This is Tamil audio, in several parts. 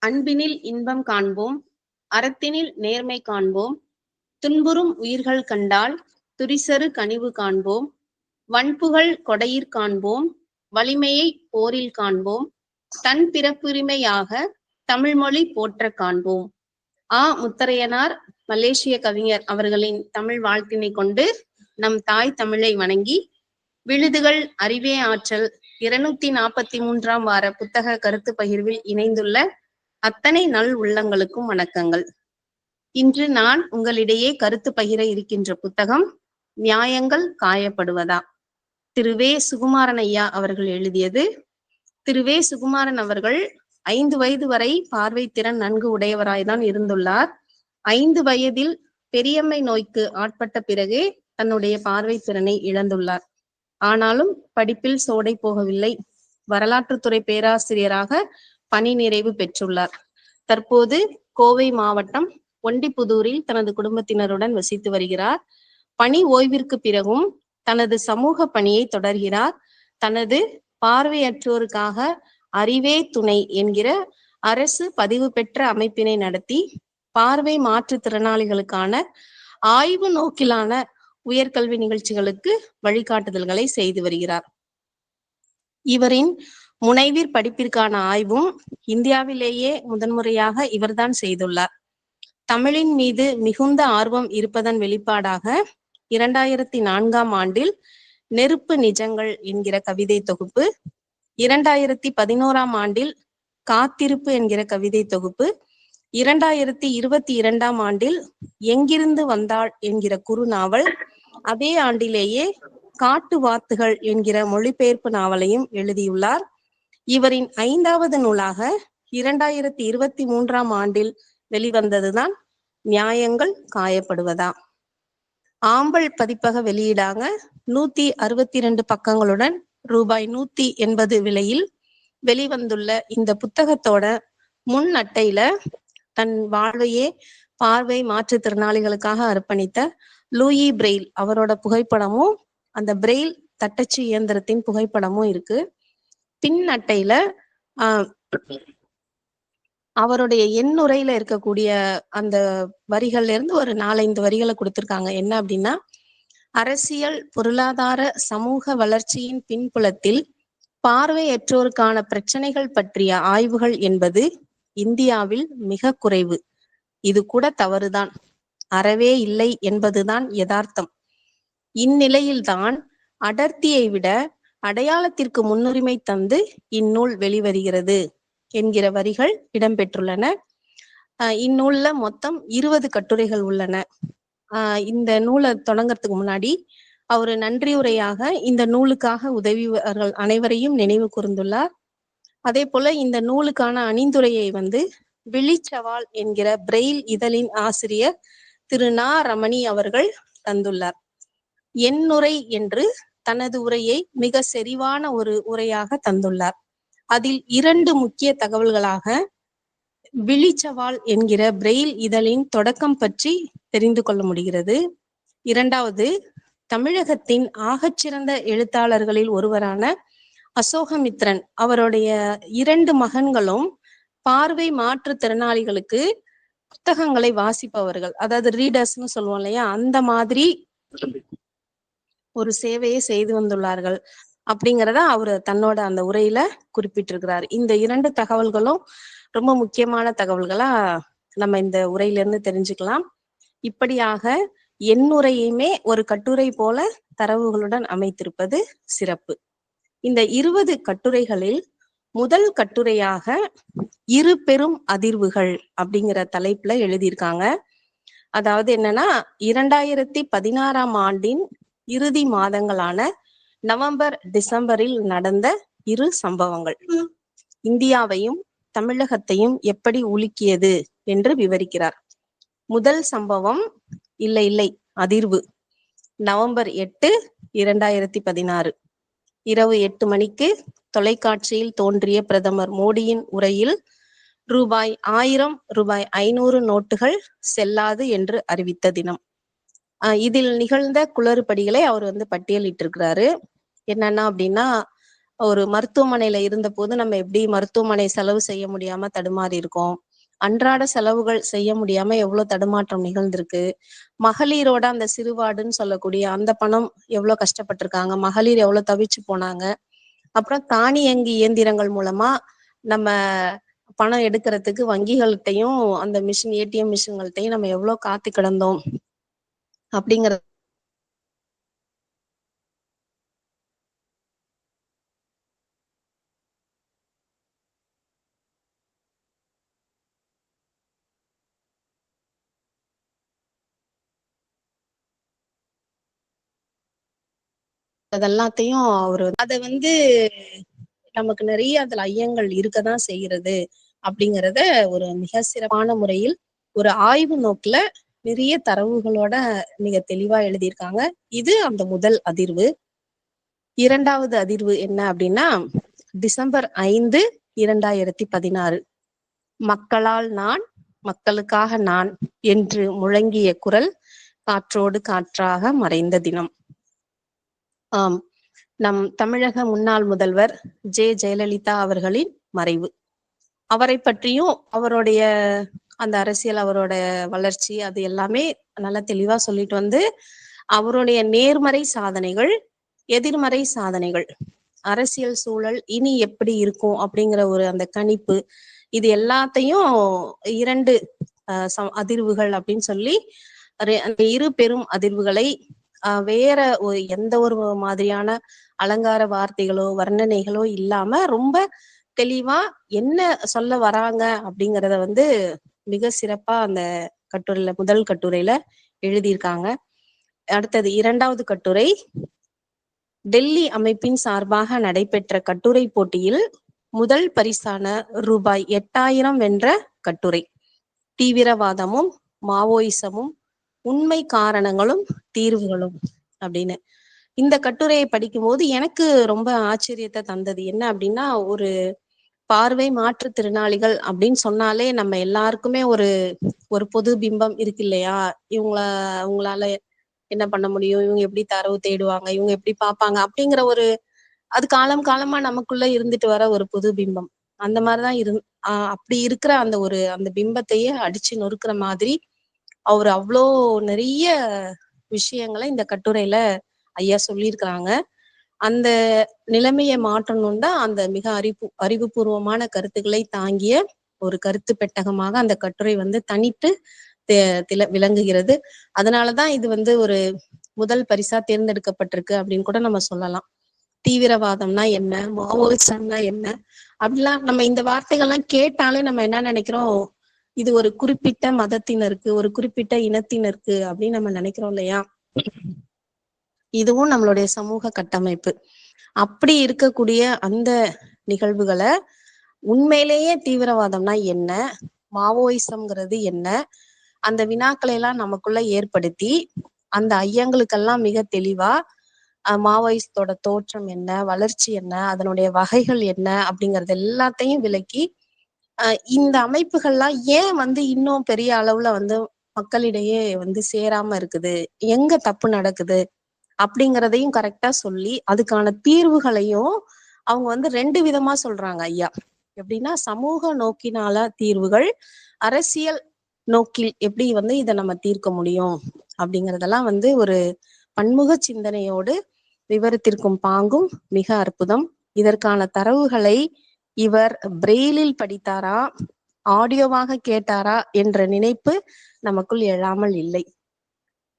அன்பினில் இன்பம் காண்போம், அறத்தினில் நேர்மை காண்போம், துன்புறும் உயிர்கள் கண்டால் துரிசறு கனிவு காண்போம், வன்புகழ் கொடையிற் காண்போம், வலிமையை போரில் காண்போம், தன் பிறப்புரிமையாக தமிழ்மொழி போற்றக் காண்போம். முத்தரையனார் மலேசிய கவிஞர் அவர்களின் தமிழ் வாழ்த்தினை கொண்டு நம் தாய் தமிழை வணங்கி விழுதுகள் அறிவே ஆற்றல் 243ஆம் வார புத்தக கருத்து பகிர்வில் இணைந்துள்ள அத்தனை நல் உள்ளங்களுக்கும் வணக்கங்கள். இன்று நான் உங்களிடையே கருத்து பகிர இருக்கின்ற புத்தகம் நியாயங்கள் காயப்படுவதா, திரு வே. சுகுமாரன் ஐயா அவர்கள் எழுதியது. திரு வே. சுகுமாரன் அவர்கள் 5 வயது வரை பார்வை திறன் நன்கு உடையவராய்தான் இருந்துள்ளார். 5 வயதில் பெரியம்மை நோய்க்கு ஆட்பட்ட பிறகே தன்னுடைய பார்வை திறனை இழந்துள்ளார். ஆனாலும் படிப்பில் சோடை போகவில்லை. வரலாற்றுத்துறை பேராசிரியராக பணி நிறைவு பெற்றுள்ளார். தற்போது கோவை மாவட்டம் ஒண்டிப்புதூரில் தனது குடும்பத்தினருடன் வசித்து வருகிறார். பணி ஓய்விற்கு பிறகும் தனது சமூக பணியை தொடர்கிறார். தனது பார்வையற்றோருக்காக அறிவே துணை என்கிற அரசு பதிவு பெற்ற அமைப்பினை நடத்தி பார்வை மாற்றுத்திறனாளிகளுக்கான ஆய்வு நோக்கிலான உயர்கல்வி நிகழ்ச்சிகளுக்கு வழிகாட்டுதல்களை செய்து வருகிறார். இவரின் முனைவிற் படிப்பிற்கான ஆய்வும் இந்தியாவிலேயே முதன்முறையாக இவர்தான் செய்துள்ளார். தமிழின் மீது மிகுந்த ஆர்வம் இருப்பதன் வெளிப்பாடாக 2004ஆம் ஆண்டில் நெருப்பு நிஜங்கள் என்கிற கவிதை தொகுப்பு, 2011ஆம் ஆண்டில் காத்திருப்பு என்கிற கவிதை தொகுப்பு, 2022ஆம் ஆண்டில் எங்கிருந்து வந்தாள் என்கிற குறுநாவல், அதே ஆண்டிலேயே காட்டு வாத்துகள் என்கிற மொழிபெயர்ப்பு நாவலையும் எழுதியுள்ளார். இவரின் 5வது நூலாக 2023ஆம் ஆண்டில் வெளிவந்ததுதான் நியாயங்கள் காயப்படுவதா. ஆம்பல் பதிப்பக வெளியீடாக 162 பக்கங்களுடன் ரூபாய் 180 விலையில் வெளிவந்துள்ள இந்த புத்தகத்தோட முன் அட்டையில தன் வாழ்வையே பார்வை மாற்றுத்திறனாளிகளுக்காக அர்ப்பணித்த லூயி பிரெயில் அவரோட புகைப்படமும் அந்த பிரெயில் தட்டச்சு இயந்திரத்தின் புகைப்படமும் இருக்கு. பின் அட்டையில அவருடைய எண்ணுரையில இருக்கக்கூடிய அந்த வரிகள்ல இருந்து ஒரு 4-5 வரிகளை கொடுத்திருக்காங்க. என்ன அப்படின்னா, அரசியல், பொருளாதார, சமூக வளர்ச்சியின் பின்புலத்தில் பார்வையற்றோருக்கான பிரச்சனைகள் பற்றிய ஆய்வுகள் என்பது இந்தியாவில் மிக குறைவு. இது கூட தவறுதான், அறவே இல்லை என்பதுதான் யதார்த்தம். இந்நிலையில்தான் அடர்த்தியை விட அடையாளத்திற்கு முன்னுரிமை தந்து இந்நூல் வெளிவருகிறது என்கிற வரிகள் இடம்பெற்றுள்ளன. இந்நூல்ல மொத்தம் 20 கட்டுரைகள் உள்ளன. இந்த நூலை தொடங்கறதுக்கு முன்னாடி அவர் நன்றியுரையாக இந்த நூலுக்காக உதவியவர்கள் அனைவரையும் நினைவு கூர்ந்துள்ளார். அதே போல இந்த நூலுக்கான அணிந்துரையை விழிச்சவால் என்கிற பிரெயில் இதழின் ஆசிரியர் திரு நா. ரமணி அவர்கள் தந்துள்ளார். எண்ணுரை என்று தனது உரையை மிக செறிவான ஒரு உரையாக தந்துள்ளார். அதில் 2 முக்கிய தகவல்களாக விழிச்சவால் என்கிற பிரெயில் இதழின் தொடக்கம் பற்றி தெரிந்து கொள்ள முடிகிறது. 2வது, தமிழகத்தின் ஆகச்சிறந்த எழுத்தாளர்களில் ஒருவரான அசோகமித்ரன் அவருடைய 2 மகன்களும் பார்வை மாற்றுத்திறனாளிகளுக்கு புத்தகங்களை வாசிப்பவர்கள், அதாவது ரீடர்ஸ்னு சொல்லுவோம் இல்லையா, அந்த மாதிரி ஒரு சேவையை செய்து வந்துள்ளார்கள் அப்படிங்கிறத அவர் தன்னோட அந்த உரையில குறிப்பிட்டிருக்கிறார். இந்த 2 தகவல்களும் ரொம்ப முக்கியமான தகவல்களா நம்ம இந்த உரையிலிருந்து தெரிஞ்சுக்கலாம். இப்படியாக எண்ணுரையுமே ஒரு கட்டுரை போல தரவுகளுடன் அமைத்திருப்பது சிறப்பு. இந்த 20 கட்டுரைகளில் முதல் கட்டுரையாக இரு பெரும் அதிர்வுகள் அப்படிங்கிற தலைப்புல எழுதியிருக்காங்க. அதாவது என்னன்னா, 2016ஆம் ஆண்டின் இறுதி மாதங்களான நவம்பர், டிசம்பரில் நடந்த 2 சம்பவங்கள் இந்தியாவையும் தமிழகத்தையும் எப்படி உலுக்கியது என்று விவரிக்கிறார். முதல் சம்பவம் இல்லை அதிர்வு. நவம்பர் 8, 2016 இரவு 8 மணிக்கு தொலைக்காட்சியில் தோன்றிய பிரதமர் மோடியின் உரையில் ரூபாய் 1000, ரூபாய் 500 நோட்டுகள் செல்லாது என்று அறிவித்த தினம். இதில் நிகழ்ந்த குளறுபடிகளை அவர் பட்டியலிட்டிருக்கிறாரு. என்னன்னா அப்படின்னா, ஒரு மருத்துவமனையில இருந்த போது நம்ம எப்படி மருத்துவமனை செலவு செய்ய முடியாம தடுமாறி இருக்கோம், அன்றாட செலவுகள் செய்ய முடியாம எவ்வளவு தடுமாற்றம் நிகழ்ந்திருக்கு, மகளிரோட அந்த சிறுவாடுன்னு சொல்லக்கூடிய அந்த பணம் எவ்வளவு கஷ்டப்பட்டிருக்காங்க, மகளிர் எவ்வளவு தவிச்சு போனாங்க. அப்புறம் தானியங்கி இயந்திரங்கள் மூலமா நம்ம பணம் எடுக்கிறதுக்கு வங்கிகள்கிட்டையும் அந்த மிஷின் ஏடிஎம் மிஷின்கள்ட்டையும் நம்ம எவ்வளவு காத்து கிடந்தோம் அப்படிங்கறதெல்லாம் எல்லாத்தையும் அவரு அதை வந்து நமக்கு நிறைய அதுல ஐயங்கள் இருக்கதான் செய்கிறது அப்படிங்கிறத ஒரு மிக சிறப்பான முறையில் ஒரு ஆய்வு நோக்குல நிறைய தரவுகளோட மிக தெளிவா எழுதியிருக்காங்க. இது அந்த முதல் அதிர்வு. இரண்டாவது அதிர்வு என்ன அப்படின்னா, டிசம்பர் 5, 2016 மக்களால் நான், மக்களுக்காக நான் என்று முழங்கிய குரல் காற்றோடு காற்றாக மறைந்த தினம். ஆம், நம் தமிழக முன்னாள் முதல்வர் ஜெயலலிதா அவர்களின் மறைவு. அவரை பற்றியும் அவருடைய அந்த அரசியல், அவரோட வளர்ச்சி, அது எல்லாமே நல்லா தெளிவா சொல்லிட்டு வந்து அவருடைய நேர்மறை சாதனைகள், எதிர்மறை சாதனைகள், அரசியல் சூழல் இனி எப்படி இருக்கும் அப்படிங்கிற ஒரு அந்த கணிப்பு, இது எல்லாத்தையும் 2 அதிர்வுகள் அப்படின்னு சொல்லி அந்த இரு பெரும் அதிர்வுகளை வேற ஒரு எந்த ஒரு மாதிரியான அலங்கார வார்த்தைகளோ வர்ணனைகளோ இல்லாம ரொம்ப தெளிவா என்ன சொல்ல வராங்க அப்படிங்கிறத வந்து மிக சிறப்பா அந்த கட்டுரையில, முதல் கட்டுரையில எழுதியிருக்காங்க. அடுத்தது இரண்டாவது கட்டுரை, டெல்லி அமைப்பின் சார்பாக நடைபெற்ற கட்டுரை போட்டியில் முதல் பரிசான ரூபாய் 8000 வென்ற கட்டுரை, தீவிரவாதமும் மாவோயிசமும் உண்மை காரணங்களும் தீர்வுகளும் அப்படின்னு. இந்த கட்டுரையை படிக்கும்போது எனக்கு ரொம்ப ஆச்சரியத்தை தந்தது என்ன அப்படின்னா, ஒரு பார்வை மாற்றுத்திறனாளிகள் அப்படின்னு சொன்னாலே நம்ம எல்லாருக்குமே ஒரு ஒரு பொது பிம்பம் இருக்கு இல்லையா, இவங்களால என்ன பண்ண முடியும், இவங்க எப்படி தரவு தேடுவாங்க, இவங்க எப்படி பார்ப்பாங்க அப்படிங்கிற ஒரு, அது காலம் காலமா நமக்குள்ள இருந்துட்டு வர ஒரு பொது பிம்பம். அந்த மாதிரிதான் அப்படி இருக்கிற அந்த பிம்பத்தையே அடிச்சு நொறுக்கிற மாதிரி அவர் அவ்வளோ நிறைய விஷயங்களை இந்த கட்டுரையில ஐயா சொல்லியிருக்கிறாங்க. அந்த நிலைமையை மாற்றணும் தான் அந்த மிக அறிவுபூர்வமான கருத்துக்களை தாங்கிய ஒரு கருத்து பெட்டகமாக அந்த கட்டுரை வந்து தனித்து விளங்குகிறது. அதனாலதான் இது வந்து ஒரு முதல் பரிசா தேர்ந்தெடுக்கப்பட்டிருக்கு அப்படின்னு கூட நம்ம சொல்லலாம். தீவிரவாதம்னா என்ன, மாவோயிசம்னா என்ன அப்படிலாம் நம்ம இந்த வார்த்தைகள்லாம் கேட்டாலே நம்ம என்ன நினைக்கிறோம், இது ஒரு குறிப்பிட்ட மதத்தினருக்கு, ஒரு குறிப்பிட்ட இனத்தினருக்கு அப்படின்னு நம்ம நினைக்கிறோம் இல்லையா. இதுவும் நம்மளுடைய சமூக கட்டமைப்பு. அப்படி இருக்கக்கூடிய அந்த நிகழ்வுகளை உண்மையிலேயே தீவிரவாதம்னா என்ன, மாவோயிசம்ங்கிறது என்ன, அந்த வினாக்களை எல்லாம் நமக்குள்ள ஏற்படுத்தி அந்த ஐயங்களுக்கெல்லாம் மிக தெளிவா மாவோயிஸ்டோட தோற்றம் என்ன, வளர்ச்சி என்ன, அதனுடைய வகைகள் என்ன அப்படிங்கறது எல்லாத்தையும் விளக்கி இந்த அமைப்புகள்லாம் ஏன் வந்து இன்னும் பெரிய அளவுல வந்து மக்களிடையே வந்து சேராம இருக்குது, எங்க தப்பு நடக்குது அப்படிங்கிறதையும் கரெக்டா சொல்லி அதுக்கான தீர்வுகளையும் அவங்க வந்து 2 விதமா சொல்றாங்க ஐயா. எப்படின்னா, சமூக நோக்கினால தீர்வுகள், அரசியல் நோக்கில் எப்படி வந்து இதை நம்ம தீர்க்க முடியும் அப்படிங்கறதெல்லாம் வந்து ஒரு பன்முக சிந்தனையோடு விவரத்திற்கும் பாங்கும் மிக அற்புதம். இதற்கான தரவுகளை இவர் பிரெயிலில் படித்தாரா, ஆடியோவாக கேட்டாரா என்ற நினைப்பு நமக்குள் எழாமல் இல்லை.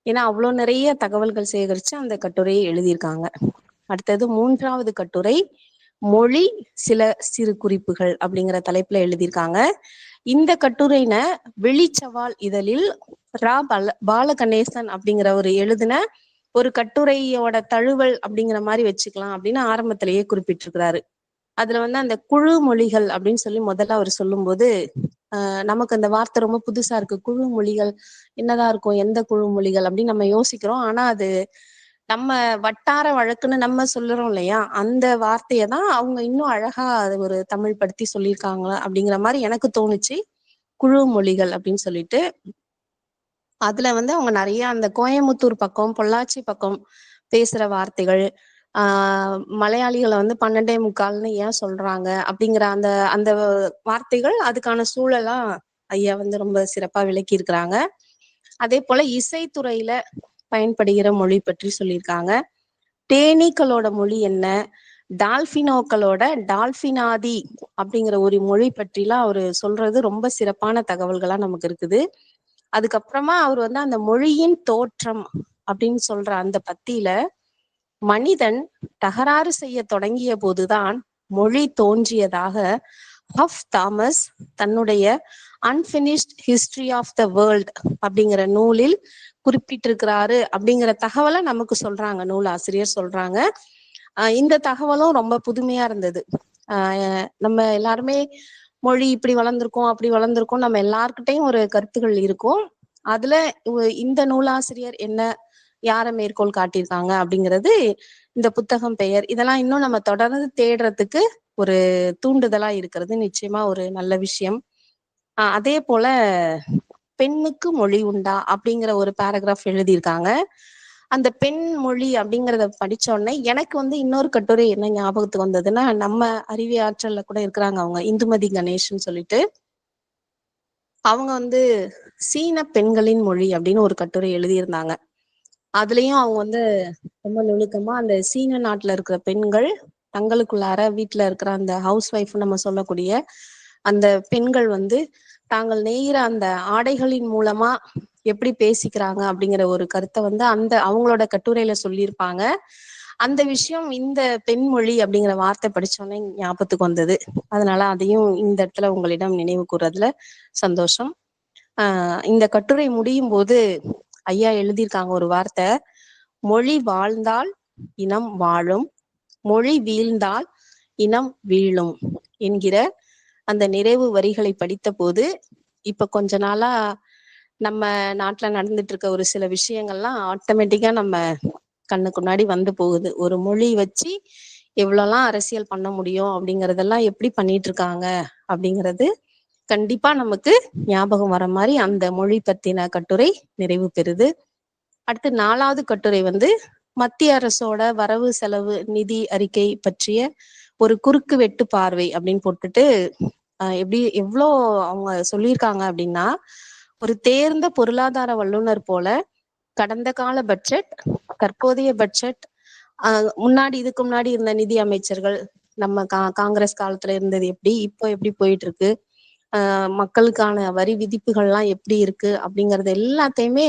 ஏன்னா அவ்வளவு நிறைய தகவல்கள் சேகரிச்சு அந்த கட்டுரையை எழுதியிருக்காங்க. அடுத்தது 3வது கட்டுரை, மொழி சில சிறு குறிப்புகள் அப்படிங்கிற தலைப்புல எழுதியிருக்காங்க. இந்த கட்டுரையின வெளிச்சவால் இதழில் பாலகணேசன் அப்படிங்கிறவர் எழுதின ஒரு கட்டுரையோட தழுவல் அப்படிங்கிற மாதிரி வச்சுக்கலாம் அப்படின்னு ஆரம்பத்திலேயே குறிப்பிட்டிருக்கிறாரு. அதுல வந்து அந்த குழு மொழிகள் அப்படின்னு சொல்லி முதல்ல அவர் சொல்லும்போது நமக்கு அந்த வார்த்தை ரொம்ப புதுசா இருக்கு. குழு மொழிகள் என்னதான் இருக்கும், எந்த குழு மொழிகள் அப்படின்னு நம்ம யோசிக்கிறோம். ஆனா அது நம்ம வட்டார வழக்குன்னு நம்ம சொல்லுறோம் இல்லையா, அந்த வார்த்தையை தான் அவங்க இன்னும் அழகா அது ஒரு தமிழ் படுத்தி சொல்லியிருக்காங்களா அப்படிங்கிற மாதிரி எனக்கு தோணுச்சு. குழு மொழிகள் அப்படின்னு சொல்லிட்டு அதுல வந்து அவங்க நிறைய அந்த கோயம்புத்தூர் பக்கம், பொள்ளாச்சி பக்கம் பேசுற வார்த்தைகள், மலையாளிகளை வந்து 12:45 ஏன் சொல்றாங்க அப்படிங்கிற அந்த அந்த வார்த்தைகள், அதுக்கான சூழலா ஐயா வந்து ரொம்ப சிறப்பா விளக்கி இருக்கிறாங்க. அதே போல இசைத்துறையில பயன்படுகிற மொழி பற்றி சொல்லியிருக்காங்க. தேனீக்களோட மொழி என்ன, டால்பினோக்களோட டால்பினாதி அப்படிங்கிற ஒரு மொழி பற்றிலாம் அவரு சொல்றது ரொம்ப சிறப்பான தகவல்களா நமக்கு இருக்குது. அதுக்கப்புறமா அவர் வந்து அந்த மொழியின் தோற்றம் அப்படின்னு சொல்ற அந்த பத்தியில, மனிதன் தகராறு செய்ய தொடங்கிய போதுதான் மொழி தோன்றியதாக ஹஃப் தாமஸ் தன்னுடைய அன்பினிஷ்ட் ஹிஸ்டரி ஆஃப் த வேர்ல்ட் அப்படிங்கிற நூலில் குறிப்பிட்டிருக்கிறாரு அப்படிங்கிற தகவலை நமக்கு சொல்றாங்க, நூல் ஆசிரியர் சொல்றாங்க. இந்த தகவலும் ரொம்ப புதுமையா இருந்தது. நம்ம எல்லாருமே மொழி இப்படி வளர்ந்துருக்கோம் அப்படி வளர்ந்துருக்கோம், நம்ம எல்லார்கிட்டையும் ஒரு கருத்துகள் இருக்கும். அதுல இந்த நூலாசிரியர் என்ன, யாரை மேற்கோள் காட்டியிருக்காங்க அப்படிங்கிறது, இந்த புத்தகம் பெயர், இதெல்லாம் இன்னும் நம்ம தொடர்ந்து தேடுறதுக்கு ஒரு தூண்டுதலா இருக்கிறது நிச்சயமா ஒரு நல்ல விஷயம். அதே போல பெண்ணுக்கு மொழி உண்டா அப்படிங்கிற ஒரு பேராகிராஃப் எழுதியிருக்காங்க. அந்த பெண் மொழி அப்படிங்கிறத படிச்ச உடனே எனக்கு வந்து இன்னொரு கட்டுரை என்ன ஞாபகத்துக்கு வந்ததுன்னா, நம்ம அறிவியாற்றல்ல கூட இருக்கிறாங்க அவங்க, இந்துமதி கணேஷ்ன்னு சொல்லிட்டு. அவங்க வந்து சீன பெண்களின் மொழி அப்படின்னு ஒரு கட்டுரை எழுதியிருந்தாங்க. அதுலயும் அவங்க வந்து ரொம்ப நுணுக்கமா அந்த சீன நாட்டுல இருக்கிற பெண்கள் தங்களுக்குள்ளார வீட்டுல இருக்கிற அந்த ஹவுஸ் ஒய்ஃப் நம்ம சொல்லக்கூடிய அந்த பெண்கள் வந்து தாங்கள் நெய்கிற அந்த ஆடைகளின் மூலமா எப்படி பேசிக்கிறாங்க அப்படிங்கிற ஒரு கருத்தை வந்து அந்த அவங்களோட கட்டுரையில சொல்லியிருப்பாங்க. அந்த விஷயம் இந்த பெண்மொழி அப்படிங்கிற வார்த்தை படிச்சோன்னே ஞாபகத்துக்கு வந்தது. அதனால அதையும் இந்த இடத்துல உங்களிடம் நினைவு கூறதுல சந்தோஷம். இந்த கட்டுரை முடியும் போது ஐயா எழுதியிருக்காங்க ஒரு வார்த்தை, மொழி வாழ்ந்தால் இனம் வாழும், மொழி வீழ்ந்தால் இனம் வீழும் என்கிற அந்த நிறைவு வரிகளை படித்த போது, இப்ப கொஞ்ச நாளா நம்ம நாட்டுல நடந்துட்டு இருக்க ஒரு சில விஷயங்கள்லாம் ஆட்டோமேட்டிக்கா நம்ம கண்ணுக்கு முன்னாடி வந்து போகுது. ஒரு மொழி வச்சு எவ்வளவுலாம் அரசியல் பண்ண முடியும் அப்படிங்கறதெல்லாம் எப்படி பண்ணிட்டு இருக்காங்க அப்படிங்கிறது கண்டிப்பா நமக்கு ஞாபகம் வர மாதிரி அந்த மொழி பத்தின கட்டுரை நிறைவு பெறுது. அடுத்து 4வது கட்டுரை வந்து மத்திய அரசோட வரவு செலவு நிதி அறிக்கை பற்றிய ஒரு குறுக்கு வெட்டு பார்வை அப்படின்னு போட்டுட்டு எப்படி எவ்வளோ அவங்க சொல்லியிருக்காங்க அப்படின்னா, ஒரு தேர்ந்த பொருளாதார வல்லுநர் போல கடந்த கால பட்ஜெட், தற்போதைய பட்ஜெட், முன்னாடி இதுக்கு முன்னாடி இருந்த நிதி அமைச்சர்கள், நம்ம காங்கிரஸ் காலத்துல இருந்தது எப்படி, இப்போ எப்படி போயிட்டு இருக்கு, மக்களுக்கான வரி விதிப்புகள்லாம் எப்படி இருக்கு அப்படிங்கறது எல்லாத்தையுமே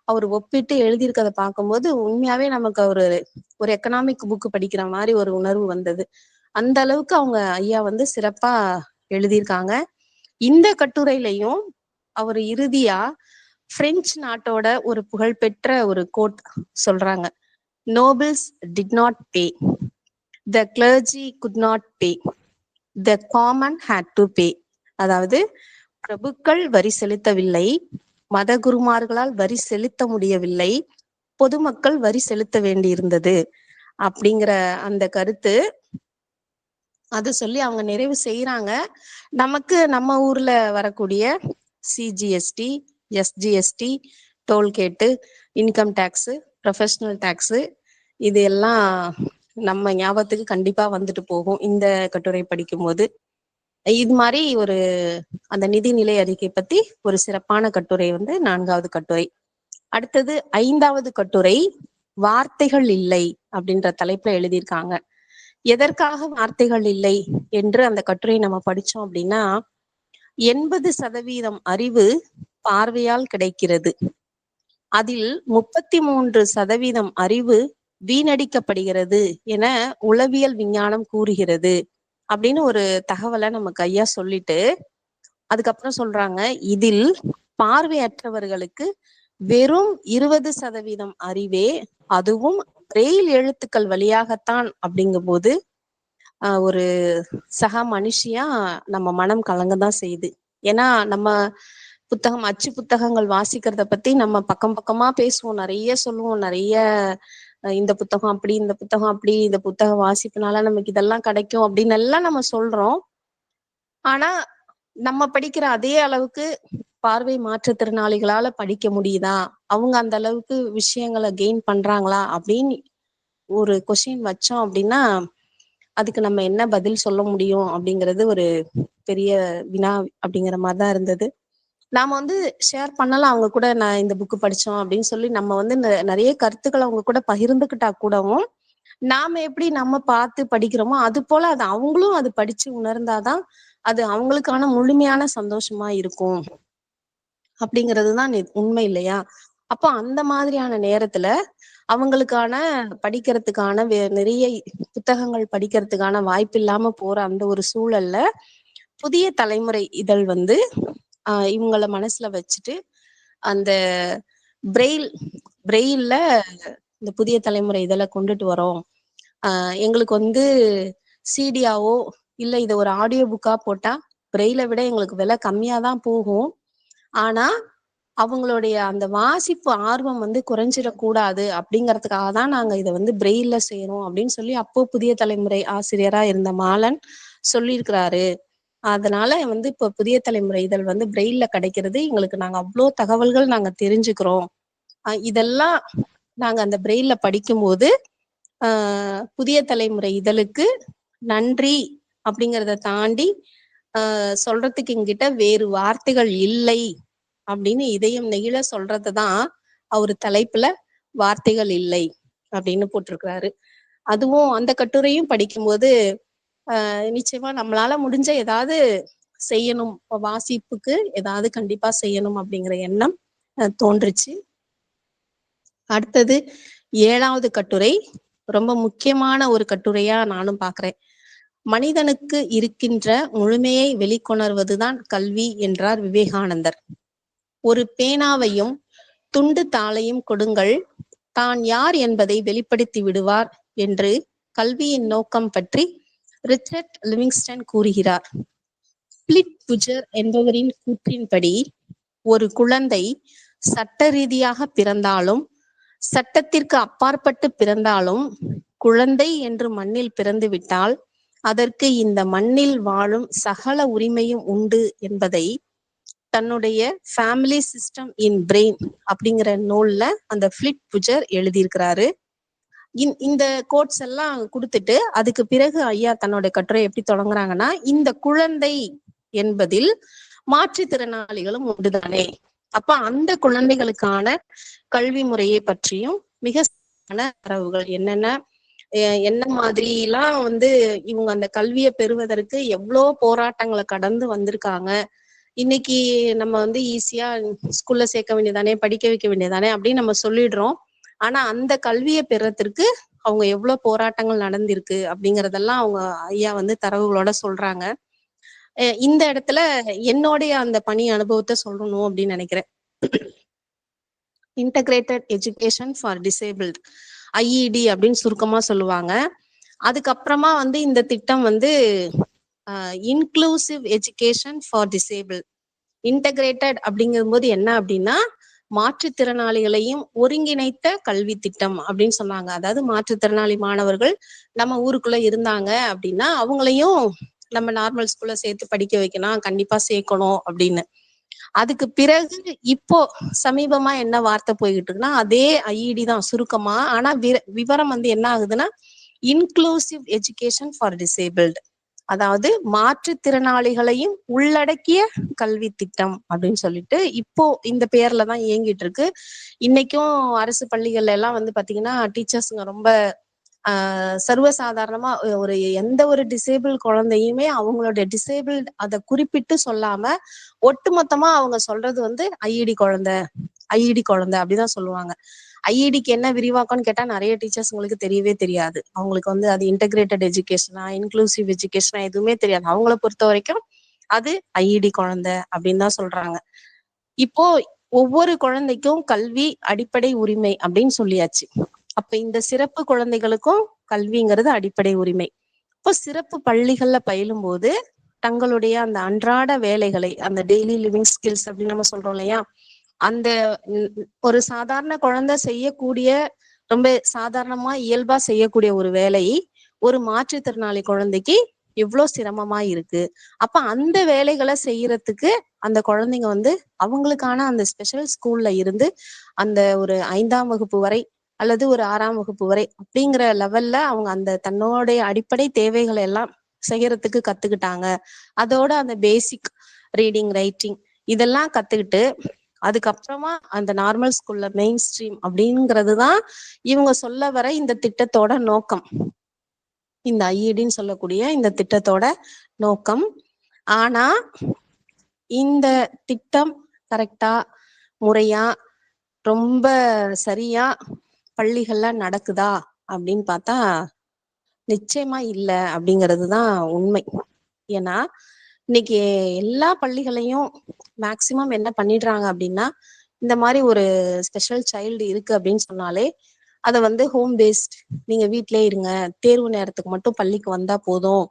அவர் ஒப்பிட்டு எழுதியிருக்கதை பார்க்கும்போது உண்மையாவே நமக்கு ஒரு எக்கனாமிக் புக் படிக்கிற மாதிரி ஒரு உணர்வு வந்தது. அந்த அளவுக்கு அவங்க ஐயா வந்து சிறப்பா எழுதியிருக்காங்க. இந்த கட்டுரையிலையும் அவர் இறுதியா பிரெஞ்சு நாட்டோட ஒரு புகழ்பெற்ற ஒரு கோட் சொல்றாங்க, nobles did not pay, the clergy could not pay, the common had to pay. அதாவது பிரபுக்கள் வரி செலுத்தவில்லை, மத குருமார்களால் வரி செலுத்த முடியவில்லை, பொதுமக்கள் வரி செலுத்த வேண்டியிருந்தது அப்படிங்கிற அந்த கருத்து. அதை சொல்லி அவங்க நிறைவு செய்யறாங்க. நமக்கு நம்ம ஊர்ல வரக்கூடிய CGST, SGST, toll gate, income tax, professional tax, இது எல்லாம் நம்ம ஞாபகத்துக்கு கண்டிப்பா வந்துட்டு போகும் இந்த கட்டுரை படிக்கும்போது. இது மாதிரி ஒரு அந்த நிதிநிலை அறிக்கை பத்தி ஒரு சிறப்பான கட்டுரை வந்து 4வது கட்டுரை. அடுத்தது 5வது கட்டுரை, வார்த்தைகள் இல்லை அப்படின்ற தலைப்புல எழுதியிருக்காங்க. எதற்காக வார்த்தைகள் இல்லை என்று அந்த கட்டுரை நம்ம படிச்சோம் அப்படின்னா, 80% அறிவு பார்வையால் கிடைக்கிறது, அதில் 33% அறிவு வீணடிக்கப்படுகிறது என உளவியல் விஞ்ஞானம் கூறுகிறது அப்படின்னு ஒரு தகவலை நமக்கு ஐயா சொல்லிட்டு அதுக்கப்புறம் சொல்றாங்க, இதில் பார்வையற்றவர்களுக்கு வெறும் 20% அறிவே, அதுவும் பிரெயில் எழுத்துக்கள் வழியாகத்தான் அப்படிங்கும் போது ஒரு சக மனுஷியா நம்ம மனம் கலங்கதான் செய்யுது. ஏன்னா நம்ம புத்தகம், அச்சு புத்தகங்கள் வாசிக்கிறத பத்தி நம்ம பக்கம் பக்கமா பேசுவோம், நிறைய சொல்லுவோம், நிறைய இந்த புத்தகம் அப்படி, இந்த புத்தகம் அப்படி, இந்த புத்தகம் வாசிப்புனால நமக்கு இதெல்லாம் கிடைக்கும் அப்படின்னு எல்லாம் நம்ம சொல்றோம். ஆனா நம்ம படிக்கிற அதே அளவுக்கு பார்வை மாற்றுத்திறனாளிகளால படிக்க முடியுதா, அவங்க அந்த அளவுக்கு விஷயங்களை கெயின் பண்றாங்களா அப்படின்னு ஒரு கொஸ்டின் வச்சோம் அப்படின்னா அதுக்கு நம்ம என்ன பதில் சொல்ல முடியும் அப்படிங்கிறது ஒரு பெரிய வினா அப்படிங்கிற மாதிரிதான் இருந்தது. நாம வந்து ஷேர் பண்ணலாம் அவங்க கூட, நான் இந்த புக்கு படிச்சோம் அப்படின்னு சொல்லி நம்ம வந்து நிறைய கருத்துக்களை அவங்க கூட பகிர்ந்துக்கிட்டா கூடவும், நாம எப்படி நம்ம பார்த்து படிக்கிறோமோ அது போல அது அவங்களும் அது படிச்சு உணர்ந்தாதான் அது அவங்களுக்கான முழுமையான சந்தோஷமா இருக்கும் அப்படிங்கிறதுதான் உண்மை இல்லையா? அப்போ அந்த மாதிரியான நேரத்துல அவங்களுக்கான படிக்கிறதுக்கான நிறைய புத்தகங்கள் படிக்கிறதுக்கான வாய்ப்பு இல்லாம போற அந்த ஒரு சூழல்ல புதிய தலைமுறை இதழ் வந்து இவங்கள மனசுல வச்சுட்டு அந்த பிரெயில் பிரெயில்ல இந்த புதிய தலைமுறை இதழை கொண்டுட்டு வரோம். எங்களுக்கு வந்து சிடியாவோ இல்ல இதை ஒரு ஆடியோ புக்கா போட்டா பிரெயிலை விட எங்களுக்கு விலை கம்மியா தான் போகும். ஆனா அவங்களுடைய அந்த வாசிப்பு ஆர்வம் வந்து குறைஞ்சிடக்கூடாது அப்படிங்கறதுக்காக தான் நாங்க இதை வந்து பிரெயில்ல செய்யறோம் அப்படின்னு சொல்லி அப்போ புதிய தலைமுறை ஆசிரியரா இருந்த மாலன் சொல்லியிருக்கிறாரு. அதனால வந்து இப்ப புதிய தலைமுறை இதழ் வந்து பிரெயில்ல கிடைக்கிறது எங்களுக்கு, நாங்க அவ்வளோ தகவல்கள் நாங்க தெரிஞ்சுக்கிறோம். இதெல்லாம் நாங்க அந்த பிரெயில்ல படிக்கும்போது புதிய தலைமுறை இதழுக்கு நன்றி அப்படிங்கிறத தாண்டி சொல்றதுக்கு எங்கிட்ட வேறு வார்த்தைகள் இல்லை அப்படின்னு இதயம் நெகிழ சொல்றதுதான் அவரு தலைப்புல வார்த்தைகள் இல்லை அப்படின்னு போட்டிருக்கிறாரு. அதுவும் அந்த கட்டுரையும் படிக்கும்போது நிச்சயமா நம்மளால முடிஞ்ச ஏதாவது செய்யணும், வாசிப்புக்கு ஏதாவது கண்டிப்பா செய்யணும் அப்படிங்கிற எண்ணம் தோன்றுச்சு. அடுத்தது 7வது கட்டுரை ரொம்ப முக்கியமான ஒரு கட்டுரையா நானும் பாக்குறேன். மனிதனுக்கு இருக்கின்ற முழுமையை வெளிக்கொணர்வதுதான் கல்வி என்றார் விவேகானந்தர். ஒரு பேனாவையும் துண்டு தாளையும் கொடுங்கள், தான் யார் என்பதை வெளிப்படுத்தி விடுவார் என்று கல்வியின் நோக்கம் பற்றி ரிச்சர்ட் லிவிங்ஸ்டன் கூறுகிறார். ஸ்பிளிட் புஜர் என்பவரின் கூற்றின்படி ஒரு குழந்தை சட்ட ரீதியாக பிறந்தாலும் சட்டத்திற்கு அப்பாற்பட்டு பிறந்தாலும் குழந்தை என்று மண்ணில் பிறந்து விட்டால் அதற்கு இந்த மண்ணில் வாழும் சகல உரிமையும் உண்டு என்பதை தன்னுடைய ஃபேமிலி சிஸ்டம் இன் பிரெயின் அப்படிங்கிற நூல்ல அந்த ஸ்பிளிட் புஜர் எழுதியிருக்கிறாரு. இந்த கோட்ஸ் எல்லாம் கொடுத்துட்டு அதுக்கு பிறகு ஐயா தன்னோட கட்டுரை எப்படி தொடங்குறாங்கன்னா, இந்த குழந்தை என்பதில் மாற்றுத்திறனாளிகளும் உண்டுதானே, அப்ப அந்த குழந்தைகளுக்கான கல்வி முறையை பற்றியும் மிக தரவுகள் என்னென்ன, என்ன மாதிரி எல்லாம் வந்து இவங்க அந்த கல்வியை பெறுவதற்கு எவ்வளோ போராட்டங்களை கடந்து வந்திருக்காங்க. இன்னைக்கு நம்ம வந்து ஈஸியா ஸ்கூல்ல சேர்க்க வேண்டியதானே, படிக்க வைக்க வேண்டியதானே அப்படின்னு நம்ம சொல்லிடுறோம். ஆனா அந்த கல்வியை பெறத்திற்கு அவங்க எவ்வளவு போராட்டங்கள் நடந்திருக்கு அப்படிங்கறதெல்லாம் அவங்க ஐயா வந்து தரவுகளோட சொல்றாங்க. இந்த இடத்துல என்னுடைய அந்த பணி அனுபவத்தை சொல்லணும் அப்படின்னு நினைக்கிறேன். Integrated education for disabled, IET அப்படின்னு சுருக்கமா சொல்லுவாங்க. அதுக்கப்புறமா வந்து இந்த திட்டம் வந்து inclusive education for disable. Integrated அப்படிங்கும்போது என்ன அப்படின்னா மாற்றுத்திறனாளிகளையும் ஒருங்கிணைத்த கல்வி திட்டம் அப்படின்னு சொன்னாங்க. அதாவது மாற்றுத்திறனாளி மாணவர்கள் நம்ம ஊருக்குள்ள இருந்தாங்க அப்படின்னா அவங்களையும் நம்ம நார்மல் ஸ்கூல்ல சேர்த்து படிக்க வைக்கணும், கண்டிப்பா சேர்க்கணும் அப்படின்னு. அதுக்கு பிறகு இப்போ சமீபமா என்ன வார்த்தை போய்கிட்டு இருக்குன்னா அதே ஐஇடி தான் சுருக்கமா. ஆனா விவரம் வந்து என்ன ஆகுதுன்னா இன்க்ளூசிவ் எஜுகேஷன் ஃபார் டிசேபிள்டு, அதாவது மாற்றுத்திறனாளிகளையும் உள்ளடக்கிய கல்வி திட்டம் அப்படின்னு சொல்லிட்டு இப்போ இந்த பேர்ல தான் இயங்கிட்டு இருக்கு. இன்னைக்கும் அரசு பள்ளிகள்ல எல்லாம் வந்து பாத்தீங்கன்னா டீச்சர்ஸுங்க ரொம்ப சர்வசாதாரணமா ஒரு எந்த ஒரு டிசேபிள் குழந்தையுமே அவங்களுடைய டிசேபிள் அதை குறிப்பிட்டு சொல்லாம ஒட்டுமொத்தமா அவங்க சொல்றது வந்து ஐஇடி குழந்தை அப்படிதான் சொல்லுவாங்க. ஐஇடிக்கு என்ன விரிவாக்கம்னு கேட்டா நிறைய டீச்சர்ஸ்ங்களுக்கு தெரியவே தெரியாது. அவங்களுக்கு வந்து அது இன்டகிரேட்டட் எஜுகேஷனா இன்க்ளூசிவ் எஜுகேஷனா எதுவுமே தெரியாது. அவங்கள பொறுத்த வரைக்கும் அது ஐஇடி குழந்தை அப்படின்னு தான் சொல்றாங்க. இப்போ ஒவ்வொரு குழந்தைக்கும் கல்வி அடிப்படை உரிமை அப்படின்னு சொல்லியாச்சு. அப்ப இந்த சிறப்பு குழந்தைகளுக்கும் கல்விங்கிறது அடிப்படை உரிமை. இப்போ சிறப்பு பள்ளிகள்ல பயிலும் போது தங்களுடைய அந்த அன்றாட வேலைகளை, அந்த டெய்லி லிவிங் ஸ்கில்ஸ் அப்படின்னு நம்ம சொல்றோம் இல்லையா, அந்த ஒரு சாதாரண குழந்தை செய்யக்கூடிய ரொம்ப சாதாரணமா இயல்பா செய்யக்கூடிய ஒரு வேலை ஒரு மாற்றுத்திறனாளி குழந்தைக்கு எவ்வளவு சிரமமா இருக்கு. அப்ப அந்த வேலைகளை செய்யறதுக்கு அந்த குழந்தைங்க வந்து அவங்களுக்கான அந்த ஸ்பெஷல் ஸ்கூல்ல இருந்து அந்த ஒரு 5ஆம் வகுப்பு வரை அல்லது ஒரு 6ஆம் வகுப்பு வரை அப்படிங்கிற லெவல்ல அவங்க அந்த தன்னுடைய அடிப்படை தேவைகளை எல்லாம் செய்யறதுக்கு கத்துக்கிட்டாங்க. அதோட அந்த பேசிக் ரீடிங் ரைட்டிங் இதெல்லாம் கத்துக்கிட்டு அதுக்கப்புறமா அந்த நார்மல் ஸ்கூல்ல மெயின் ஸ்ட்ரீம் அப்படிங்கிறது தான் இவங்க சொல்ல வர இந்த திட்டத்தோட நோக்கம். இந்த ஐஇடின்னு சொல்லக்கூடிய இந்த திட்டத்தோட நோக்கம். ஆனா இந்த திட்டம் கரெக்டா முறையா ரொம்ப சரியா பள்ளிகள்ல நடக்குதா அப்படின்னு பார்த்தா நிச்சயமா இல்ல அப்படிங்கிறதுதான் உண்மை. ஏன்னா இன்னைக்கு எல்லா பள்ளிகளையும் மேக்சிமம் என்ன பண்ணிடுறாங்க அப்படின்னா, இந்த மாதிரி ஒரு ஸ்பெஷல் சைல்டு இருக்கு அப்படின்னு சொன்னாலே அதை வந்து ஹோம் பேஸ்ட், நீங்க வீட்லயே இருங்க, தேர்வு நேரத்துக்கு மட்டும் பள்ளிக்கு வந்தா போதும்.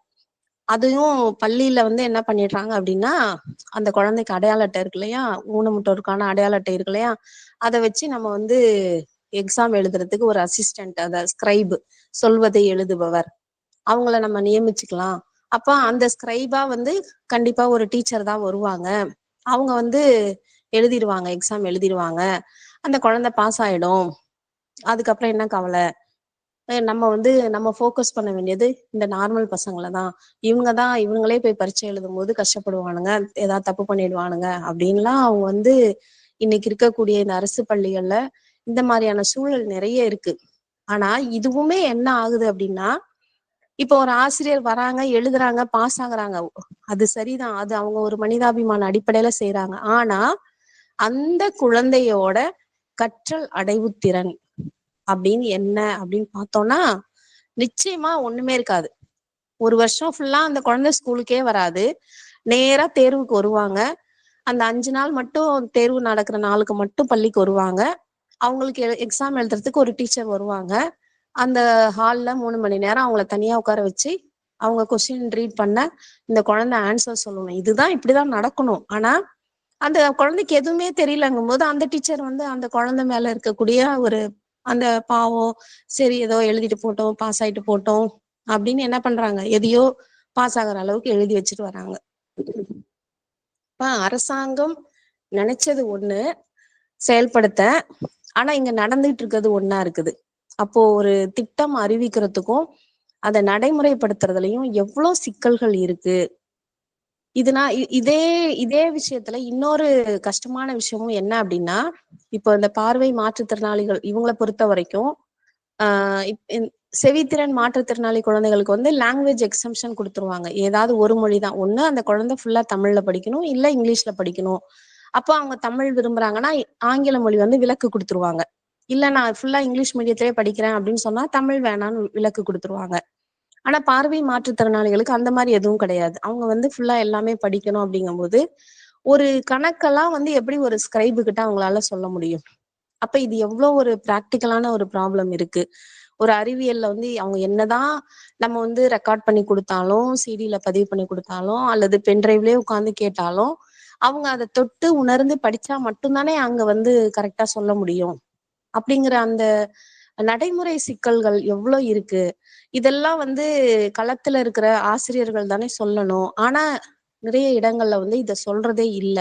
அதையும் பள்ளியில வந்து என்ன பண்ணிடுறாங்க அப்படின்னா, அந்த குழந்தைக்கு அடையாள அட்டை இருக்கு இல்லையா, ஊனமுற்றோருக்கான அடையாள அட்டை இருக்கு இல்லையா, அதை வச்சு நம்ம வந்து எக்ஸாம் எழுதுறதுக்கு ஒரு அசிஸ்டன்ட், அத ஸ்கிரைப், சொல்வதை எழுதுபவர், அவங்கள நம்ம நியமிச்சுக்கலாம். அப்ப அந்த ஸ்கிரைபா வந்து கண்டிப்பா ஒரு டீச்சர் தான் வருவாங்க. அவங்க வந்து எழுதிடுவாங்க, எக்ஸாம் எழுதிடுவாங்க, அந்த குழந்தை பாஸ் ஆயிடும். அதுக்கப்புறம் என்ன கவலை, நம்ம வந்து நம்ம ஃபோக்கஸ் பண்ண வேண்டியது இந்த நார்மல் பசங்களை தான். இவங்களே போய் பரீட்சை எழுதும் போது கஷ்டப்படுவானுங்க, ஏதாவது தப்பு பண்ணிடுவானுங்க அப்படின்லாம் அவங்க வந்து இன்னைக்கு இருக்கக்கூடிய இந்த அரசு பள்ளிகள்ல இந்த மாதிரியான சூழல் நிறைய இருக்கு. ஆனா இதுவுமே என்ன ஆகுது அப்படின்னா, இப்போ ஒரு ஆசிரியர் வராங்க, எழுதுறாங்க, பாஸ் ஆகுறாங்க, அது சரிதான், அது அவங்க ஒரு மனிதாபிமான அடிப்படையில செய்யறாங்க. ஆனா அந்த குழந்தையோட கற்றல் அடைவு திறன் அப்படின்னு என்ன அப்படின்னு பார்த்தோம்னா நிச்சயமா ஒண்ணுமே இருக்காது. ஒரு வருஷம் ஃபுல்லா அந்த குழந்தை ஸ்கூலுக்கே வராது, நேரா தேர்வுக்கு வருவாங்க. அந்த 5 நாள் மட்டும் தேர்வு நடக்கிற நாளுக்கு மட்டும் பள்ளிக்கு வருவாங்க. அவங்களுக்கு எக்ஸாம் எழுதுறதுக்கு ஒரு டீச்சர் வருவாங்க. அந்த ஹால்ல 3 மணி நேரம் அவங்கள தனியா உட்கார வச்சு அவங்க கொஸ்டின் ரீட் பண்ண, இந்த குழந்தை ஆன்சர் சொல்லணும், இதுதான் இப்படிதான் நடக்கணும். ஆனா அந்த குழந்தைக்கு எதுவுமே தெரியலங்கும் போது அந்த டீச்சர் வந்து அந்த குழந்தை மேல இருக்கக்கூடிய ஒரு அந்த பாவம், சரி ஏதோ எழுதிட்டு போட்டோம், பாஸ் ஆயிட்டு போட்டோம் அப்படின்னு என்ன பண்றாங்க, எதையோ பாஸ் ஆகுற அளவுக்கு எழுதி வச்சுட்டு வராங்க. இப்ப அரசாங்கம் நினைச்சது ஒண்ணு செயல்படுத்த, ஆனா இங்க நடந்துட்டு இருக்கிறது ஒண்ணா இருக்குது. அப்போ ஒரு திட்டம் அறிவிக்கிறதுக்கும் அதை நடைமுறைப்படுத்துறதுலயும் எவ்வளவு சிக்கல்கள் இருக்கு. இதே இதே விஷயத்துல இன்னொரு கஷ்டமான விஷயமும் என்ன அப்படின்னா, இப்போ இந்த பார்வை மாற்றுத்திறனாளிகள் இவங்களை பொறுத்த வரைக்கும் செவித்திறன் மாற்றுத்திறனாளி குழந்தைகளுக்கு வந்து லாங்குவேஜ் எக்ஸம்ஷன் கொடுத்துருவாங்க. ஏதாவது ஒரு மொழி தான், ஒண்ணு அந்த குழந்தை ஃபுல்லா தமிழ்ல படிக்கணும், இல்ல இங்கிலீஷ்ல படிக்கணும். அப்போ அவங்க தமிழ் விரும்புறாங்கன்னா ஆங்கில மொழி வந்து விலக்கு கொடுத்துருவாங்க. இல்ல நான் ஃபுல்லா இங்கிலீஷ் மீடியத்திலேயே படிக்கிறேன் அப்படின்னு சொன்னா தமிழ் வேணான்னு விலக்கு கொடுத்துருவாங்க. ஆனா பார்வை மாற்றுத்திறனாளிகளுக்கு அந்த மாதிரி எதுவும் கிடையாது. அவங்க வந்து ஃபுல்லா எல்லாமே படிக்கணும். அப்படிங்கும்போது ஒரு கணக்கெல்லாம் வந்து எப்படி ஒரு ஸ்கிரைபு கிட்ட அவங்களால சொல்ல முடியும்? அப்ப இது எவ்வளவு ஒரு பிராக்டிக்கலான ஒரு ப்ராப்ளம் இருக்கு. ஒரு அறிவியல்ல வந்து அவங்க என்னதான் நம்ம வந்து ரெக்கார்ட் பண்ணி கொடுத்தாலும், சிடில பதிவு பண்ணி கொடுத்தாலும், அல்லது பென்டிரைவ்லயே உட்காந்து கேட்டாலும், அவங்க அதை தொட்டு உணர்ந்து படிச்சா மட்டும்தானே அங்க வந்து கரெக்டா சொல்ல முடியும். அப்படிங்கிற அந்த நடைமுறை சிக்கல்கள் எவ்வளவு இருக்கு. இதெல்லாம் வந்து களத்துல இருக்கிற ஆசிரியர்கள் தானே சொல்லணும். ஆனா நிறைய இடங்கள்ல வந்து இத சொல்றதே இல்ல.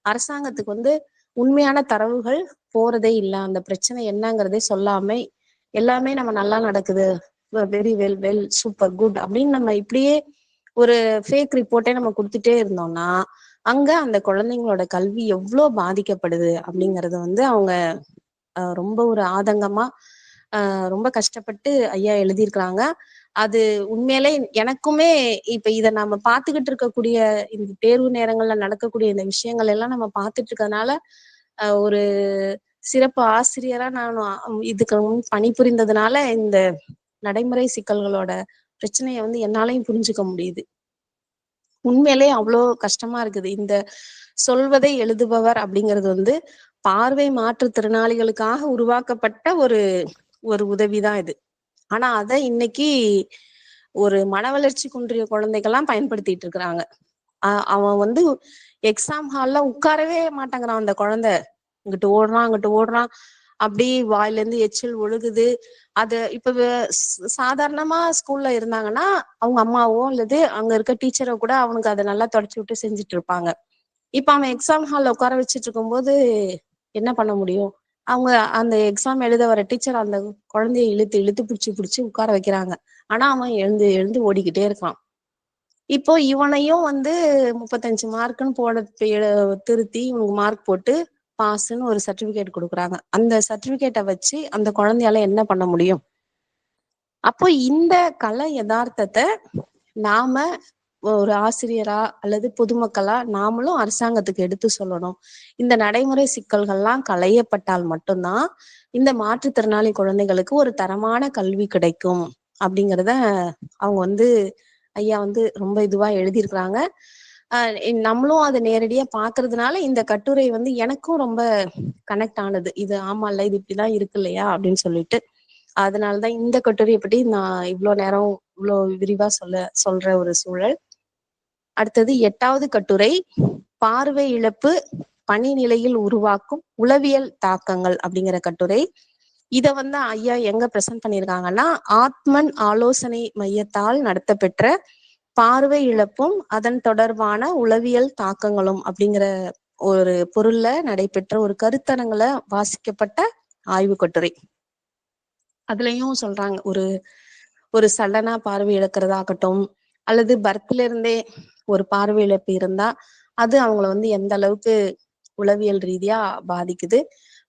அரசாங்கத்துக்கு வந்து உண்மையான தரவுகள் போறதே இல்ல. அந்த பிரச்சனை என்னங்கிறதே சொல்லாம எல்லாமே நம்ம நல்லா நடக்குது, very well well super good அப்படின்னு நம்ம இப்படியே ஒரு ஃபேக் ரிப்போர்ட்டே நம்ம கொடுத்துட்டே இருந்தோம்னா, அங்க அந்த குழந்தைங்களோட கல்வி எவ்வளவு பாதிக்கப்படுது அப்படிங்கறது வந்து அவங்க ரொம்ப ஒரு ஆதங்கமா ரொம்ப கஷ்டப்பட்டு ஐயா எழுதியிருக்கிறாங்க. அது உண்மையிலே எனக்குமே இப்ப இதை நம்ம பார்த்துக்கிட்டு இருக்கக்கூடிய இந்த தேர்வு நேரங்கள்ல நடக்கக்கூடிய இந்த விஷயங்கள் எல்லாம் நம்ம பார்த்துட்டு இருக்கறதுனால ஒரு சிறப்பு ஆசிரியரா நான் இதுக்கு பணிபுரிந்ததுனால இந்த நடைமுறை சிக்கல்களோட பிரச்சனையை வந்து என்னாலையும் புரிஞ்சுக்க முடியுது. உண்மையிலே அவ்வளோ கஷ்டமா இருக்குது. இந்த சொல்வதை எழுதுபவர் அப்படிங்கிறது வந்து பார்வை மாற்றுத்திறனாளிகளுக்காக உருவாக்கப்பட்ட ஒரு ஒரு உதவிதான் இது. ஆனா அதை இன்னைக்கு ஒரு மன வளர்ச்சி குன்றிய குழந்தைகள்லாம் பயன்படுத்திட்டு இருக்கிறாங்க. அவன் வந்து எக்ஸாம் ஹால்ல உட்காரவே மாட்டேங்கிறான் அந்த குழந்தை, இங்கிட்டு ஓடுறான் அங்கிட்டு ஓடுறான், அப்படி வாயில இருந்து எச்சில் ஒழுகுது. அது இப்ப சாதாரணமா ஸ்கூல்ல இருந்தாங்கன்னா அவங்க அம்மாவோ அல்லது அங்க இருக்க டீச்சரோ கூட அவனுக்கு அதை நல்லா தொடச்சு விட்டு செஞ்சுட்டு இருப்பாங்க. இப்ப அவன் எக்ஸாம் ஹால்ல உட்கார வச்சுட்டு இருக்கும்போது என்ன பண்ண முடியும்? அவங்க அந்த எக்ஸாம் எழுத வர டீச்சர் அந்த குழந்தைய இழுத்து இழுத்து பிடிச்சி உட்கார வைக்கிறாங்க. ஆனா அவன் எழுந்து எழுந்து ஓடிக்கிட்டே இருக்கான். இப்போ இவனையும் வந்து 35 மார்க்குன்னு திருத்தி இவனுக்கு மார்க் போட்டு பாஸ்ன்னு ஒரு சர்டிபிகேட் கொடுக்குறாங்க. அந்த சர்டிபிகேட்டை வச்சு அந்த குழந்தையால என்ன பண்ண முடியும்? அப்போ இந்த கலை யதார்த்தத்தை நாம ஒரு ஆசிரியரா அல்லது பொதுமக்களா நாமளும் அரசாங்கத்துக்கு எடுத்து சொல்லணும். இந்த நடைமுறை சிக்கல்கள்லாம் களையப்பட்டால் மட்டும்தான் இந்த மாற்றுத்திறனாளி குழந்தைகளுக்கு ஒரு தரமான கல்வி கிடைக்கும் அப்படிங்கிறத அவங்க வந்து ஐயா வந்து ரொம்ப இதுவா எழுதியிருக்கிறாங்க. நம்மளும் அதை நேரடியா பாக்குறதுனால இந்த கட்டுரை வந்து எனக்கும் ரொம்ப கனெக்ட் ஆனது. இது ஆமா இல்ல, இது இப்படிதான் இருக்கு இல்லையா அப்படின்னு சொல்லிட்டு. அதனாலதான் இந்த கட்டுரையை பற்றி நான் இவ்வளவு நேரம் இவ்வளவு விரிவா சொல்ற ஒரு சூழல். அடுத்தது 8வது கட்டுரை, பார்வை இழப்பு பணி நிலையில் உருவாக்கும் உளவியல் தாக்கங்கள் அப்படிங்கிற கட்டுரை. இத வந்து ஐயா எங்க பிரசன்ட் பண்ணியிருக்காங்கன்னா, ஆத்மன் ஆலோசனை மையத்தால் நடத்தப்பெற்ற பார்வை இழப்பும் அதன் தொடர்பான உளவியல் தாக்கங்களும் அப்படிங்கிற ஒரு பொருள்ல நடைபெற்ற ஒரு கருத்தரங்குல வாசிக்கப்பட்ட ஆய்வு கட்டுரை. அதுலயும் சொல்றாங்க, ஒரு சடனா பார்வை இழக்கிறதாகட்டும் அல்லது பர்த்ல இருந்தே ஒரு பார்வை இழப்பு இருந்தா அது அவங்கள வந்து எந்த அளவுக்கு உளவியல் ரீதியா பாதிக்குது,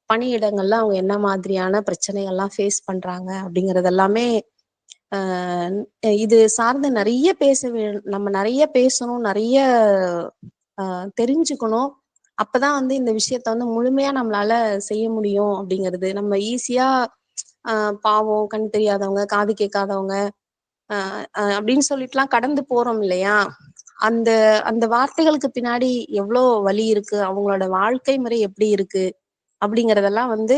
பணியிடங்கள்ல அவங்க என்ன மாதிரியான பிரச்சனைகள்லாம் ஃபேஸ் பண்றாங்க அப்படிங்கிறது எல்லாமே இது சார்ந்து நிறைய நம்ம நிறைய பேசணும், நிறைய தெரிஞ்சுக்கணும். அப்பதான் வந்து இந்த விஷயத்த வந்து முழுமையா நம்மளால செய்ய முடியும் அப்படிங்கிறது. நம்ம ஈஸியா பாவம், கண் தெரியாதவங்க, காது கேட்காதவங்க அப்படின்னு சொல்லிட்டுலாம் கடந்து போறோம் இல்லையா? அந்த அந்த வார்த்தைகளுக்கு பின்னாடி எவ்வளோ வலி இருக்கு, அவங்களோட வாழ்க்கை முறை எப்படி இருக்கு அப்படிங்கறதெல்லாம் வந்து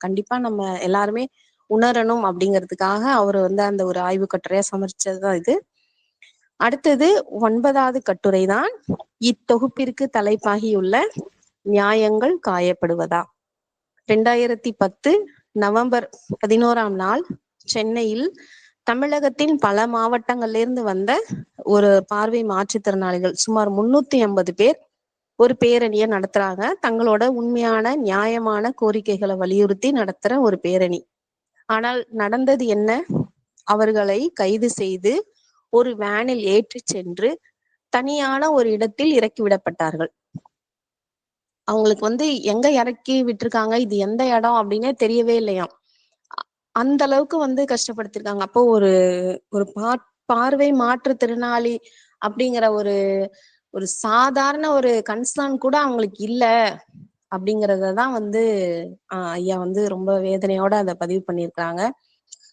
கண்டிப்பா நம்ம எல்லாருமே உணரணும் அப்படிங்கிறதுக்காக அவர் வந்து அந்த ஒரு ஆய்வு கட்டுரையா சமர்ச்சதுதான் இது. அடுத்தது 9வது கட்டுரை தான் இத்தொகுப்பிற்கு தலைப்பாகியுள்ள நியாயங்கள் காயப்படுவதா. 2010 நவம்பர் 11ஆம் நாள் சென்னையில் தமிழகத்தின் பல மாவட்டங்கள்ல இருந்து வந்த ஒரு பார்வை மாற்றுத்திறனாளிகள் சுமார் 350 பேர் ஒரு பேரணியை நடத்துறாங்க. தங்களோட உண்மையான நியாயமான கோரிக்கைகளை வலியுறுத்தி நடத்துற ஒரு பேரணி. ஆனால் நடந்தது என்ன? அவர்களை கைது செய்து ஒரு வேனில் ஏற்றி சென்று தனியான ஒரு இடத்தில் இறக்கி விடப்பட்டார்கள். அவங்களுக்கு வந்து எங்க இறக்கி விட்டுருக்காங்க, இது எந்த இடம் அப்படின்னே தெரியவே இல்லையாம். அந்த அளவுக்கு வந்து கஷ்டப்படுத்திருக்காங்க. அப்போ ஒரு ஒரு பார்வை மாற்றுத்திறனாளி அப்படிங்கிற ஒரு ஒரு சாதாரண ஒரு கன்சர்ன் கூட அவங்களுக்கு இல்ல அப்படிங்கறதான் வந்து ஐயா வந்து ரொம்ப வேதனையோட அதை பதிவு பண்ணியிருக்கிறாங்க.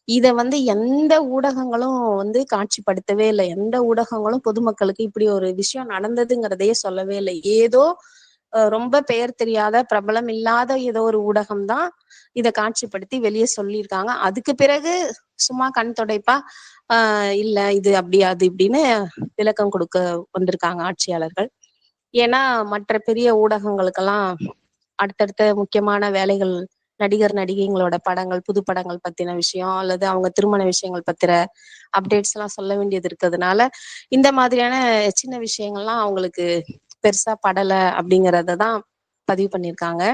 இத வந்து எந்த ஊடகங்களும் வந்து காட்சிப்படுத்தவே இல்லை. எந்த ஊடகங்களும் பொதுமக்களுக்கு இப்படி ஒரு விஷயம் நடந்ததுங்கிறதையே சொல்லவே இல்லை. ஏதோ ரொம்ப பெயர் தெரியாத பிரபலம் இல்லாத ஏதோ ஒரு ஊடகம் தான் இதை காட்சிப்படுத்தி வெளியே சொல்லியிருக்காங்க. அதுக்கு பிறகு சும்மா கண் தொடைப்பா இல்ல இது அப்படியா அது இப்படின்னு விளக்கம் கொடுக்க வந்திருக்காங்க ஆட்சியாளர்கள். ஏன்னா மற்ற பெரிய ஊடகங்களுக்கெல்லாம் அடுத்தடுத்த முக்கியமான வேலைகள், நடிகர் நடிகைங்களோட படங்கள், புது படங்கள் பத்தின விஷயம் அல்லது அவங்க திருமண விஷயங்கள் பத்திர அப்டேட்ஸ் எல்லாம் சொல்ல வேண்டியது இருக்கிறதுனால இந்த மாதிரியான சின்ன விஷயங்கள்லாம் அவங்களுக்கு பெருசா படல அப்படிங்கறதான் பதிவு பண்ணியிருக்காங்க.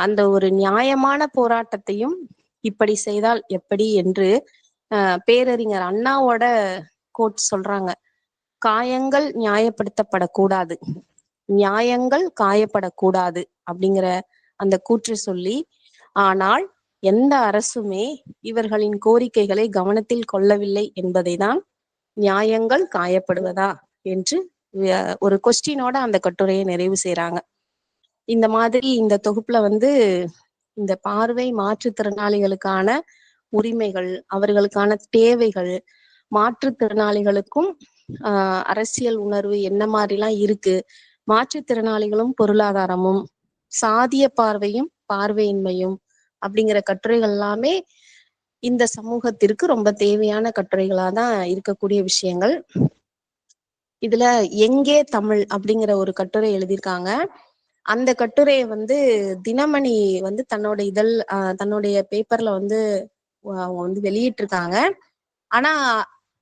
அந்த ஒரு நியாயமான போராட்டத்தையும் இப்படி செய்தால் எப்படி என்று பேரறிஞர் அண்ணாவோட கோட் சொல்றாங்க. காயங்கள் நியாயப்படுத்தப்படக்கூடாது, நியாயங்கள் காயப்படக்கூடாது அப்படிங்கிற அந்த கூற்று சொல்லி, ஆனால் எந்த அரசுமே இவர்களின் கோரிக்கைகளை கவனத்தில் கொள்ளவில்லை என்பதை தான் நியாயங்கள் காயப்படுவதா என்று ஒரு கொஸ்டினோட அந்த கட்டுரையை நிறைவு செய்யறாங்க. இந்த மாதிரி இந்த தொகுப்புல வந்து இந்த பார்வை மாற்றுத்திறனாளிகளுக்கான உரிமைகள், அவர்களுக்கான தேவைகள், மாற்றுத்திறனாளிகளுக்கும் அரசியல் உணர்வு என்ன மாதிரிலாம் இருக்கு, மாற்றுத்திறனாளிகளும் பொருளாதாரமும், சாதிய பார்வையும் பார்வையின்மையும் அப்படிங்கிற கட்டுரைகள் எல்லாமே இந்த சமூகத்திற்கு ரொம்ப தேவையான கட்டுரைகளா தான் இருக்கக்கூடிய விஷயங்கள். இதுல எங்கே தமிழ் அப்படிங்கிற ஒரு கட்டுரை எழுதியிருக்காங்க. அந்த கட்டுரையை வந்து தினமணி வந்து தன்னுடைய பேப்பர்ல வந்து அவங்க வந்து வெளியிட்டிருக்காங்க. ஆனா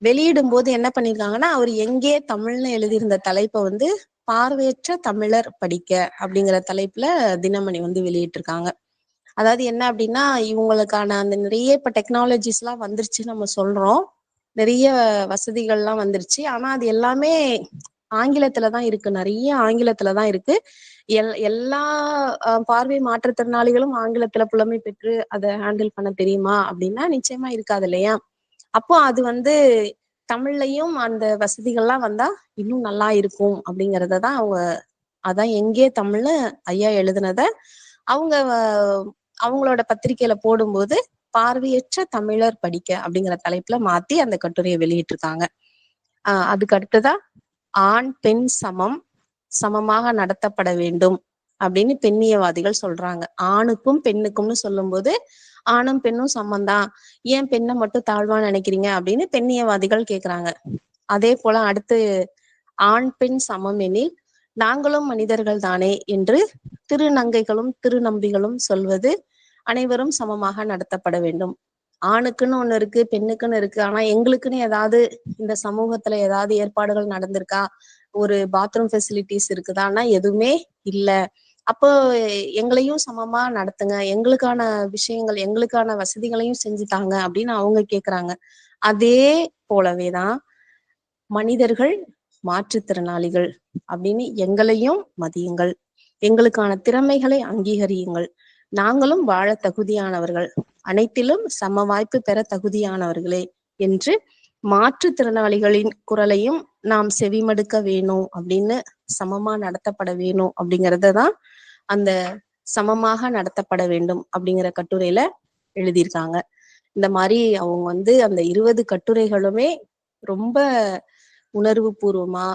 வெளியிடும் போது என்ன பண்ணிருக்காங்கன்னா, அவர் எங்கே தமிழ்னு எழுதியிருந்த தலைப்பை வந்து பார்வையற்ற தமிழர் படிக்க அப்படிங்கிற தலைப்புல தினமணி வந்து வெளியிட்டிருக்காங்க. அதாவது என்ன அப்படின்னா, இவங்களுக்கான அந்த நிறைய இப்ப டெக்னாலஜிஸ் எல்லாம் வந்துருச்சு நம்ம சொல்றோம், நிறைய வசதிகள்லாம் வந்துருச்சு. ஆனா அது எல்லாமே ஆங்கிலத்துலதான் இருக்கு, நிறைய ஆங்கிலத்துலதான் இருக்கு. எல்லா பார்வை மாற்றுத்திறனாளிகளும் ஆங்கிலத்துல புலமை பெற்று அதை ஹேண்டில் பண்ண தெரியுமா அப்படின்னா நிச்சயமா இருக்காது இல்லையா? அப்போ அது வந்து தமிழ்லையும் அந்த வசதிகள்லாம் வந்தா இன்னும் நல்லா இருக்கும் அப்படிங்கறதான் அவங்க, அதான் எங்கே தமிழ்னு ஐயா எழுதுனத அவங்க அவங்களோட பத்திரிகையில போடும்போது பார்வையற்ற தமிழர் படிக்க அப்படிங்கிற தலைப்புல மாத்தி அந்த கட்டுரையை வெளியிட்டு இருக்காங்க. அதுக்கு அடுத்ததான் ஆண் பெண் சமமாக நடத்தப்பட வேண்டும் அப்படின்னு பெண்ணியவாதிகள் சொல்றாங்க. ஆணுக்கும் பெண்ணுக்கும்னு சொல்லும் போது ஆணும் பெண்ணும் சமம்தான், ஏன் பெண்ணை மட்டும் தாழ்வா நினைக்கிறீங்க அப்படின்னு பெண்ணியவாதிகள் கேக்குறாங்க. அதே போல அடுத்து ஆண் பெண் சமம் எனில் நாங்களும் மனிதர்கள் தானே என்று திருநங்கைகளும் திருநம்பிகளும் சொல்வது அனைவரும் சமமாக நடத்தப்பட வேண்டும். ஆணுக்குன்னு ஒண்ணு இருக்கு, பெண்ணுக்குன்னு இருக்கு. ஆனா எங்களுக்குன்னு ஏதாவது இந்த சமூகத்துல ஏதாவது ஏற்பாடுகள் நடந்திருக்கா, ஒரு பாத்ரூம் ஃபெசிலிட்டிஸ் இருக்குதான்னா எதுவுமே இல்ல. அப்போ எங்களையும் சமமா நடத்துங்க, எங்களுக்கான விஷயங்கள் எங்களுக்கான வசதிகளையும் செஞ்சுட்டாங்க அப்படின்னு அவங்க கேக்குறாங்க. அதே போலவேதான் மனிதர்கள் மாற்றுத்திறனாளிகள் அப்படின்னு எங்களையும் மதியுங்கள், எங்களுக்கான திறமைகளை அங்கீகரியுங்கள், நாங்களும் வாழ தகுதியானவர்கள், அனைத்திலும் சம வாய்ப்பு பெற தகுதியானவர்களே என்று மாற்றுத்திறனாளிகளின் குரலையும் நாம் செவிமடுக்க வேணும் அப்படின்னு, சமமா நடத்தப்பட வேணும் அப்படிங்கறதான் அந்த சமமாக நடத்தப்பட வேண்டும் அப்படிங்கிற கட்டுரையில எழுதியிருக்காங்க. இந்த மாதிரி அவங்க வந்து அந்த 20 கட்டுரைகளுமே ரொம்ப உணர்வு பூர்வமா,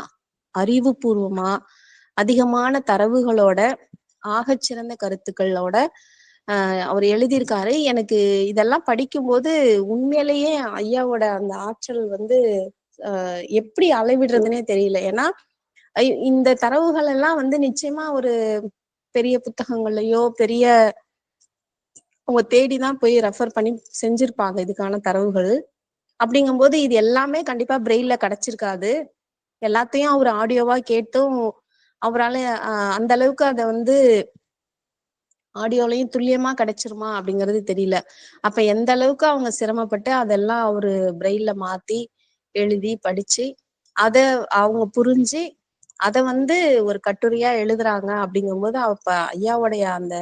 அறிவுபூர்வமா, அதிகமான தரவுகளோட, ஆகச்சிறந்த கருத்துக்களோட அவர் எழுதியிருக்காரு. எனக்கு இதெல்லாம் படிக்கும்போது உண்மையிலேயே ஐயாவோட அந்த ஆற்றல் வந்து எப்படி அளவிடுறதுனே தெரியல. ஏன்னா இந்த தரவுகள் எல்லாம் வந்து நிச்சயமா ஒரு பெரிய புத்தகங்கள்லயோ பெரிய அவங்க தேடிதான் போய் ரெஃபர் பண்ணி செஞ்சிருப்பாங்க இதுக்கான தரவுகள். அப்படிங்கும்போது இது எல்லாமே கண்டிப்பா பிரெயில்ல கிடைச்சிருக்காது. எல்லாத்தையும் அவர் ஆடியோவா கேட்டும் அவரால் அந்த அளவுக்கு அதை வந்து ஆடியோலையும் துல்லியமா கிடைச்சிருமா அப்படிங்கிறது தெரியல. அப்ப எந்த அளவுக்கு அவங்க சிரமப்பட்டு அதெல்லாம் அவரு பிரெயில்ல மாத்தி எழுதி படிச்சு அத அவங்க புரிஞ்சு அத வந்து ஒரு கட்டுரையா எழுதுறாங்க அப்படிங்கும்போது அப்ப ஐயாவுடைய அந்த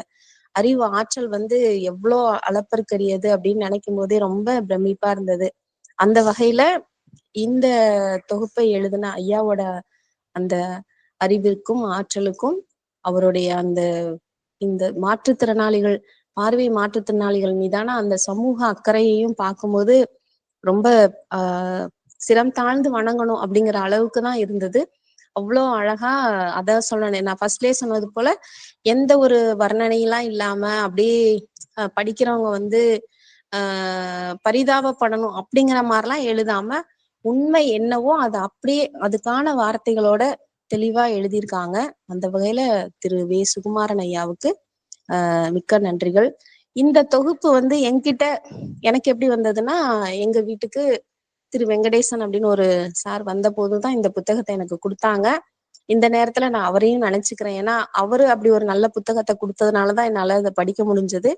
அறிவு ஆற்றல் வந்து எவ்வளோ அளப்பருக்கரியது அப்படின்னு நினைக்கும் போதே ரொம்ப பிரமிப்பா இருந்தது. அந்த வகையில இந்த தொகுப்பை எழுதின ஐயாவோட அந்த அறிவிற்கும் ஆற்றலுக்கும் அவருடைய அந்த இந்த மாற்றுத்திறனாளிகள், பார்வை மாற்றுத்திறனாளிகள் மீதான அந்த சமூக அக்கறையையும் பார்க்கும்போது ரொம்ப சிரம் தாழ்ந்து வணங்கணும் அப்படிங்கிற அளவுக்கு தான் இருந்தது. அவ்வளோ அழகா, அதான் சொன்னேன் நான் ஃபர்ஸ்ட்லயே சொன்னது போல, எந்த ஒரு வர்ணனையெல்லாம் இல்லாம அப்படியே படிக்கிறவங்க வந்து பரிதாபப்படணும் அப்படிங்கிற மாதிரிலாம் எழுதாம உண்மை என்னவோ அதை அப்படியே அதுக்கான வார்த்தைகளோட தெளிவா எழுதியிருக்காங்க. அந்த வகையில திரு வே சுகுமாரன் ஐயாவுக்கு மிக்க நன்றிகள். இந்த தொகுப்பு வந்து என்கிட்ட எனக்கு எப்படி வந்ததுன்னா, எங்க வீட்டுக்கு திரு வெங்கடேசன் அப்படின்னு ஒரு சார் வந்த போதுதான் இந்த புத்தகத்தை எனக்கு கொடுத்தாங்க. இந்த நேரத்துல நான் அவரையும் நினைச்சுக்கிறேன். ஏன்னா அவரு அப்படி ஒரு நல்ல புத்தகத்தை கொடுத்ததுனாலதான் என்னால இதை படிக்க முடிஞ்சது.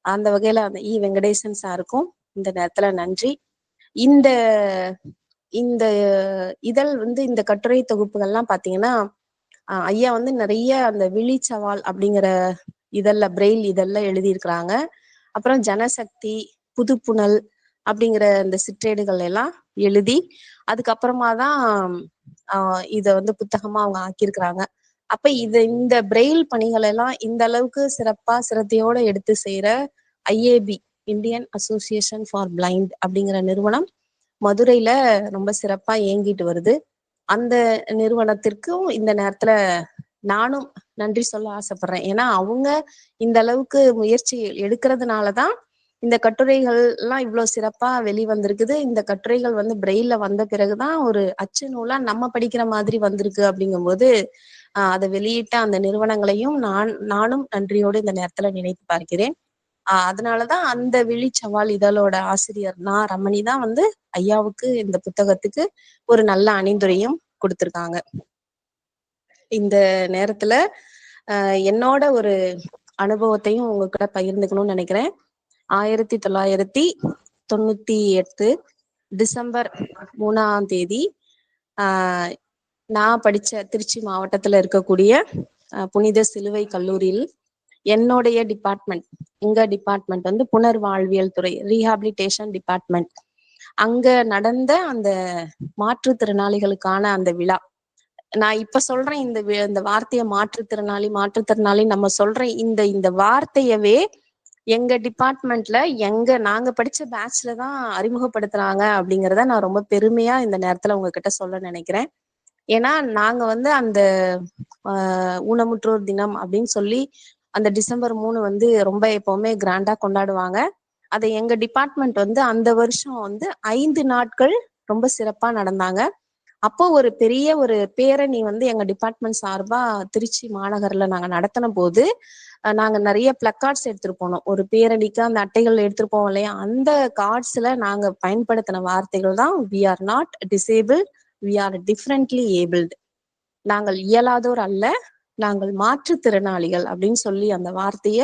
அந்த வகையில அந்த வெங்கடேசன் சாருக்கும் இந்த நேரத்துல நன்றி. இந்த இந்த இதழ் வந்து இந்த கட்டுரை தொகுப்புகள்லாம் பாத்தீங்கன்னா ஐயா வந்து நிறைய அந்த விழிச்சவால் அப்படிங்கிற இதழ்ல பிரெயில் இதழ்ல எழுதியிருக்கிறாங்க. அப்புறம் ஜனசக்தி, புதுப்புணல் அப்படிங்கிற இந்த சிற்றேடுகள் எல்லாம் எழுதி அதுக்கப்புறமா தான் இத வந்து புத்தகமா அவங்க ஆக்கியிருக்கிறாங்க. அப்ப இந்த பிரெயில் பணிகள் எல்லாம் இந்த அளவுக்கு சிறப்பா சிரத்தையோட எடுத்து செய்யற IAP, Indian Association for Blind அப்படிங்கிற நிறுவனம் மதுரையில ரொம்ப சிறப்பா இயங்கிட்டு வருது. அந்த நிறுவனத்திற்கும் இந்த நேரத்துல நானும் நன்றி சொல்ல ஆசைப்படுறேன். ஏன்னா அவங்க இந்த அளவுக்கு முயற்சி எடுக்கிறதுனாலதான் இந்த கட்டுரைகள் எல்லாம் இவ்வளவு சிறப்பா வெளிவந்திருக்குது. இந்த கட்டுரைகள் வந்து பிரெயில்ல வந்த பிறகுதான் ஒரு அச்சு நூலா நம்ம படிக்கிற மாதிரி வந்திருக்கு. அப்படிங்கும்போது அதை வெளியிட்ட அந்த நிறுவனங்களையும் நானும் நன்றியோடு இந்த நேரத்துல நினைத்து பார்க்கிறேன். அதனாலதான் அந்த விழிச்சவால் இதழோட ஆசிரியர் ரமணி தான் வந்து ஐயாவுக்கு இந்த புத்தகத்துக்கு ஒரு நல்ல அணிந்துரையும் கொடுத்திருக்காங்க. இந்த நேரத்துல என்னோட ஒரு அனுபவத்தையும் உங்ககிட்ட பகிர்ந்துக்கணும்னு நினைக்கிறேன். 1998 டிசம்பர் 3ஆம் தேதி நான் படிச்ச திருச்சி மாவட்டத்துல இருக்கக்கூடிய புனித சிலுவை கல்லூரியில் என்னுடைய டிபார்ட்மெண்ட், எங்க டிபார்ட்மெண்ட் வந்து புனர்வாழ்வியல் துறை, ரீஹாபிலிட்டேஷன் டிபார்ட்மெண்ட். அங்க நடந்த அந்த மாற்றுத்திறனாளிகளுக்கான அந்த விழா, நான் இப்ப சொல்றேன் இந்த வார்த்தையை மாற்றுத்திறனாளி நம்ம சொல்றேன். இந்த வார்த்தையவே எங்க டிபார்ட்மெண்ட்ல நாங்க படிச்ச பேட்ச்ல தான் அறிமுகப்படுத்துறாங்க அப்படிங்கிறத நான் ரொம்ப பெருமையா இந்த நேரத்துல உங்ககிட்ட சொல்ல நினைக்கிறேன். ஏன்னா நாங்க வந்து அந்த ஊனமுற்றோர் தினம் அப்படின்னு சொல்லி அந்த டிசம்பர் 3 வந்து ரொம்ப எப்பவுமே கிராண்டா கொண்டாடுவாங்க. அதை எங்க டிபார்ட்மெண்ட் வந்து அந்த வருஷம் வந்து 5 நாட்கள் ரொம்ப சிறப்பா நடந்தாங்க. அப்போ ஒரு பெரிய ஒரு பேரணி வந்து எங்க டிபார்ட்மெண்ட் சார்பா திருச்சி மாநகர்ல நாங்க நடத்தின போது நாங்க நிறைய பிளக்கார்ட்ஸ் எடுத்துட்டு போனோம். ஒரு பேரணிக்கு அந்த அட்டைகள் எடுத்துட்டு போவோம் இல்லையா, அந்த கார்ட்ஸ்ல நாங்க பயன்படுத்தின வார்த்தைகள் தான் we are not disabled, we are differently abled. நாங்கள் இயலாதோர் அல்ல, நாங்கள் மாற்றுத்திறனாளிகள் அப்படின்னு சொல்லி அந்த வார்த்தைய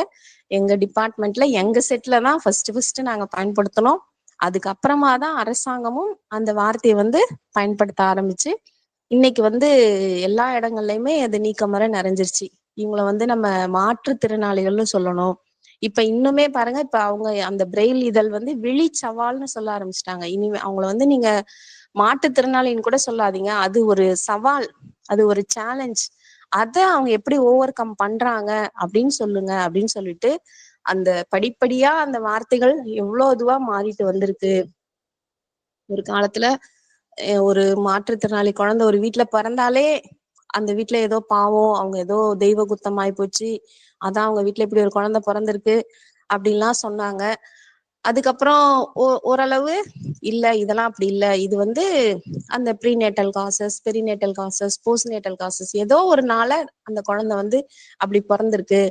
எங்க டிபார்ட்மெண்ட்ல எங்க செட்ல தான் ஃபர்ஸ்ட் நாங்க பயன்படுத்தினோம். அதுக்கப்புறமா தான் அரசாங்கமும் அந்த வார்த்தையை வந்து பயன்படுத்த ஆரம்பிச்சு இன்னைக்கு வந்து எல்லா இடங்கள்லயுமே அது நீக்கமர நிறைஞ்சிருச்சு. இவங்கள வந்து நம்ம மாற்றுத்திறனாளிகள்னு சொல்லணும். இப்ப இன்னுமே பாருங்க, இப்ப அவங்க அந்த பிரெயில் இதழ் வந்து விழி சவால்னு சொல்ல ஆரம்பிச்சிட்டாங்க. இனிமே அவங்கள வந்து நீங்க மாற்றுத்திறனாளின்னு கூட சொல்லாதீங்க, அது ஒரு சவால், அது ஒரு சேலஞ்ச், அதை அவங்க எப்படி ஓவர் கம் பண்றாங்க அப்படின்னு சொல்லுங்க அப்படின்னு சொல்லிட்டு அந்த படிப்படியா அந்த வார்த்தைகள் எவ்வளவு இதுவா மாறிட்டு வந்திருக்கு. ஒரு காலத்துல ஒரு மாற்றுத்திறனாளி குழந்தை ஒரு வீட்டுல பிறந்தாலே அந்த வீட்டுல ஏதோ பாவம், அவங்க ஏதோ தெய்வ குத்தம் ஆயி போச்சு, அதான் அவங்க வீட்டுல இப்படி ஒரு குழந்தை பிறந்திருக்கு அப்படின்லாம் சொன்னாங்க. அதுக்கப்புறம் ஓரளவு இல்ல, இதெல்லாம் அப்படி இல்ல, இது வந்து அந்த prenatal causes, பெரிநேட்டல் causes, postnatal causes, ஏதோ ஒரு நாள அந்த குழந்தை வந்து அப்படி பிறந்திருக்கு.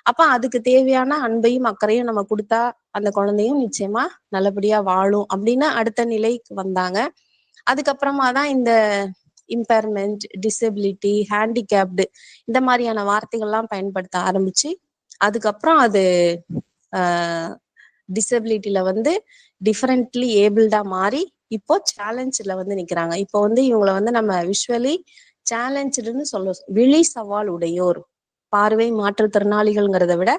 அப்ப அதுக்கு தேவையான அன்பையும் அக்கறையும் நம்ம கொடுத்தா அந்த குழந்தையும் நிச்சயமா நல்லபடியா வாழும் அப்படின்னு அடுத்த நிலைக்கு வந்தாங்க. அதுக்கப்புறமா தான் இந்த இம்பேர்மெண்ட், டிசபிலிட்டி, ஹேண்டிகேப்டு இந்த மாதிரியான வார்த்தைகள்லாம் பயன்படுத்த ஆரம்பிச்சு அதுக்கப்புறம் அது டிசபிலிட்டில வந்து டிஃபரெண்ட்லி ஏபிள்டா மாறி இப்போ சேலஞ்சில் வந்து நிக்கிறாங்க. இப்போ வந்து இவங்களை வந்து நம்ம விஷுவலி சேலஞ்சுன்னு சொல்ல, விழி சவால் உடையோர், பார்வை மாற்றுத்திறனாளிகள்ங்கிறத விட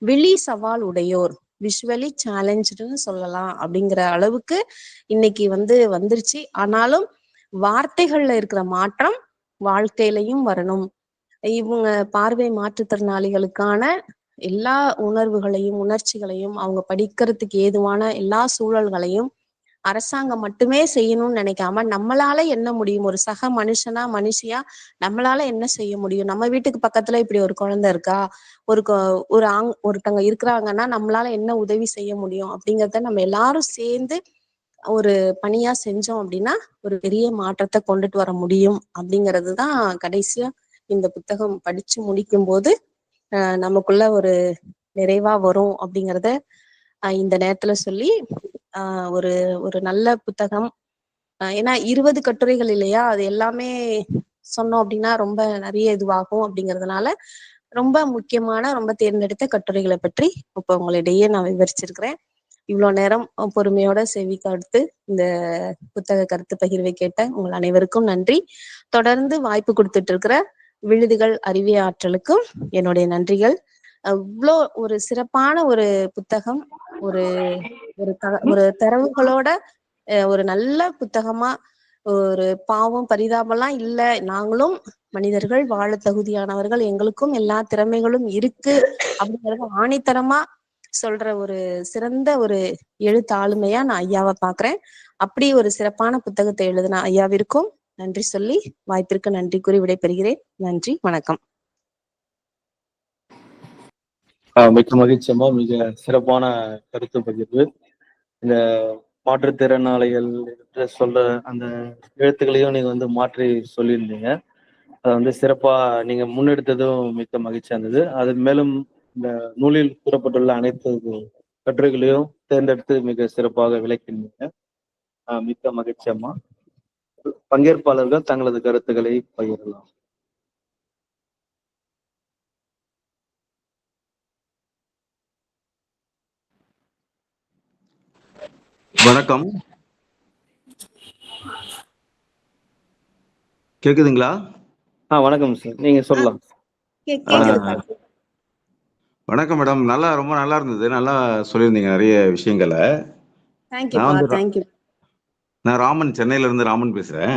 விழி சவால் உடையோர், விஷுவலி சேலஞ்சுன்னு சொல்லலாம் அப்படிங்கிற அளவுக்கு இன்னைக்கு வந்து வந்துருச்சு. ஆனாலும் வார்த்தைகள்ல இருக்கிற மாற்றம் வாழ்க்கையிலையும் வரணும். இவங்க பார்வை மாற்றுத்திறனாளிகளுக்கான எல்லா உணர்வுகளையும் உணர்ச்சிகளையும் அவங்க படிக்கிறதுக்கு ஏதுவான எல்லா சூழல்களையும் அரசாங்கம் மட்டுமே செய்யணும்னு நினைக்காம நம்மளால என்ன முடியும், ஒரு சக மனுஷியா நம்மளால என்ன செய்ய முடியும், நம்ம வீட்டுக்கு பக்கத்துல இப்படி ஒரு குழந்தை இருக்கா, ஒருத்தங்க இருக்கிறாங்கன்னா நம்மளால என்ன உதவி செய்ய முடியும் அப்படிங்கிறத நம்ம எல்லாரும் சேர்ந்து ஒரு பணியா செஞ்சோம் அப்படின்னா ஒரு பெரிய மாற்றத்தை கொண்டுட்டு வர முடியும். அப்படிங்கிறது தான் கடைசியா இந்த புத்தகம் படிச்சு முடிக்கும் போது நமக்குள்ள ஒரு நிறைவா வரும் அப்படிங்கிறத இந்த நேரத்துல சொல்லி ஒரு ஒரு நல்ல புத்தகம். ஏன்னா 20 கட்டுரைகள் இல்லையா, அது எல்லாமே சொன்னோம் அப்படின்னா ரொம்ப நிறைய இதுவாகும். அப்படிங்கிறதுனால ரொம்ப முக்கியமான ரொம்ப தேர்ந்தெடுத்த கட்டுரைகளை பற்றி இப்ப உங்களிடையே நான் விவரிச்சிருக்கிறேன். இவ்வளவு நேரம் பொறுமையோட செவி காத்து இந்த புத்தக கருத்து பகிர்வை கேட்ட உங்கள் அனைவருக்கும் நன்றி. தொடர்ந்து வாய்ப்பு கொடுத்துட்டு இருக்கிற விழுதுகள் அறிவிய ஆற்றலுக்கும் என்னுடைய நன்றிகள். இவ்வளோ ஒரு சிறப்பான ஒரு புத்தகம், ஒரு ஒரு தரவுகளோட ஒரு நல்ல புத்தகமா, ஒரு பாவம் பரிதாபம்லாம் இல்ல, நாங்களும் மனிதர்கள், வாழ தகுதியானவர்கள், எங்களுக்கும் எல்லா திறமைகளும் இருக்கு அப்படிங்கறத ஆணித்தரமா சொல்ற ஒரு சிறந்த ஒரு எழுத்து ஆளுமையா நான் ஐயாவை பாக்குறேன். அப்படி ஒரு சிறப்பான புத்தகத்தை எழுதின ஐயாவிற்கும் நன்றி சொல்லி வாய்ப்பிற்கு நன்றி கூறி விடைபெறுகிறேன். நன்றி, வணக்கம். மிக்க மகிழ்ச்சியம்மா, மிக சிறப்பான கருத்து பகிர்வு. இந்த மாற்றுத்திறனாளிகள் சொல்ற அந்த எழுத்துக்களையும் நீங்க வந்து மாற்றி சொல்லியிருந்தீங்க. அதை வந்து சிறப்பா நீங்க முன்னெடுத்ததும் மிக்க மகிழ்ச்சியா இருந்தது. அது மேலும் இந்த நூலில் கூறப்பட்டுள்ள அனைத்து கட்டுரைகளையும் தேர்ந்தெடுத்து மிக சிறப்பாக விளக்கினீங்க. மிக்க மகிழ்ச்சி அம்மா. பங்கேற்பாளர்கள் தங்களது கருத்துக்களை பகிரலாம். வணக்கம். கேக்குதுங்களா? வணக்கம் சார். நீங்க ஆ, சொல்லலாம். கேக்குதுப்பா. வணக்கம் மேடம். ரொம்ப நல்லா இருந்தது. நல்லா சொல்லியிருந்தீங்க நிறைய விஷயங்களை. நான் தேங்க்யூப்பா, வந்து தேங்க்யூ. நான் ராமன், சென்னையில இருந்து ராமன் பேசுறேன்.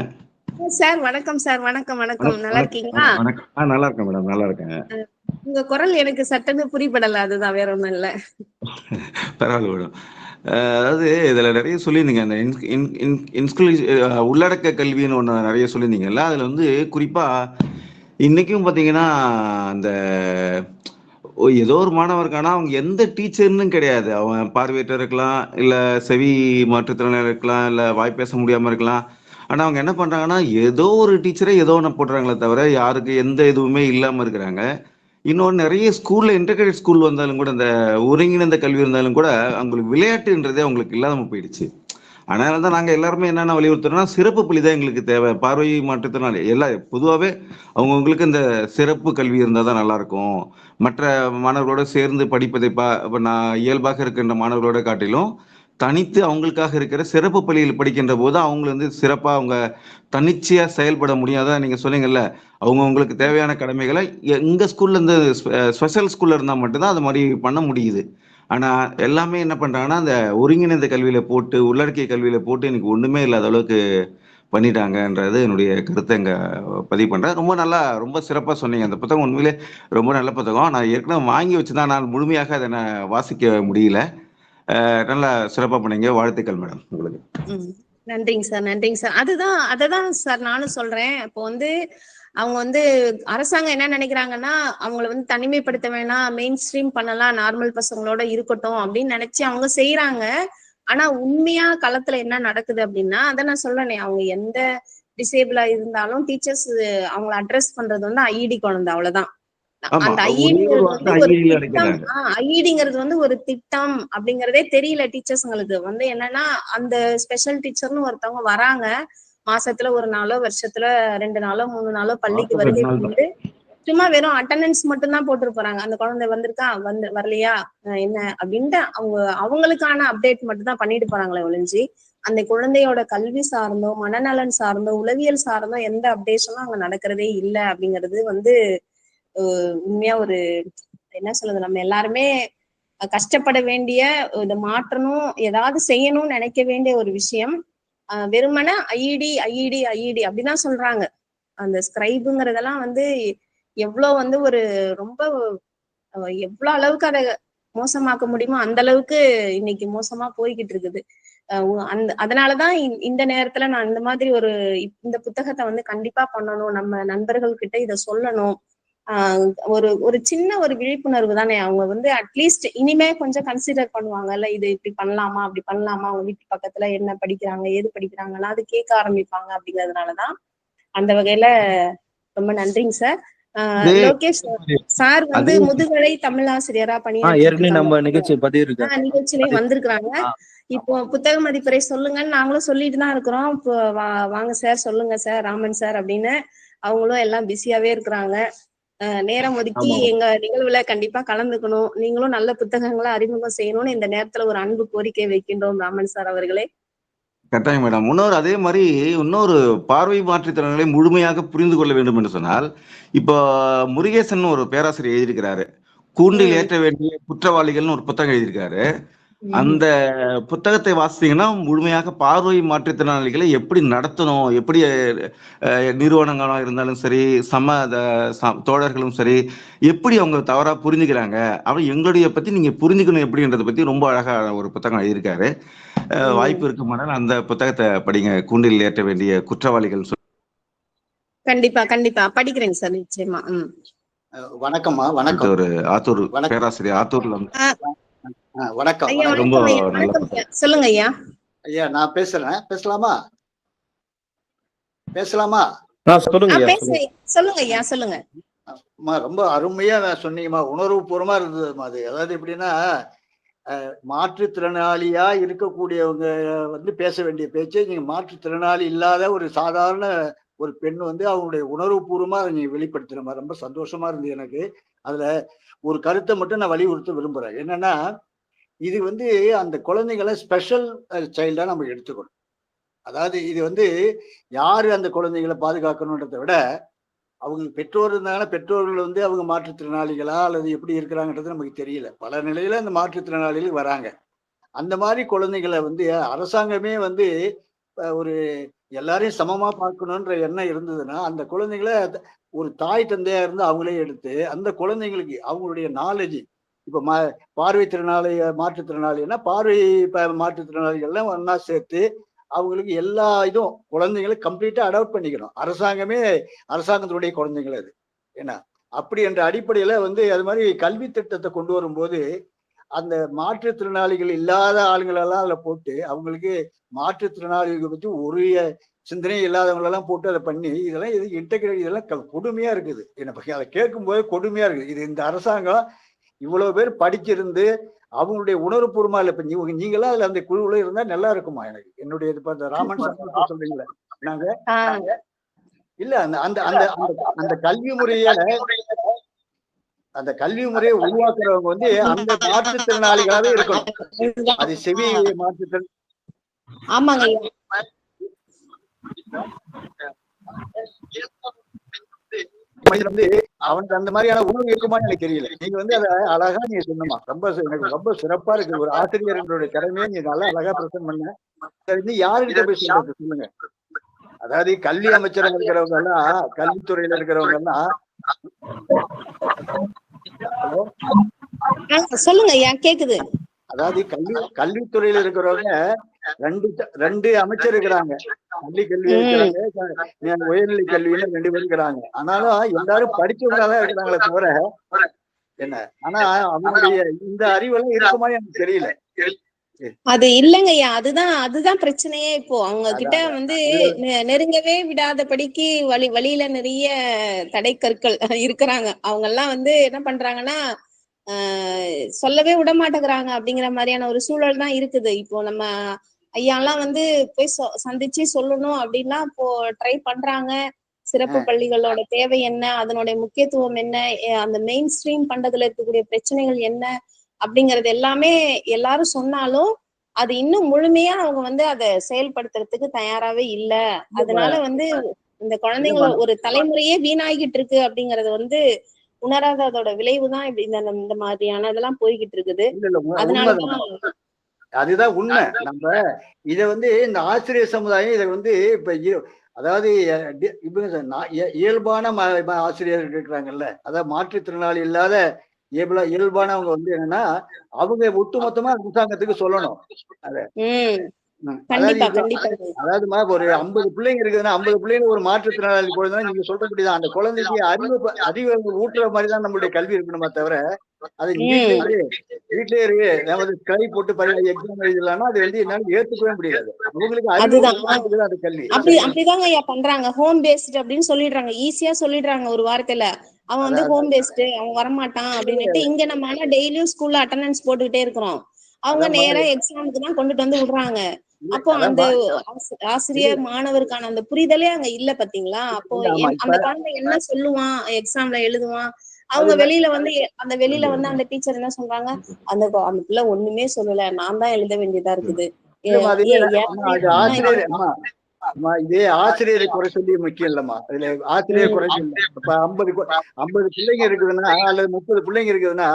சார் வணக்கம் சார், வணக்கம் வணக்கம். நல்லா இருக்கீங்களா? வணக்கம். நல்லா இருக்கேன் மேடம், நல்லா இருக்கேன். உங்க குரல் எனக்கு சட்டன்னு புரிபடல, அதுதான், வேற ஒண்ணும் இல்ல. பரவாயில்ல மேடம். அதாவது இதுல நிறைய சொல்லியிருந்தீங்க. அந்த உள்ளடக்க கல்வின்னு ஒன்று நிறைய சொல்லியிருந்தீங்கல்ல. அதுல வந்து குறிப்பா இன்னைக்கும் பாத்தீங்கன்னா அந்த ஏதோ ஒரு மாணவருக்கான அவங்க எந்த டீச்சர்னு கிடையாது. அவன் பார்வையற்ற இருக்கலாம், இல்ல செவி மாற்றுத்திறனாளி இருக்கலாம், இல்ல வாய் பேச முடியாம இருக்கலாம். ஆனா அவங்க என்ன பண்றாங்கன்னா ஏதோ ஒரு டீச்சரை ஏதோ ஒன்று போடுறாங்களே தவிர யாருக்கு எந்த இதுவுமே இல்லாம இருக்கிறாங்க. இன்னொன்று நிறைய ஸ்கூல்ல இன்டகிரேட் ஸ்கூல் வந்தாலும் கூட, இந்த ஒருங்கிணைந்த கல்வி இருந்தாலும் கூட அவங்களுக்கு விளையாட்டுன்றதே அவங்களுக்கு இல்லாம போயிடுச்சு. அதனால தான் நாங்கள் எல்லாருமே என்னென்ன வலியுறுத்துறோம்னா, சிறப்பு பள்ளி தான் எங்களுக்கு தேவை. பார்வை மாற்றுத்திறனாளி எல்லாம் பொதுவாகவே அவங்கவுங்களுக்கு இந்த சிறப்பு கல்வி இருந்தால் தான் நல்லா இருக்கும். மற்ற மாணவர்களோட சேர்ந்து படிப்பதை இப்போ நான் இயல்பாக இருக்கின்ற மாணவர்களோட காட்டிலும் தனித்து அவங்களுக்காக இருக்கிற சிறப்பு பள்ளியில் படிக்கின்ற போது அவங்க வந்து சிறப்பாக அவங்க தன்னிச்சையா செயல்பட முடியாதான். நீங்க சொன்னீங்கல்ல, அவங்கவுங்களுக்கு தேவையான கடமைகளை எங்க ஸ்கூல்ல இருந்து ஸ்பெஷல் ஸ்கூல்ல இருந்தா மட்டும்தான் அது மாதிரி பண்ண முடியுது. ஆனா எல்லாமே என்ன பண்றாங்கன்னா அந்த ஒருங்கிணைந்த கல்வியில போட்டு, உள்ளடக்கிய கல்வியில போட்டு இன்னைக்கு ஒண்ணுமே இல்லாத அளவுக்கு பண்ணிட்டாங்கன்றது என்னுடைய கருத்தை இங்க பதிவு பண்றேன். ரொம்ப சிறப்பா சொன்னீங்க. அந்த புத்தகம் உண்மையிலே ரொம்ப நல்ல புத்தகம். நான் ஏற்கனவே வாங்கி வச்சுதான், நான் முழுமையாக அதை வாசிக்க முடியல. நல்லா சிறப்பா பண்ணீங்க. வாழ்த்துக்கள் மேடம் உங்களுக்கு. நன்றிங்க சார், நன்றிங்க சார். அததான் சார் நானும் சொல்றேன். இப்போ வந்து அவங்க வந்து அரசாங்கம் என்ன நினைக்கிறாங்கன்னா, அவங்கள வந்து தனிமைப்படுத்த வேணாம், மெயின் ஸ்ட்ரீம் பண்ணலாம், நார்மல் பசங்களோட இருக்கட்டும் அப்படின்னு நினைச்சு அவங்க செய்யறாங்க. ஆனா உண்மையா களத்துல என்ன நடக்குது அப்படின்னா, அதை நான் சொல்றேனே, அவங்க எந்த டிசேபிளா இருந்தாலும் டீச்சர்ஸ் அவங்கள அட்ரஸ் பண்றது வந்து ஐஇடி குழந்தை, அவ்வளவுதான். ஆமா, அந்த ஒரே ஒரு ஐஇடிங்கிறது வார்த்தை வந்து ஒரு ஐஇடியில் திட்டம். அடைக்கிறாங்க. ஐஇடிங்கிறது வந்து ஒரு திட்டம் அப்படிங்கறதே தெரியல டீச்சர்ஸ்ங்களுக்கு. வந்து என்னன்னா, அந்த ஸ்பெஷல் டீச்சர்னு ஒருத்தவங்க வராங்க, மாசத்துல ஒரு நாளோ வருஷத்துல 2 நாளோ 3 நாளோ பள்ளிக்கு வாரத்துக்கு 2 வருகை நாள் தான். புரிந்து சும்மா வெறும் அட்டெண்டன்ஸ் மட்டும் தான் போட்டு போறாங்க. அந்த குழந்தை வந்திருக்கா, வரலையா, என்ன அப்படின்ட்டு அவங்க அவங்களுக்கான அப்டேட் மட்டும் தான் பண்ணிட்டு போறாங்களே ஒழிஞ்சு, அந்த குழந்தையோட கல்வி சார்ந்தோ, மனநலன் சார்ந்தோ, உளவியல் சார்ந்தோ எந்த அப்டேஷனும் அங்க நடக்கிறதே இல்லை அப்படிங்கிறது வந்து உண்மையா ஒரு, என்ன சொல்றது, நம்ம எல்லாருமே கஷ்டப்பட வேண்டிய, இதை மாற்றணும், ஏதாவது செய்யணும்னு நினைக்க வேண்டிய ஒரு விஷயம். வெறுமன ஐஇடி ஐஇடி ஐஇடி அப்படிதான் சொல்றாங்க. அந்த ஸ்கிரைபுங்கிறதெல்லாம் வந்து எவ்வளவு வந்து ஒரு ரொம்ப எவ்வளவு அளவுக்கு அதை மோசமாக்க முடியுமோ அந்த அளவுக்கு இன்னைக்கு மோசமா போய்கிட்டு இருக்குது. அதனாலதான் இந்த நேரத்துல நான் இந்த மாதிரி இந்த புத்தகத்தை வந்து கண்டிப்பா பண்ணணும், நம்ம நண்பர்கள் கிட்ட இதை சொல்லணும். ஒரு சின்ன ஒரு விழிப்புணர்வு தானே. அவங்க வந்து அட்லீஸ்ட் இனிமே கொஞ்சம் கன்சிடர் பண்ணுவாங்கல்ல, இது இப்படி பண்ணலாமா, அப்படி பண்ணலாமா, அவங்க வீட்டு பக்கத்துல என்ன படிக்கிறாங்க, ஏது படிக்கிறாங்கன்னா அது கேட்க ஆரம்பிப்பாங்க. அப்படிங்கறதுனாலதான் அந்த வகையில ரொம்ப நன்றிங்க சார். லோகேஷ் சார் வந்து முதுகலை தமிழாசிரியரா பணியாற்றிட்டு ஏற்கனவே நம்ம இருக்காங்க. நிகழ்ச்சி பதிவு நிகழ்ச்சியிலையும் வந்திருக்கிறாங்க. இப்போ புத்தக மதிப்புரை சொல்லுங்கன்னு நாங்களும் சொல்லிட்டு தான் இருக்கிறோம். இப்போ வாங்க சார், சொல்லுங்க சார், ராமன் சார் அப்படின்னு. அவங்களும் எல்லாம் பிஸியாவே இருக்கிறாங்க. நேரம் ஒதுக்கி எங்க நிகழ்வுல கண்டிப்பா கலந்துக்கணும். நீங்களும் நல்ல புத்தகங்களை அறிமுகம் செய்யணும்னு இந்த நேரத்துல ஒரு அன்பு கோரிக்கை வைக்கின்றோம் ராமன் சார் அவர்களே. கட்டாயம் மேடம். அதே மாதிரி இன்னொரு பார்வை மாற்றுத்திறனாளி முழுமையாக புரிந்து கொள்ள வேண்டும் என்று சொன்னால், இப்போ முருகேசன் ஒரு பேராசிரியர் எழுதியிருக்கிறாரு. கூண்டில் ஏற்ற வேண்டிய குற்றவாளிகள்னு ஒரு புத்தகம் எழுதியிருக்காரு. அந்த புத்தகத்தை வாசித்தீங்கன்னா முழுமையாக பார்வை மாற்றுத்திறனாளிகளை எப்படி நடத்தணும், எப்படி நிறுவனங்களா இருந்தாலும் சரி, தோழர்களும் சரி, எப்படி அவங்க தவறா புரிஞ்சுக்கிறாங்க, அவன் எங்களுடைய பத்தி நீங்க புரிஞ்சுக்கணும் எப்படின்றத பத்தி ரொம்ப அழகா ஒரு புத்தகம் எழுதியிருக்காரு. வாய்ப்பு இருக்குமானால் அந்த புத்தகத்தை படிங்க. கூண்டில் ஏற்ற வேண்டிய குற்றவாளிகள். கண்டிப்பா கண்டிப்பா படிக்கிறேங்க சார், நிச்சயமா. வணக்கம்மா. வணக்கம். ஒரு ஆத்தூர் பேராசிரியர், ஆத்தூர்ல வணக்கம். ரொம்ப சொல்லுங்க ஐயா. ஐயா நான் பேசுறேன், பேசலாமா? பேசலாமா? சொல்லுங்க ஐயா, சொல்லுங்க. ரொம்ப அருமையா சொன்னீங்கம்மா, உணர்வு பூர்வமா இருந்ததுமா. அது அதாவது எப்படின்னா, மாற்றுத்திறனாளியா இருக்கக்கூடியவங்க வந்து பேச வேண்டிய பேச்சு, நீங்க மாற்றுத்திறனாளி இல்லாத ஒரு சாதாரண ஒரு பெண் வந்து அவங்களுடைய உணர்வு பூர்வமா நீங்க வெளிப்படுத்துற மாதிரி ரொம்ப சந்தோஷமா இருந்தது எனக்கு. அதுல ஒரு கருத்தை மட்டும் நான் வலியுறுத்த விரும்புறேன். என்னன்னா, இது வந்து அந்த குழந்தைகளை ஸ்பெஷல் சைல்டா நம்ம எடுத்துக்கணும். அதாவது இது வந்து யாரு அந்த குழந்தைகளை பாதுகாக்கணுன்றதை விட, அவங்க பெற்றோர் இருந்தாங்கன்னா பெற்றோர்கள் வந்து அவங்க மாற்றுத்திறனாளிகளா அல்லது எப்படி இருக்கிறாங்கன்றது நமக்கு தெரியல. பல நிலையில அந்த மாற்றுத்திறனாளிகள் வராங்க. அந்த மாதிரி குழந்தைகளை வந்து அரசாங்கமே வந்து ஒரு எல்லாரையும் சமமா பார்க்கணுன்ற எண்ணம் இருந்ததுன்னா, அந்த குழந்தைகளை ஒரு தாய் தந்தையா இருந்து அவங்களே எடுத்து அந்த குழந்தைங்களுக்கு அவங்களுடைய நாலேஜ் இப்ப பார்வை திறனாளி மாற்றுத்திறனாளின்னா பார்வை மாற்றுத்திறனாளிகள்லாம் ஒன்னா சேர்த்து அவங்களுக்கு எல்லா இதுவும் குழந்தைங்களை கம்ப்ளீட்டா அடாப்ட் பண்ணிக்கணும். அரசாங்கத்தினுடைய குழந்தைகள் அது ஏன்னா அப்படி என்ற அடிப்படையில வந்து அது மாதிரி கல்வி திட்டத்தை கொண்டு வரும்போது அந்த மாற்றுத்திறனாளிகள் இல்லாத ஆளுங்களெல்லாம் அதுல போட்டு அவங்களுக்கு மாற்றுத்திறனாளிகள் பற்றி ஒரு சிந்தனை இல்லாதவங்களெல்லாம் போட்டு அதை பண்ணி இதெல்லாம் இது இன்டெகிரேட் இதெல்லாம் கொடுமையா இருக்குது. என்ன அதை கேட்கும் போது கொடுமையா இருக்குது. இது இந்த அரசாங்கம் இவ்வளவு பேர் படிச்சிருந்து அவங்களுடைய உணர்வுபூர்வமா இல்ல. இப்ப நீங்களாம் அதுல அந்த குழுவுல இருந்தா நல்லா இருக்குமா? எனக்கு என்னுடைய இப்ப இந்த ராமன் சொல்றீங்களா நாங்க இல்ல அந்த அந்த அந்த அந்த கல்வி முறைய அந்த கல்வி முறையை உருவாக்குறவங்க வந்து அந்த மாற்றுத்திறனாளிகளாவே இருக்கணும். அது செவி மாற்றுத்திறன். ஆமாங்க. வந்து அவனுக்கு அந்த மாதிரியான உணர்வு இருக்குமான்னு எனக்கு தெரியல. நீங்க வந்து அதை அழகா நீங்க சொன்னமா எனக்கு ரொம்ப சிறப்பா இருக்கு. ஒரு ஆசிரியர்களுடைய கடமையை நீங்க நல்லா அழகா பிரசன்ட் பண்ண. சரி, யாருக்கிட்ட போய் சொல்றது சொல்லுங்க. அதாவது கல்வி அமைச்சராக இருக்கிறவங்க எல்லாம் கல்வித்துறையில இருக்கிறவங்க எல்லாம் சொல்லுங்க ஐயா, கேக்குது. அதாவது கல்வித்துறையில இருக்கிறவங்க ரெண்டு அமைச்சர் இருக்கிறாங்க. பள்ளி கல்வி இருக்கிறாங்க, உயர்நிலை கல்வின்னு 2 பேர் இருக்கிறாங்க. ஆனாலும் எல்லாரும் படிச்சவங்களாதான் இருக்கிறாங்களே தவிர என்ன, ஆனா அவங்களுடைய இந்த அறிவெல்லாம் இருக்குமா எனக்கு தெரியல. அது இல்லங்கய்யா, அதுதான் பிரச்சனையே. இப்போ அவங்க கிட்ட வந்து நெருங்கவே விடாதபடிக்கு வழியில நிறைய தடை கற்கள் இருக்கிறாங்க. அவங்க எல்லாம் வந்து என்ன பண்றாங்கன்னா சொல்லவே விட மாட்டேங்கிறாங்க அப்படிங்கிற மாதிரியான ஒரு சூழல் தான் இருக்குது. இப்போ நம்ம ஐயாலாம் வந்து போய் சந்திச்சு சொல்லணும் அப்படின்னா இப்போ ட்ரை பண்றாங்க. சிறப்பு பள்ளிகளோட தேவை என்ன, அதனுடைய முக்கியத்துவம் என்ன, அந்த மெயின் ஸ்ட்ரீம் பண்றதுல இருக்கக்கூடிய பிரச்சனைகள் என்ன அப்படிங்கறது எல்லாமே எல்லாரும் சொன்னாலும் அது இன்னும் முழுமையா அவங்க வந்து அதை செயல்படுத்துறதுக்கு தயாராவே இல்ல. அதனால வந்து இந்த குழந்தைங்கள ஒரு தலைமுறையே வீணாகிட்டு இருக்கு அப்படிங்கறது வந்து உணராததோட விளைவுதான் இப்படி இந்த மாதிரியான இதெல்லாம் போய்கிட்டு இருக்குது. அதனாலதான் அதுதான் உண்மை. நம்ம இத வந்து இந்த ஆசிரியர் சமுதாயம் இதை வந்து இப்ப அதாவது இயல்பான ஆசிரியர்கள் இருக்கிறாங்கல்ல, அதாவது மாற்றுத்திறனாளி இல்லாத இயல்பானவங்க வந்து என்னன்னா அவங்க ஒட்டுமொத்தமா அரசாங்கத்துக்கு சொல்லணும். அதாவது ஒரு 50 பிள்ளைங்க இருக்குதுன்னா 50 பிள்ளைங்க ஒரு மாற்றுத்திறனாளி குழந்தை நீங்க சொல்றபடிதான் அந்த குழந்தைக்கு அறிவு ஊட்டுற மாதிரிதான் நம்மளுடைய கல்வி இருக்கணுமா தவிர அது வீட்லயே இருக்கு நமது கை போட்டு எக்ஸாம் எழுதலாம்னா அது வந்து என்னால ஏத்துக்கவே முடியாது. உங்களுக்கு அது கல்வி அப்படிதாங்க ஐயா பண்றாங்க. ஹோம் பேஸ்ட் அப்படின்னு சொல்லிடுறாங்க, ஈஸியா சொல்லிடுறாங்க ஒரு வாரத்துல. அவன் வந்து ஹோம் பேஸ்ட், அவன் வரமாட்டான் அப்படின்னுட்டு இங்க நம்ம டெய்லியும் ஸ்கூல்ல அட்டெண்டன்ஸ் போட்டுக்கிட்டே இருக்கிறோம். அவங்க நேரா எக்ஸாமுக்கு தான் கொண்டுட்டு வந்து விடுறாங்க. அப்போ அந்த ஆசிரியர் மாணவருக்கான அந்த புரிதலே அங்க இல்ல பாத்தீங்களா? அப்போ அந்த குழந்தை என்ன சொல்லுவான், எக்ஸாம்ல எழுதுவான். அவங்க வெளியில வந்து அந்த டீச்சர் என்ன சொல்றாங்க, அந்த பிள்ளை ஒண்ணுமே சொல்லல, நான் தான் எழுத வேண்டியதா இருக்குது. இதே ஆசிரியரை குறை சொல்லி முக்கியம் இல்லம்மா. அதுல ஆசிரியர் குறை சொல்லி இப்ப 50 பிள்ளைங்க இருக்குதுன்னா அல்லது 30 பிள்ளைங்க இருக்குதுன்னா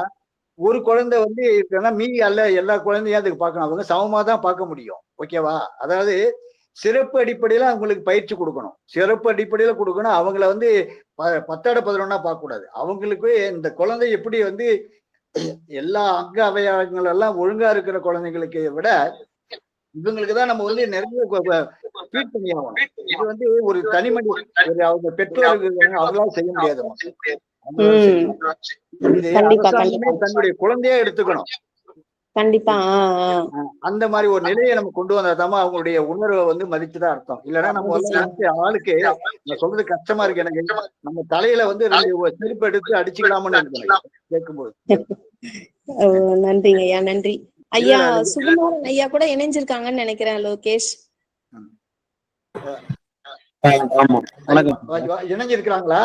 ஒரு குழந்தை வந்து இருக்குன்னா மீதி அல்ல எல்லா குழந்தையும் அதுக்கு பார்க்கணும். அவங்க சமமா தான் பார்க்க முடியும். ஓகேவா? அதாவது சிறப்பு அடிப்படையில அவங்களுக்கு பயிற்சி கொடுக்கணும். சிறப்பு அடிப்படையில கொடுக்கணும். அவங்கள வந்து 10 11 பார்க்க கூடாது. அவங்களுக்கு இந்த குழந்தை எப்படி வந்து எல்லா அங்க அவயவங்கள் எல்லாம் ஒழுங்கா இருக்கிற குழந்தைங்களுக்கு விட இவங்களுக்கு தான் நம்ம வந்து நிறைய ட்ரீட் பண்ணி ஆகணும். இது வந்து ஒரு தனிமணி அவங்க பெற்றோர்கள் அவங்களால செய்ய முடியாது. தன்னுடைய குழந்தையா எடுத்துக்கணும். கண்டிப்பா அந்த மாதிரி ஒரு நிலையை நம்ம கொண்டு வந்தாதான் அவங்களுடைய உணர்வை வந்து மதிச்சுதான் அர்த்தம். இல்லைன்னா நம்ம வந்து ஆளுக்கு நான் சொல்றது கஷ்டமா இருக்கு எனக்கு. நம்ம தலையில வந்து செருப்பு எடுத்து அடிச்சுக்கலாம்னு இருக்கணும் கேட்கும்போது. நன்றிங்க ஐயா, நன்றி ஐயா. சுகுமாரன் ஐயா கூட இணைஞ்சிருக்காங்கன்னு நினைக்கிறேன். லோகேஷ் இணைஞ்சிருக்கிறாங்களா?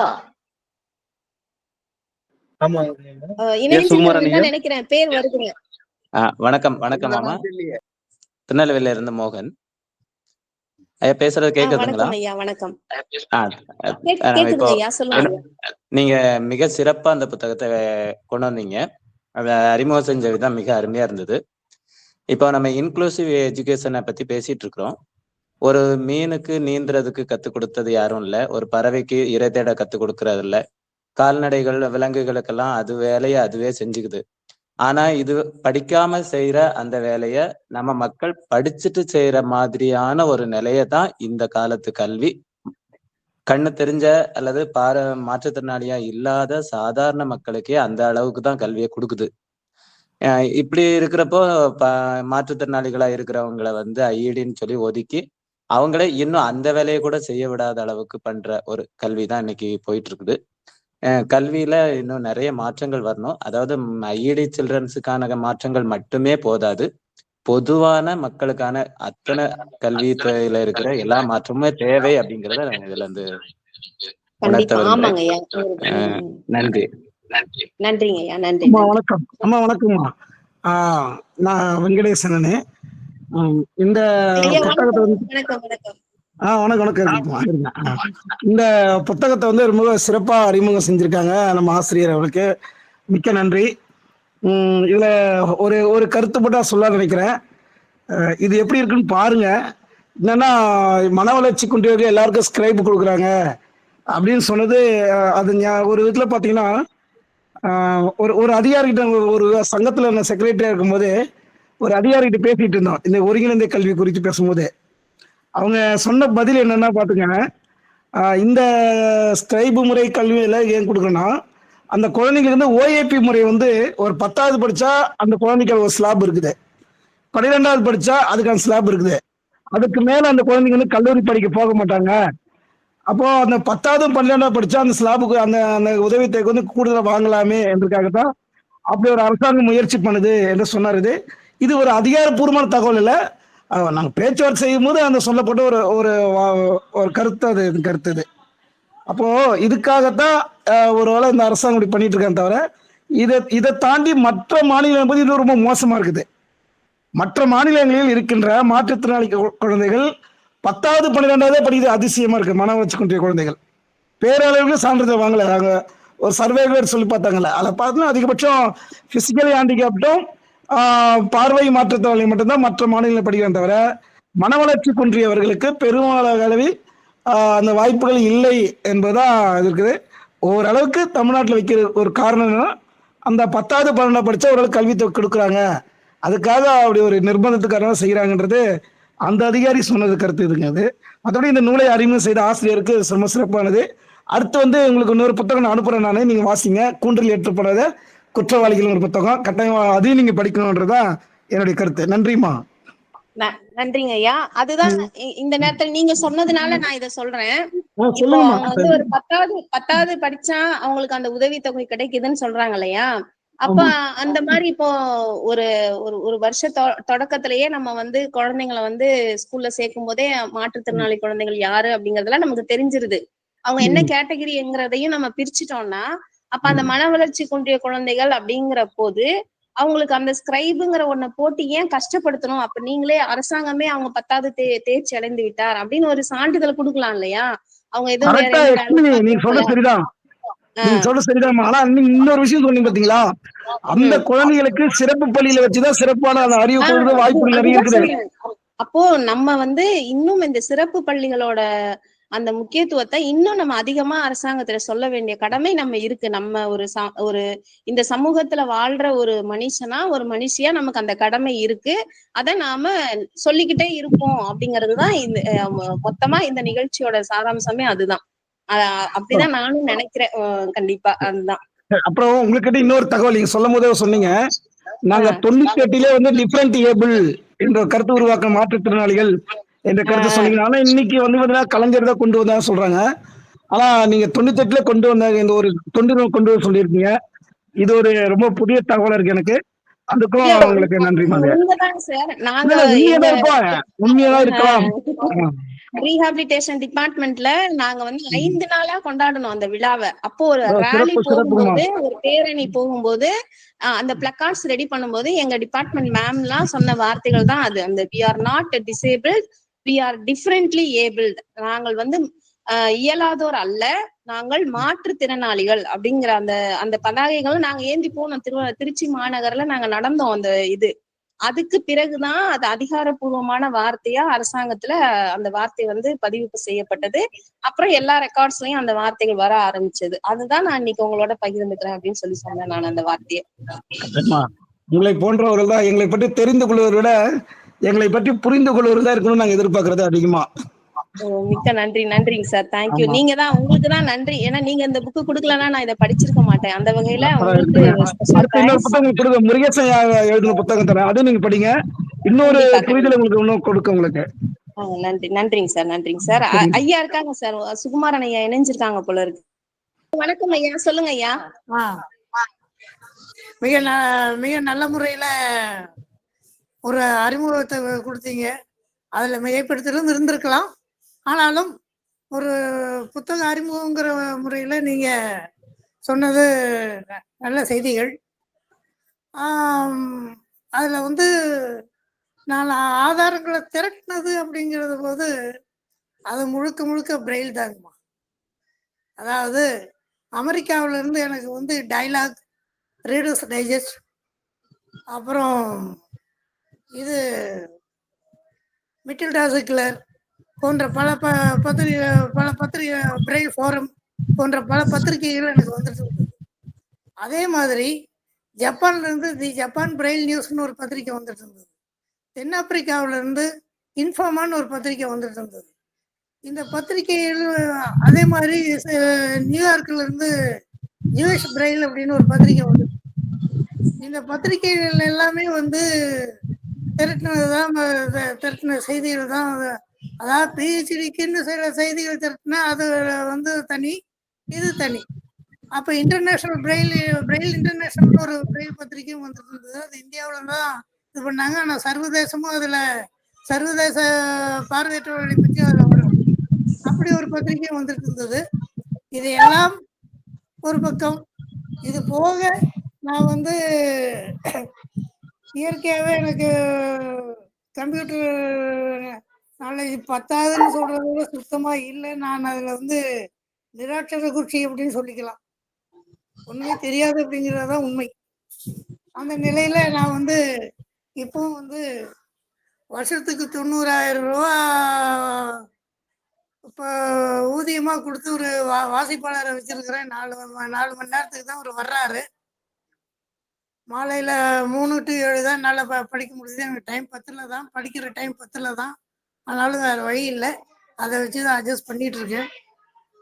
இணைஞ்சிருக்காங்கன்னு நினைக்கிறேன், பேர் வருதுங்க. வணக்கம் வணக்கம் மாமா. என்னதான் தெரியலையே. திருநெல்வேலியில இருந்து மோகன். ஐயா பேசுறது கேக்குதுங்களா? வணக்கம் ஐயா, வணக்கம். ஆ, இப்போ கேக்குதுங்க ஐயா, சொல்லுங்க. நீங்க மிக சிறப்பா அந்த புத்தகத்தை கொண்டு வந்தீங்க. அதை அறிமுகம் செஞ்ச விதம் மிக அருமையா இருந்தது. இப்போ நம்ம இன்க்ளூசிவ் எஜுகேஷனை பத்தி பேசிட்டு இருக்கிறோம். ஒரு மீனுக்கு நீந்துறதுக்கு கத்துக் கொடுத்தது யாரும் இல்லை, ஒரு பறவைக்கு இரை தேட கத்துக் கொடுக்கறது இல்லை, கால்நடைகள் விலங்குகளுக்கெல்லாம் அது வேலையை அதுவே செஞ்சுக்குது. ஆனா இது படிக்காம செய்யற அந்த வேலைய நம்ம மக்கள் படிச்சுட்டு செய்யற மாதிரியான ஒரு நிலையை தான் இந்த காலத்து கல்வி கண்ணு தெரிஞ்ச அல்லது மாற்றுத்திறனாளியா இல்லாத சாதாரண மக்களுக்கே அந்த அளவுக்கு தான் கல்வியை கொடுக்குது. இப்படி இருக்கிறப்போ மாற்றுத்திறனாளிகளா இருக்கிறவங்களை வந்து ஐஇடின்னு சொல்லி ஒதுக்கி அவங்களே இன்னும் அந்த வேலையை கூட செய்ய விடாத அளவுக்கு பண்ற ஒரு கல்வி தான் இன்னைக்கு போயிட்டு இருக்குது. கல்வியில இன்னும் நிறைய மாற்றங்கள் வரணும். அதாவது ஐஇடி சில்ட்ரன்ஸுக்கான மாற்றங்கள் மட்டுமே போதாது, பொதுவான மக்களுக்கான அத்தனை கல்வி துறையில இருக்கிற எல்லா மாற்றமுமே தேவை அப்படிங்கிறத நான் இதுல இருந்து உணர்த்த விரும்புறேன். நன்றி. நன்றிங்க ஐயா, நன்றி. வணக்கம் அம்மா. வணக்கம்மா. நான் வெங்கடேசனே. இந்த புத்தகத்தை வந்து வணக்கம். இந்த புத்தகத்தை வந்து ரொம்ப சிறப்பா அறிமுகம் செஞ்சிருக்காங்க நம்ம ஆசிரியர் அவர்களுக்கு மிக்க நன்றி. இதுல ஒரு கருத்து மட்டும் சொல்ல நினைக்கிறேன். இது எப்படி இருக்குன்னு பாருங்க. என்னன்னா, மன வளர்ச்சி குன்றியவர்கள் எல்லாருக்கும் ஸ்கிரைப் கொடுக்குறாங்க அப்படின்னு சொன்னது, அது ஒரு விதத்துல பாத்தீங்கன்னா, ஒரு அதிகாரிகிட்ட ஒரு சங்கத்துல நான் செக்ரட்டரியா இருக்கும்போது ஒரு அதிகாரிகிட்ட பேசிட்டு இருந்தோம் இந்த ஒருங்கிணைந்த கல்வி குறித்து பேசும்போது. அவங்க சொன்ன பதில் என்னன்னா பாத்துங்க, இந்த ஸ்கிரைபு முறை கல்வியில ஏன் கொடுக்குறேன்னா, அந்த குழந்தைங்களுக்கு வந்து ஓஏபி முறை வந்து ஒரு 10வது படிச்சா அந்த குழந்தைக்கு ஒரு ஸ்லாப் இருக்குது, 12வது படிச்சா அதுக்கான ஸ்லாப் இருக்குது, அதுக்கு மேல அந்த குழந்தைங்க வந்து கல்லூரி படிக்க போக மாட்டாங்க. அப்போ அந்த 10வது 12வது படிச்சா அந்த ஸ்லாபுக்கு அந்த அந்த உதவித்தொகை வந்து கூடுதலாக வாங்கலாமே என்பதற்காகத்தான் அப்படி ஒரு அரசாங்கம் முயற்சி பண்ணுது என்று சொன்னார். இது ஒரு அதிகாரப்பூர்வமான தகவல் இல்லை, நாங்கள் பேச்சுவார்த்தை செய்யும் போது அந்த சொல்லப்பட்ட ஒரு ஒரு ஒரு கருத்து, அது கருத்து இது. அப்போ இதுக்காகத்தான் ஒரு வேளை இந்த அரசாங்கம் இப்படி பண்ணிட்டு இருக்காங்க. தவிர இதை தாண்டி மற்ற மாநிலம் என்பது இன்னும் ரொம்ப மோசமா இருக்குது. மற்ற மாநிலங்களில் இருக்கின்ற மாற்றுத்திறனாளி குழந்தைகள் 10வது 12வது படிக்கிறது அதிசயமா இருக்கு. மன வளர்ச்சி குன்றிய குழந்தைகள் பேரளவுக்கு சான்றிதழ் வாங்கல. நாங்க ஒரு சர்வே சொல்லி பார்த்தாங்கல்ல, அதை பார்த்தோம்னா அதிகபட்சம் பிசிக்கலி ஹேண்டிகேப்டும் பார்வை மாற்றுத்திறனாளி மட்டும்தான் மற்ற மாநிலங்களில் படிக்கிறேன். தவிர மன வளர்ச்சி குன்றியவர்களுக்கு பெருமளவில் அந்த வாய்ப்புகள் இல்லை என்பதுதான் இருக்குது. ஓரளவுக்கு தமிழ்நாட்டில் வைக்கிற ஒரு காரணம் என்னன்னா, அந்த 10வது 12வது படிச்சா ஓரளவுக்கு கல்வித்தொகை கொடுக்குறாங்க, அதுக்காக அப்படி ஒரு நிர்பந்தத்துக்காக செய்யறாங்கன்றது அந்த அதிகாரி சொன்னது கருத்து இதுங்க. அது மற்றபடி இந்த நூலை அறிமுகம் செய்த ஆசிரியருக்கு ரொம்ப சிறப்பானது. அடுத்து வந்து உங்களுக்கு இன்னொரு புத்தகம் நான் அனுப்புறேன், நானே நீங்க வாசிங்க. கூண்டில் ஏற்றப்படாத குற்றவாளிகள் ஒரு புத்தகம், கட்டாயம் அதையும் நீங்க படிக்கணும்ன்றதுதான் என்னுடைய கருத்து. நன்றிமா. நன்றிங்க ஐயா. அதுதான் இந்த நேரத்துல நீங்க சொன்னதுனால நான் இதை சொல்றேன். இப்போ அவங்க வந்து ஒரு 10வது படிச்சா அவங்களுக்கு அந்த உதவித்தொகை கிடைக்குதுன்னு சொல்றாங்க இல்லையா? அப்ப அந்த மாதிரி இப்போ ஒரு ஒரு வருஷ தொடக்கத்திலேயே நம்ம வந்து குழந்தைங்களை வந்து ஸ்கூல்ல சேர்க்கும் போதே மாற்றுத்திறனாளி குழந்தைகள் யாரு அப்படிங்கறதெல்லாம் நமக்கு தெரிஞ்சிருது. அவங்க என்ன கேட்டகரிங்கிறதையும் நம்ம பிரிச்சுட்டோம்னா, அப்ப அந்த மன வளர்ச்சி குன்றிய குழந்தைகள் அப்படிங்கிற போது அவங்களுக்கு அந்த ஸ்கிரைபுங்கிற ஒன்ன போட்டு ஏன் கஷ்டப்படுத்தணும்? அப்ப நீங்களே அரசாங்கமே அவங்க 10வது தேர்ச்சி அடைந்து விட்டார் அப்படின்னு ஒரு சான்றிதழ் கொடுக்கலாம் இல்லையா? அவங்க எதுவும் நீங்க சொல்றது சரிதான், நீங்க சொல்றது சரிதான். ஆனா இன்னொரு விஷயம் சொன்னீங்க பாத்தீங்களா, அந்த குழந்தைகளுக்கு சிறப்பு பள்ளியில வச்சுதான் சிறப்பான அறிவு கொள்வது வாய்ப்புகள் நிறைய இருக்குது. அப்போ நம்ம வந்து இன்னும் இந்த சிறப்பு பள்ளிகளோட அந்த முக்கியத்துவத்தை இன்னும் நம்ம அதிகமா அரசாங்கத்துல சொல்ல வேண்டிய கடமை நம்ம இருக்கு. நம்ம ஒரு இந்த சமூகத்துல வாழ்ற ஒரு மனுஷனா ஒரு மனுஷியா நமக்கு அந்த கடமை இருக்கு. அதை நாம சொல்லிக்கிட்டே இருப்போம் அப்படிங்கறதுதான் இந்த மொத்தமா இந்த நிகழ்ச்சியோட சாராம்சமே அதுதான். அப்படிதான் நானும் நினைக்கிறேன். கண்டிப்பா அதுதான். அப்புறம் உங்ககிட்ட இன்னொரு தகவல் நீங்க சொல்லும் போதே சொன்னீங்க, நாங்க 98 வந்து டிஃபரண்ட் ஏபிள் என்ற கருத்து உருவாக்க மாற்றுத்திறனாளிகள் என்ற கருத்து சொன்னீங்க. ஆனா இன்னைக்கு வந்து பாத்தீங்கன்னா கலைஞர் தான் கொண்டு வந்தா சொல்றாங்க. ஆனா நீங்க 98 கொண்டு வந்தாங்க, இந்த ஒரு தொண்டு கொண்டு வர சொல்லியிருக்கீங்க. இது ஒரு ரொம்ப புதிய தகவலா இருக்கு எனக்கு. அதுக்கும் உங்களுக்கு நன்றி. உண்மைதான் இருக்கலாம். ரீஹாபிலிட்டேஷன் டிபார்ட்மெண்ட்ல நாங்க வந்து 5 நாளா கொண்டாடணும் அந்த விழாவை. அப்போ ஒரு ரேலி சிறப்பு சிறப்புமா. போகும்போது, ஒரு பேரணி போகும்போது அந்த பிளக்கார்ட்ஸ் ரெடி பண்ணும்போது எங்க டிபார்ட்மெண்ட் மேம்லாம் சொன்ன வார்த்தைகள் தான் அது. அந்த we are not disabled, we are differently abled. நாங்கள் வந்து இயலாதோர் அல்ல, நாங்கள் மாற்றுத்திறனாளிகள் அப்படிங்கிற அந்த அந்த பதாகைகளை நாங்க ஏந்தி போனோம். திருச்சி மாநகர்ல நாங்க நடந்தோம் அந்த இது. அதுக்கு பிறகுதான் அது அதிகாரப்பூர்வமான வார்த்தையா அரசாங்கத்துல அந்த வார்த்தை வந்து பதிவு செய்யப்பட்டது. அப்புறம் எல்லா ரெக்கார்ட்ஸ்லயும் அந்த வார்த்தைகள் வர ஆரம்பிச்சது. அதுதான் நான் இன்னைக்கு உங்களோட பகிர்ந்துக்கிறேன் அப்படின்னு சொல்லி சொன்னேன் நான் அந்த வார்த்தையை. உங்களை போன்றவர்கள் தான் எங்களை பற்றி தெரிந்து கொள்வதை விட எங்களை பற்றி புரிந்து கொள்வது தான் இருக்கணும்னு நாங்க எதிர்பார்க்கறது அதிகமா. மிக்க நன்றி. நன்றிங்க சார். தேங்க்யூ. நீங்க தான், உங்களுக்கு தான் நன்றி. ஏன்னா நீங்க இந்த புக்கு கொடுக்கலன்னா நான் இதை படிச்சிருக்க மாட்டேன். அந்த வகையில உங்களுக்கு இன்னொரு புத்தகம் கொடுங்க, முருகேசன் எழுதின புத்தகம் தரேன், அது நீங்க படிங்க. இன்னொரு புரிதல் உங்களுக்கு இன்னும் கொடுக்க உங்களுக்கு. நன்றி. நன்றிங்க சார். நன்றிங்க சார். ஐயா இருக்காங்க சார், சுகுமாரன் ஐயா இணைஞ்சிருக்காங்க போல இருக்கு. வணக்கம் ஐயா, சொல்லுங்க ஐயா. மிக நல்ல முறையில ஒரு அறிமுகத்தை கொடுத்தீங்க. அதுல மிகைப்படுத்தலும் இருந்திருக்கலாம், ஆனாலும் ஒரு புத்தக அறிமுகங்கிற முறையில நீங்க சொன்னது நல்ல செய்திகள். அதுல வந்து நான் ஆதாரங்களை திரட்டினது அப்படிங்கிறது போது அது முழுக்க முழுக்க பிரெயில் தாங்கம்மா. அதாவது அமெரிக்காவில இருந்து எனக்கு வந்து டைலாக், ரீடர்ஸ் டைஜஸ்ட், அப்புறம் இது மிட்டில்டா சிக்லர் போன்ற பல பத்திரிகை பிரெயில் ஃபோரம் போன்ற பல பத்திரிகைகள் எனக்கு வந்துட்டு இருந்தது. அதே மாதிரி ஜப்பான்ல இருந்து தி ஜப்பான் பிரெயில் நியூஸ்னு ஒரு பத்திரிகை வந்துட்டு இருந்தது. தென்னாப்பிரிக்காவில இருந்து இன்ஃபார்மான்னு ஒரு பத்திரிகை வந்துட்டு இருந்தது. இந்த பத்திரிகைகள் அதே மாதிரி நியூயார்க்ல இருந்து ஜூஷ் பிரெயில் அப்படின்னு ஒரு பத்திரிகை வந்து, இந்த பத்திரிகைகள் எல்லாமே வந்து திரட்டின செய்திகள் தான். அதாவது பிஹெச்டிக்குன்னு சில செய்திகள் திரட்டினா அது வந்து தனி, இது தனி. அப்ப இன்டர்நேஷனல் பிரெயில் இன்டர்நேஷனல் ஒரு பிரெயில் பத்திரிகையும் வந்துட்டு இருந்தது. அது இந்தியாவில தான் இது பண்ணாங்க. ஆனா சர்வதேசமும் அதுல சர்வதேச பார்வையற்றவர்களை பற்றி அதுல வரும். அப்படி ஒரு பத்திரிகையும் வந்துட்டு இருந்தது. இது எல்லாம் ஒரு பக்கம். இது போக நான் வந்து இயற்கையாகவே எனக்கு கம்ப்யூட்டர் நாலேஜ் பத்தாதுன்னு சொல்றத விட சுத்தமா இல்லை. நான் அதுல வந்து நிராட்சர குச்சி அப்படின்னு சொல்லிக்கலாம், ஒண்ணுமே தெரியாது அப்படிங்கிறதான் உண்மை. அந்த நிலையில நான் வந்து இப்போ வந்து வருஷத்துக்கு 90,000 ரூபா இப்போ ஊதியமா கொடுத்து ஒரு வாசிப்பாளரை வச்சிருக்கிறேன். 4 மணி நேரத்துக்கு தான் அவர் வர்றாரு. மாலையில 3 to 7 தான் என்னால் படிக்க முடியுது. எனக்கு டைம் பத்தில் தான், படிக்கிற டைம் பத்தில் தான். ஆனாலும் வேறு வழி இல்லை, அதை வச்சு தான் அட்ஜஸ்ட் பண்ணிட்டு இருக்கேன்.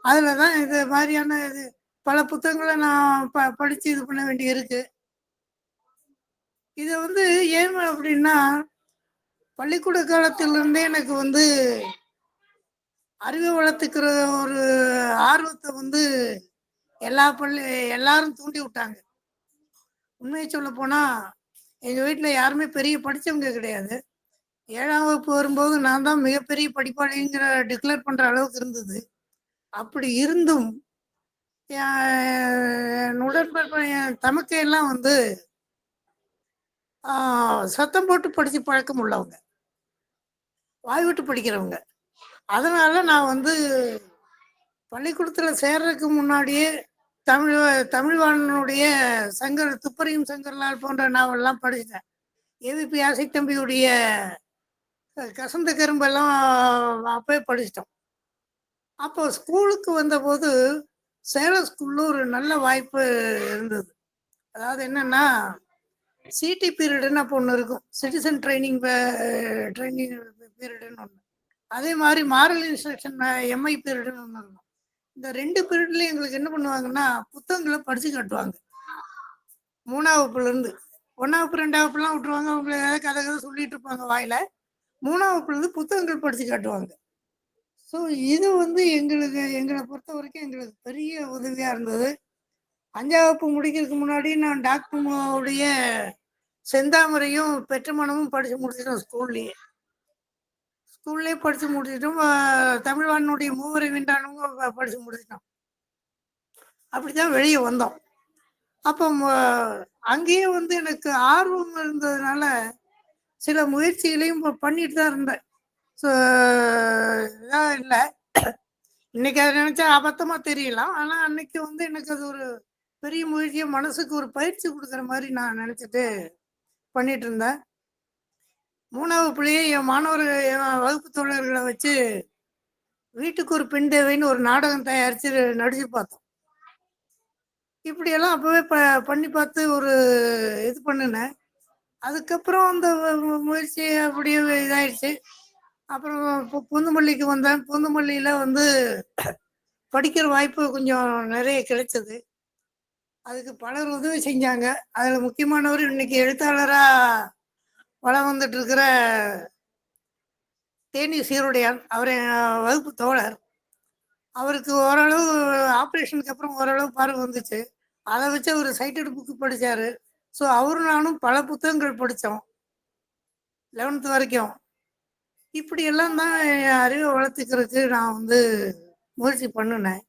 அதில் தான் இது மாதிரியான இது பல புத்தகங்களை நான் படித்து இது பண்ண வேண்டி இருக்கு. இதை வந்து ஏன் அப்படின்னா, பள்ளிக்கூட காலத்திலிருந்தே எனக்கு வந்து அறிவை வளர்த்துக்கிற ஒரு ஆர்வத்தை வந்து எல்லாரும் தூண்டி விட்டாங்க. உண்மையை சொல்ல போனா எங்க வீட்டில் யாருமே பெரிய படித்தவங்க கிடையாது. 7ஆம் வகுப்பு வரும்போது நான் தான் மிகப்பெரிய படிப்பாளிங்கிற டிக்ளேர் பண்ற அளவுக்கு இருந்தது. அப்படி இருந்தும் என் உடன்பிறப்பு என் தமக்கையெல்லாம் வந்து சத்தம் போட்டு படிச்சு பழக்கம் உள்ளவங்க, வாய் விட்டு படிக்கிறவங்க. அதனால நான் வந்து பள்ளிக்கூடத்துல சேர்றதுக்கு முன்னாடியே தமிழ்வாணனுடைய துப்பறியும் சங்கர்லால் போன்ற நாவல்லாம் படிச்சிட்டேன். ஏவிபி ஆசைத்தம்பியுடைய கசந்த கரும்பெல்லாம் அப்பவே படிச்சிட்டோம். அப்போ ஸ்கூலுக்கு வந்தபோது சேலம் ஸ்கூல்ல ஒரு நல்ல வாய்ப்பு இருந்தது. அதாவது என்னன்னா, சிடி பீரியடுன்னு அப்போ ஒன்று இருக்கும், சிட்டிசன் ட்ரைனிங் பீரியடுன்னு ஒன்று. அதே மாதிரி மாரல் இன்ஸ்ட்ரக்ஷன் எம்ஐ பீரியடுன்னு ஒன்று இருக்கும். இந்த 2 பீரியட்லயும் எங்களுக்கு என்ன பண்ணுவாங்கன்னா, புத்தகங்களை படிச்சு காட்டுவாங்க. 3ஆம் வகுப்புல இருந்து 1ஆம் வகுப்பு 2ஆம் வகுப்புலாம் விட்டுருவாங்க. அவங்க ஏதாவது கதை சொல்லிட்டு இருப்பாங்க வாயில. 3ஆம் வகுப்புல இருந்து புத்தகங்கள் படிச்சு காட்டுவாங்க. ஸோ இது வந்து எங்களை பொறுத்த வரைக்கும் எங்களுக்கு பெரிய உதவியா இருந்தது. 5ஆம் வகுப்பு முடிக்கிறதுக்கு முன்னாடி நான் டாக்டருடைய செந்தாமரையும் பெற்ற மனமும் படிச்சு முடிச்சிட்டோம் ஸ்கூல்லையே. ஸ்கூல்லே படித்து முடிச்சிட்டோம். தமிழ்வானுடைய மூவரை வென்றானுங்க படித்து முடிச்சிட்டோம். அப்படித்தான் வெளியே வந்தோம். அப்போ அங்கேயே வந்து எனக்கு ஆர்வம் இருந்ததுனால சில முயற்சிகளையும் பண்ணிட்டு தான் இருந்தேன். ஸோ இதாக இல்லை, இன்னைக்கு அதை நினைச்சா அபத்தமா தெரியலாம். ஆனா அன்னைக்கு வந்து எனக்கு அது ஒரு பெரிய முயற்சியை, மனசுக்கு ஒரு பயிற்சி கொடுக்குற மாதிரி நான் நினைச்சிட்டு பண்ணிட்டு இருந்தேன். 3வது வகுப்புலயே என் மாணவர்கள், என் வகுப்பு தோழர்களை வச்சு வீட்டுக்கு ஒரு பெண் தேவைன்னு ஒரு நாடகம் தயாரிச்சு நடிச்சு பார்த்தோம். இப்படியெல்லாம் அப்பவே பண்ணி பார்த்து ஒரு இது பண்ணினேன். அதுக்கப்புறம் அந்த முயற்சி அப்படியே இதாயிடுச்சு. அப்புறம் பூந்தமல்லிக்கு வந்தேன். பூந்தமல்லியில வந்து படிக்கிற வாய்ப்பு கொஞ்சம் நிறைய கிடைச்சது. அதுக்கு பலர் உதவி செஞ்சாங்க. அதுல முக்கியமானவர் இன்னைக்கு எழுத்தாளரா வளம் வந்துட்டு இருக்கிற தேனி சீருடையான். அவர் வகுப்பு தோழர். அவருக்கு ஓரளவு ஆப்ரேஷனுக்கு அப்புறம் ஓரளவு பார்வை வந்துச்சு. அதை வச்சு அவர் சைட்டட் புக்கு படிச்சாரு. ஸோ அவரும் நானும் பல புத்தகங்கள் படித்தோம் 11th வரைக்கும். இப்படி எல்லாம் தான் என் அறிவை வளர்த்துக்கிறதுக்கு நான் வந்து முயற்சி பண்ணினேன்.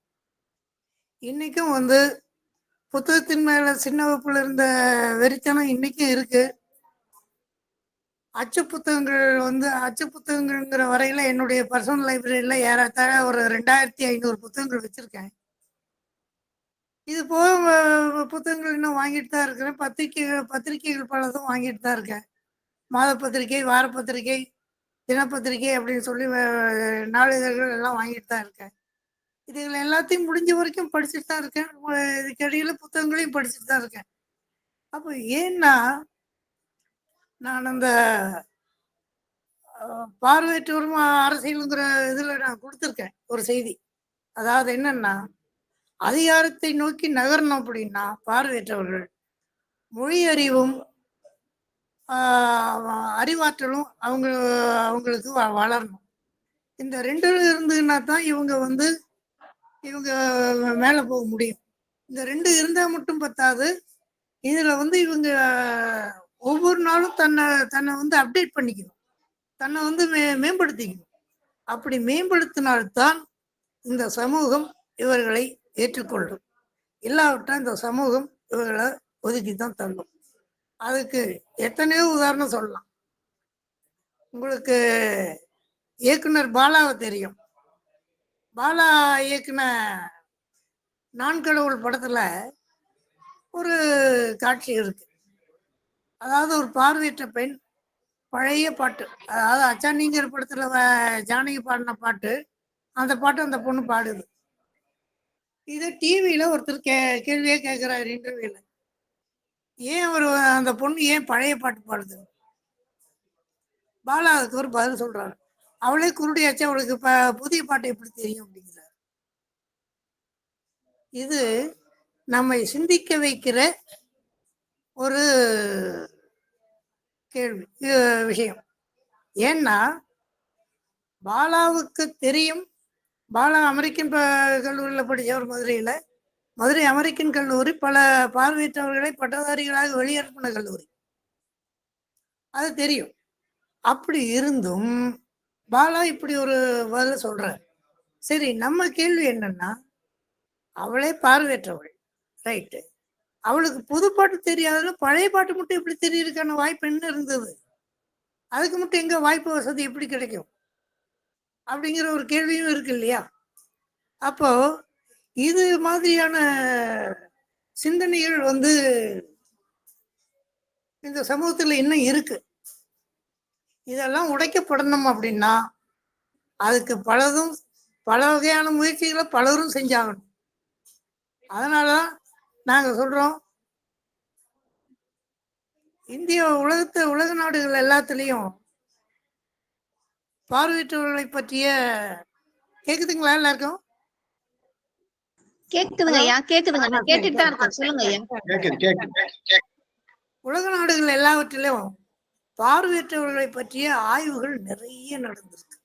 இன்னைக்கும் வந்து புத்தகத்தின் மேல சின்ன வகுப்புல இருந்த வெறித்தனம் இன்னைக்கும் இருக்கு. அச்சு புத்தகங்கள்ங்கிற வரையில என்னுடைய பர்சனல் லைப்ரரியில ஏறத்தாழ ஒரு 2500 புத்தகங்கள் வச்சிருக்கேன். இது போக புத்தகங்கள் இன்னும் வாங்கிட்டு தான் இருக்கிறேன். பத்திரிகைகள் பலதும் வாங்கிட்டு தான் இருக்கேன். மாத பத்திரிகை, வார பத்திரிகை, தினப்பத்திரிகை அப்படின்னு சொல்லி நாளிதழ்கள் எல்லாம் வாங்கிட்டு தான் இருக்கேன். இதுகளை எல்லாத்தையும் முடிஞ்ச வரைக்கும் படிச்சுட்டு தான் இருக்கேன். இதுக்கிடையில புத்தகங்களையும் படிச்சுட்டு தான் இருக்கேன். அப்போ ஏன்னா நான் அந்த பார்வையற்றோரும் அரசியலுங்கிற இதுல நான் கொடுத்துருக்கேன் ஒரு செய்தி. அதாவது என்னன்னா, அதிகாரத்தை நோக்கி நகரணும் அப்படின்னா பார்வையற்றவர்கள் மொழி அறிவும் அறிவாற்றலும் அவங்களுக்கு வளரணும். இந்த 2 இருந்ததுன்னா தான் இவங்க மேலே போக முடியும். இந்த 2 இருந்தால் மட்டும் பத்தாது. இதுல வந்து இவங்க ஒவ்வொரு நாளும் தன்னை வந்து அப்டேட் பண்ணிக்கணும், தன்னை வந்து மேம்படுத்திக்கணும். அப்படி மேம்படுத்தினால்தான் இந்த சமூகம் இவர்களை ஏற்றுக்கொள்ளும். இல்லாவிட்டால் இந்த சமூகம் இவர்களை ஒதுக்கி தான் தள்ளும். அதுக்கு எத்தனையோ உதாரணம் சொல்லலாம். உங்களுக்கு இயக்குனர் பாலாவை தெரியும். பாலா இயக்குன நான் கடவுள் படத்துல ஒரு காட்சி இருக்கு. அதாவது ஒரு பார்வையற்ற பெண் பழைய பாட்டு, அதாவது அச்சாண்டிங்கிற படத்துல ஜானகி பாடின பாட்டு, அந்த பாட்டு அந்த பொண்ணு பாடுது. இதை டிவியில ஒருத்தர் கேள்வியே கேட்கிறாரு இன்டர்வியூல, ஏன் அந்த பொண்ணு ஏன் பழைய பாட்டு பாடுது? பாலா அதுக்கு ஒரு பதில் சொல்றாரு, அவளே குருடியாச்சு, அவளுக்கு புதிய பாட்டு எப்படி தெரியும் அப்படிங்கிறார். இது நம்மை சிந்திக்க வைக்கிற ஒரு கேள்வி விஷயம். ஏன்னா பாலாவுக்கு தெரியும், பாலா அமெரிக்கன் கல்லூரியில் படித்தவர். மதுரை அமெரிக்கன் கல்லூரி பல பார்வையற்றவர்களை பட்டதாரிகளாக வெளியேற்றின கல்லூரி, அது தெரியும். அப்படி இருந்தும் பாலா இப்படி ஒரு பதில் சொல்றார். சரி, நம்ம கேள்வி என்னன்னா, அவளே பார்வையற்றவள், ரைட்டு, அவளுக்கு புது பாட்டு தெரியாதுன்னு பழைய பாட்டு மட்டும் எப்படி தெரியறதுக்கான வாய்ப்பு என்ன இருந்தது? அதுக்கு மட்டும் எங்க வாய்ப்பு வசதி எப்படி கிடைக்கும் அப்படிங்கிற ஒரு கேள்வியும் இருக்கு இல்லையா? அப்போ இது மாதிரியான சிந்தனைகள் வந்து இந்த சமூகத்துல இன்னும் இருக்கு. இதெல்லாம் உடைக்கப்படணும் அப்படின்னா அதுக்கு பல வகையான முயற்சிகளை பலரும் செஞ்சாகணும். அதனாலதான் நாங்க சொல்றோம், இந்திய உலக நாடுகள் எல்லாத்துலயும் பார்வையற்றவர்களை பற்றிய கேக்குதுங்களா எல்லாருக்கும்? கேக்குதுங்க ஐயா, கேக்குதுங்க. நான் கேட்டுட்டு தான் இருக்கேன், சொல்லுங்க ஐயா. உலக நாடுகள் எல்லாவற்றிலும் பார்வையற்றவர்களை பற்றிய ஆய்வுகள் நிறைய நடந்திருக்கு.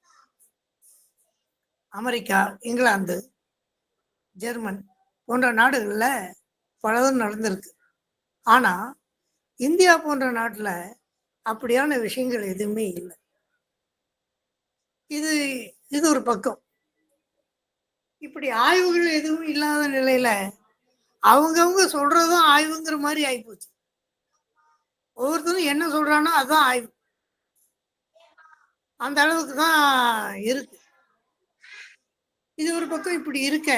அமெரிக்கா, இங்கிலாந்து, ஜெர்மன் போன்ற நாடுகள்ல பலதும் நடந்திருக்கு. ஆனா இந்தியா போன்ற நாட்டுல அப்படியான விஷயங்கள் எதுவுமே இல்லை. இது இது ஒரு பக்கம். இப்படி ஆய்வுகள் எதுவும் இல்லாத நிலையில அவங்கவுங்க சொல்றதும் ஆய்வுங்கிற மாதிரி ஆயிப்போச்சு. ஒவ்வொருத்தரும் என்ன சொல்றானோ அதுதான் ஆய்வு. அந்த அளவுக்கு தான் இருக்கு. இது ஒரு பக்கம் இப்படி இருக்க,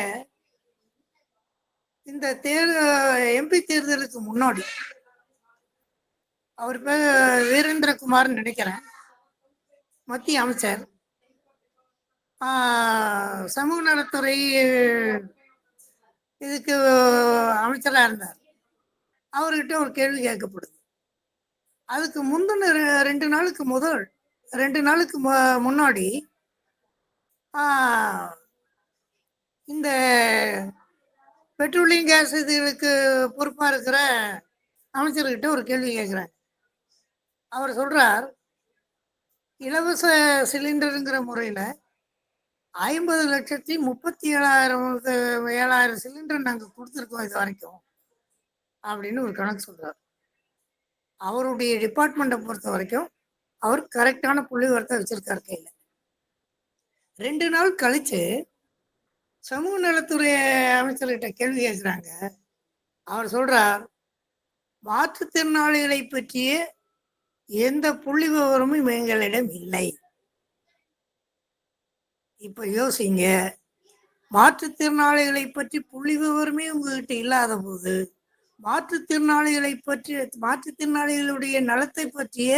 இந்த எம்பி தேர்தலுக்கு முன்னாடி அவர் பேர் வீரேந்திரகுமார்னு நினைக்கிறேன், மத்திய அமைச்சர், சமூக நலத்துறை இதுக்கு அமைச்சராக இருந்தார். அவர்கிட்ட ஒரு கேள்வி கேட்கப்படுது. அதுக்கு முந்தின 2 நாளுக்கு முன்னாடி இந்த பெட்ரோலியம் கேஸ் இதுகளுக்கு பொறுப்பாக இருக்கிற அமைச்சர்கிட்ட ஒரு கேள்வி கேட்குறாங்க. அவர் சொல்றார், இலவச சிலிண்டருங்கிற முறையில் 50,37,000 சிலிண்டர் நாங்கள் கொடுத்துருக்கோம் இது வரைக்கும் அப்படின்னு ஒரு கணக்கு சொல்றார். அவருடைய டிபார்ட்மெண்ட்டை பொறுத்த வரைக்கும் அவர் கரெக்டான புள்ளிவிவரத்தை வச்சிருக்காரு கையில். 2 நாள் கழிச்சு சமூக நலத்துறை அமைச்சர்கிட்ட கேள்வி கேட்குறாங்க. அவர் சொல்றார், மாற்றுத்திறனாளிகளை பற்றிய எந்த புள்ளி விவரமும் எங்களிடம் இல்லை. இப்ப யோசிங்க, மாற்றுத்திறனாளிகளை பற்றி புள்ளி விவரமே உங்ககிட்ட இல்லாத போது மாற்றுத்திறனாளிகளுடைய நலத்தை பற்றிய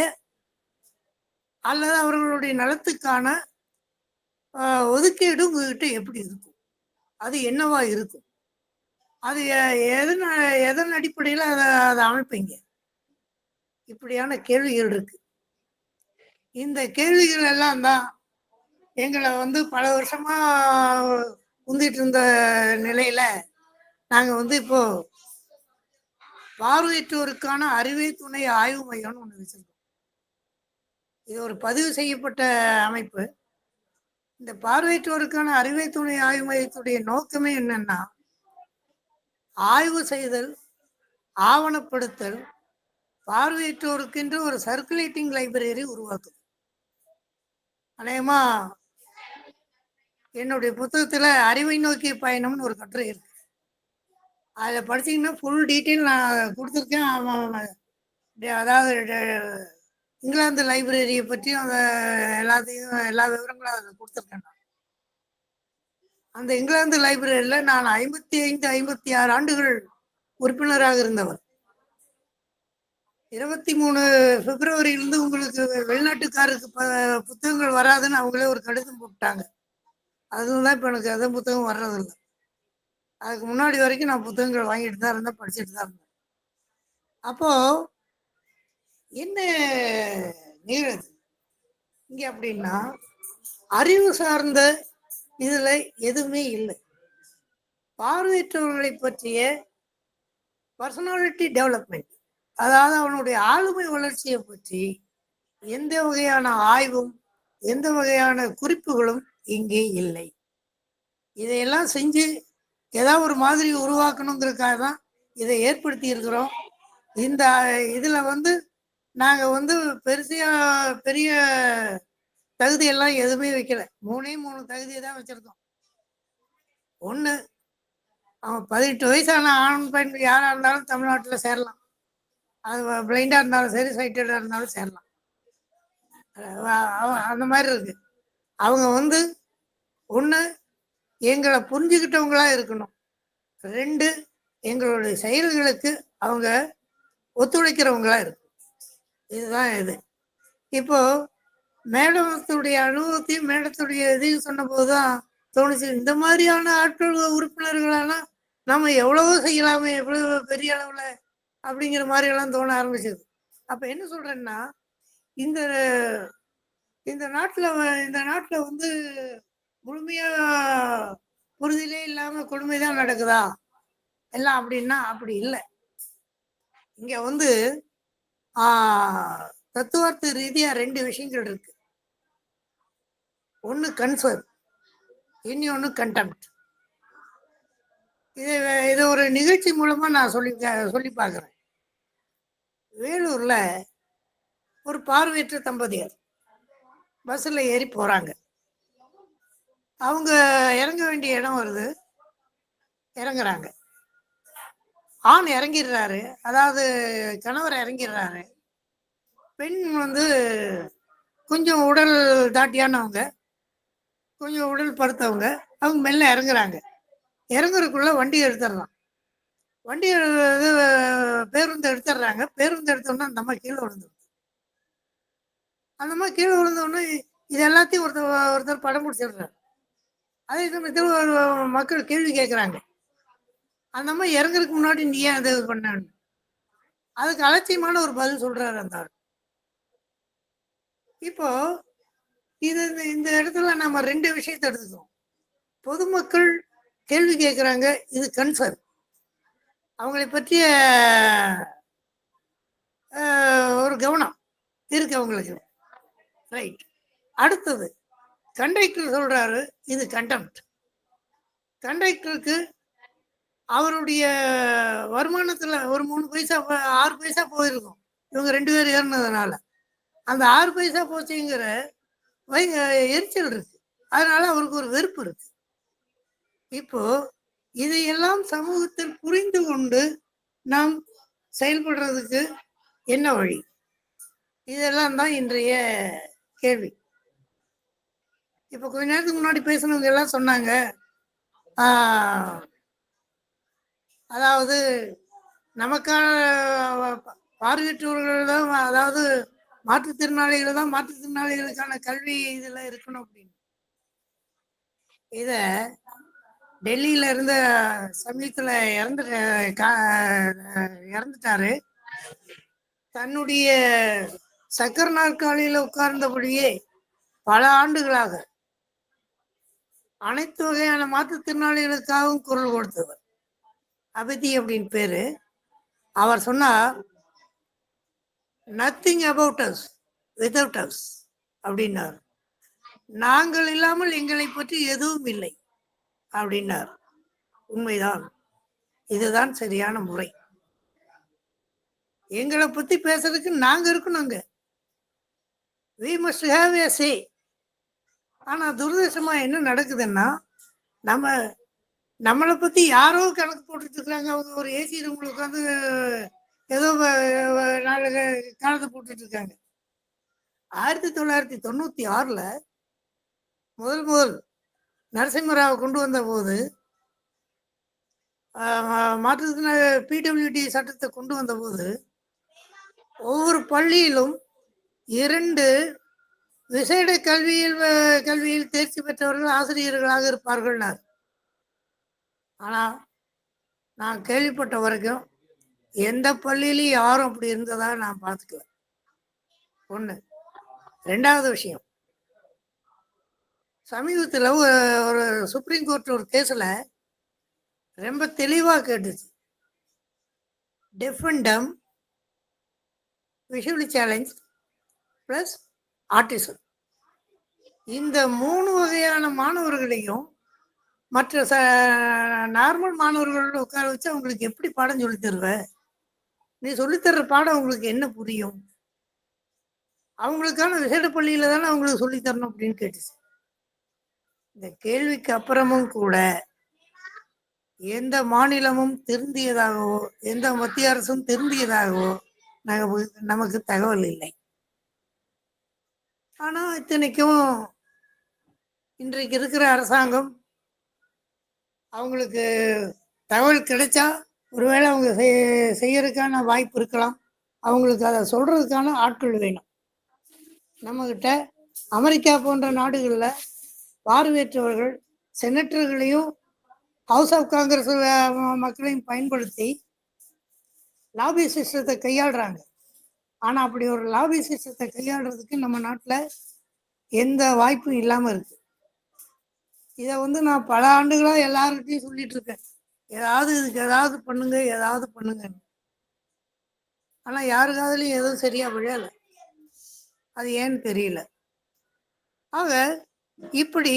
அல்லது அவர்களுடைய நலத்துக்கான ஒதுக்கீடு உங்ககிட்ட எப்படி இருக்கும்? அது என்னவா இருக்கும்? அது எதன் அடிப்படையில் அதை அமைப்பீங்க? இப்படியான கேள்விகள் இருக்கு. இந்த கேள்விகள் எல்லாம் தான் எங்களை பல வருஷமா உந்திட்டு இருந்த நிலையில நாங்க இப்போ பார்வையற்றோருக்கான அறிவை துணை ஆய்வு மையம்னு ஒண்ணு வச்சிருக்கோம். இது ஒரு பதிவு செய்யப்பட்ட அமைப்பு. இந்த பார்வையற்றோருக்கான அறிவை துணை ஆய்வு மையத்துடைய நோக்கமே என்னன்னா, ஆய்வு செய்தல், ஆவணப்படுத்தல், பார்வையற்றோருக்கென்று ஒரு சர்க்குலேட்டிங் லைப்ரரி உருவாக்குது. அநேகமா என்னுடைய புத்தகத்துல அறிவை நோக்கிய பயணம்னு ஒரு கட்டுரை இருக்கு. அதில் படிச்சீங்கன்னா ஃபுல் டீட்டெயில் நான் கொடுத்துருக்கேன். அதாவது இங்கிலாந்து லைப்ரரியை பற்றியும் எல்லா விவரங்களும் அதில் கொடுத்துருக்கேன். அந்த இங்கிலாந்து லைப்ரரியில் நான் 55-56 ஆண்டுகள் உறுப்பினராக இருந்தவர். 23 பிப்ரவரியிலிருந்து உங்களுக்கு வெளிநாட்டுக்காருக்கு புத்தகங்கள் வராதுன்னு அவங்களே ஒரு கடிதம் போட்டாங்க. அதுதான் இப்போ எனக்கு எதுவும் புத்தகம் வர்றதில்லை. அதுக்கு முன்னாடி வரைக்கும் நான் புத்தகங்கள் வாங்கிட்டு தான் இருந்தேன், படிச்சுட்டு தான் இருந்தேன். அப்போ என்ன நிகழுது இங்க அப்படின்னா, அறிவு சார்ந்த இதுல எதுவுமே இல்லை. பார்வையற்றவர்களை பற்றிய பர்சனாலிட்டி டெவலப்மெண்ட், அதாவது அவனுடைய ஆளுமை வளர்ச்சியை பற்றி எந்த வகையான ஆய்வும் எந்த வகையான குறிப்புகளும் இங்கே இல்லை. இதையெல்லாம் செஞ்சு ஏதாவது ஒரு மாதிரி உருவாக்கணுங்கிறதுக்காக தான் இதை ஏற்படுத்தி இருக்கிறோம். இந்த இதுல நாங்க பெரிய தகுதியெல்லாம் எதுவுமே வைக்கல. 3 தகுதியை தான் வச்சிருக்கோம். ஒண்ணு, அவன் 18 வயசான ஆண் பெண் யாரா இருந்தாலும் தமிழ்நாட்டில் சேரலாம். அது பிளைண்டா இருந்தாலும் சரி, சைட்டடா இருந்தாலும் சேரலாம். அந்த மாதிரி இருக்கு. அவங்க ஒண்ணு, எங்களை புரிஞ்சுக்கிட்டவங்களா இருக்கணும். 2, எங்களுடைய செயல்களுக்கு அவங்க ஒத்துழைக்கிறவங்களா இருக்கும். இதுதான் இது. இப்போ மேடத்துடைய அனுபவத்தையும் மேடத்துடைய இதையும் சொன்ன போதுதான் தோணுச்சு, இந்த மாதிரியான ஆட்கள் உறுப்பினர்களெல்லாம் நம்ம எவ்வளவோ செய்யலாமே, எவ்வளவு பெரிய அளவுல அப்படிங்கிற மாதிரி எல்லாம் தோண ஆரம்பிச்சது. அப்ப என்ன சொல்றேன்னா, இந்த இந்த நாட்டுல முழுமையா புரிதலே இல்லாம கொடுமைதான் நடக்குதா எல்லாம் அப்படின்னா அப்படி இல்லை. இங்க தத்துவார்த்த ரீதியா 2 விஷயங்கள் இருக்கு. ஒண்ணு கன்சர்ன், இன்னொன்னு கண்டெம்ட். இது ஒரு நிகழ்ச்சி மூலமா நான் சொல்லி பார்க்கிறேன். வேலூர்ல ஒரு பார்வையற்ற தம்பதியர் பஸ்ல ஏறி போறாங்க. அவங்க இறங்க வேண்டிய இடம் வருது, இறங்குறாங்க. ஆண் இறங்கிடுறாரு, அதாவது கணவர் இறங்கிடுறாரு. பெண் வந்து கொஞ்சம் உடல் தாட்டியானவங்க, கொஞ்சம் உடல் படுத்தவங்க, அவங்க மெல்ல இறங்குறாங்க. இறங்குறதுக்குள்ள வண்டி எடுத்துடுறான். வண்டி பேருந்து எடுத்துடுறாங்க. பேருந்து எடுத்தோம்னா அந்த அம்மா கீழே விழுந்துடும். அந்த அம்மா கீழே விழுந்தோடனே இது எல்லாத்தையும் ஒருத்தர் படம் பிடிச்சிடுறாரு. அதே சமயத்தில் மக்கள் கேள்வி கேட்குறாங்க, அந்த அம்மா இறங்குறதுக்கு முன்னாடி நீ ஏன் அதை பண்ணான்னு. அதுக்கு அலட்சியமான ஒரு பதில் சொல்றாரு அந்த ஆள். இப்போ இது இந்த இடத்துல நம்ம 2 விஷயத்தை எடுத்துக்கிறோம். பொதுமக்கள் கேள்வி கேட்குறாங்க, இது கன்சர்ன், அவங்களை பற்றிய ஒரு கவனம் இருக்கு அவங்களுக்கு, ரைட். அடுத்தது கண்டக்டர் சொல்றாரு, இது கண்டெம்ட். கண்டக்டருக்கு அவருடைய வருமானத்துல ஒரு 3 பைசா 6 பைசா போயிருக்கும் இவங்க 2 பேர் ஏறினதுனால. அந்த 6 பைசா போச்சுங்கிற எரிச்சல் இருக்கு, அதனால அவருக்கு ஒரு வெறுப்பு இருக்கு. இப்போ இதையெல்லாம் சமூகத்தில் புரிந்து கொண்டு நாம் செயல்படுறதுக்கு என்ன வழி? இதெல்லாம் தான் இன்றைய கேள்வி. இப்போ கொஞ்ச நேரத்துக்கு முன்னாடி பேசினவங்க எல்லாம் சொன்னாங்க, அதாவது நமக்கான பார்வையற்றவர்கள் தான், அதாவது மாற்றுத்திறனாளிகள் தான் மாற்றுத்திறனாளிகளுக்கான கல்வி இதில் இருக்கணும் அப்படின்னு. இதை டெல்லியில இருந்த சமயத்தில் இறந்துட்டாரு. தன்னுடைய சக்கர நாற்காலியில் உட்கார்ந்தபடியே பல ஆண்டுகளாக அனைத்து வகையான மாற்றுத்திறனாளிகளுக்காகவும் குரல் கொடுத்தவர் அபிதி அப்படின்னு பேரு. அவர் சொன்னார், nothing about us without us அப்படின்னார். நாங்கள் இல்லாமல் எங்களை பற்றி எதுவும் இல்லை அப்படின்னார். உண்மைதான், இதுதான் சரியான முறை. எங்களை பத்தி பேசுறதுக்கு நாங்க இருக்கணுங்க, we must have a say. ஆனா துரதிர்ஷ்டமா என்ன நடக்குதுன்னா, நம்மளை பத்தி யாரோ கணக்கு போட்டுட்டு இருக்கிறாங்க. அவங்க ஒரு ஏசி ரூம்ல உட்காந்து ஏதோ 4 காலத்தை போட்டுட்டு இருக்காங்க. 1996 முதல் நரசிம்மராவை கொண்டு வந்த போது, மாற்றுத்திறனாளி பிடபிள்யூடி சட்டத்தை கொண்டு வந்த போது, ஒவ்வொரு பள்ளியிலும் 2 விசேட கல்வியில் தேர்ச்சி பெற்றவர்கள் ஆசிரியர்களாக இருப்பார்கள். ஆனா நான் கேள்விப்பட்ட வரைக்கும் எந்த பள்ளியிலையும் யாரும் அப்படி இருந்ததா நான் பார்த்துக்கல. ஒண்ணு. 2வது விஷயம், சமீபத்தில் ஒரு சுப்ரீம் கோர்ட் ஒரு கேஸ்ல ரொம்ப தெளிவா கேட்டுச்சு, டெஃப் அண்ட் டம், விஷுவலி சேலஞ்ச் பிளஸ் ஆர்டிசம், இந்த 3 வகையான மாணவர்களையும் மற்ற நார்மல் மாணவர்களோட உட்கார வச்சு அவங்களுக்கு எப்படி பாடம் சொல்லி தருவ? நீ சொல்லித்தர்ற பாடம் அவங்களுக்கு என்ன புரியும்? அவங்களுக்கான விசேட பள்ளியில தானே அவங்களுக்கு சொல்லித்தரணும் அப்படின்னு கேட்டுச்சு. இந்த கேள்விக்கு அப்புறமும் கூட எந்த மாநிலமும் திருந்தியதாகவோ எந்த மத்திய அரசும் திருந்தியதாகவோ நமக்கு தகவல் இல்லை. ஆனா இத்தனைக்கும் இன்றைக்கு இருக்கிற அரசாங்கம் அவங்களுக்கு தகவல் கிடைச்சா ஒருவேளை அவங்க செய்யறதுக்கான வாய்ப்பு இருக்கலாம். அவங்களுக்கு அதை சொல்றதுக்கான ஆட்கள் வேணும். நம்மகிட்ட அமெரிக்கா போன்ற நாடுகளில் பார்வையற்றவர்கள் செனட்டர்களையும் ஹவுஸ் ஆஃப் காங்கிரஸ் மக்களையும் பயன்படுத்தி லாபி சிஸ்டத்தை கையாளுறாங்க. ஆனால் அப்படி ஒரு லாபி சிஸ்டத்தை கையாளுறதுக்கு நம்ம நாட்டில் எந்த வாய்ப்பும் இல்லாமல் இருக்கு. இதை நான் பல ஆண்டுகளாக எல்லார்கிட்டையும் சொல்லிட்டு இருக்கேன், இதுக்கு ஏதாவது பண்ணுங்க, ஏதாவது பண்ணுங்க. ஆனால் யாருக்காதுலையும் எதுவும் சரியா விழலை. அது ஏன்னு தெரியல. ஆக இப்படி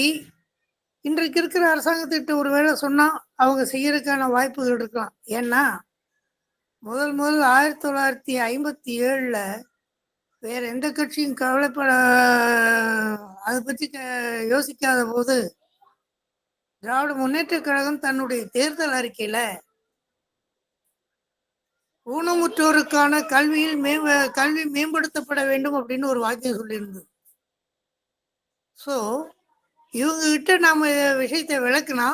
இன்றைக்கு இருக்கிற அரசாங்கத்திட்ட ஒரு வேளை சொன்னா அவங்க செய்யறதுக்கான வாய்ப்புகள் இருக்கலாம். ஏன்னா முதல் 1957 வேற எந்த கட்சியும் கவலைப்பட அதை பற்றி யோசிக்காத போது திராவிட முன்னேற்ற கழகம் தன்னுடைய தேர்தல் அறிக்கையில ஊனமுற்றோருக்கான கல்வி மேம்படுத்தப்பட வேண்டும் அப்படின்னு ஒரு வாக்கியம் சொல்லியிருந்தது. ஸோ இவங்க கிட்ட நாம விஷயத்தை விளக்குனா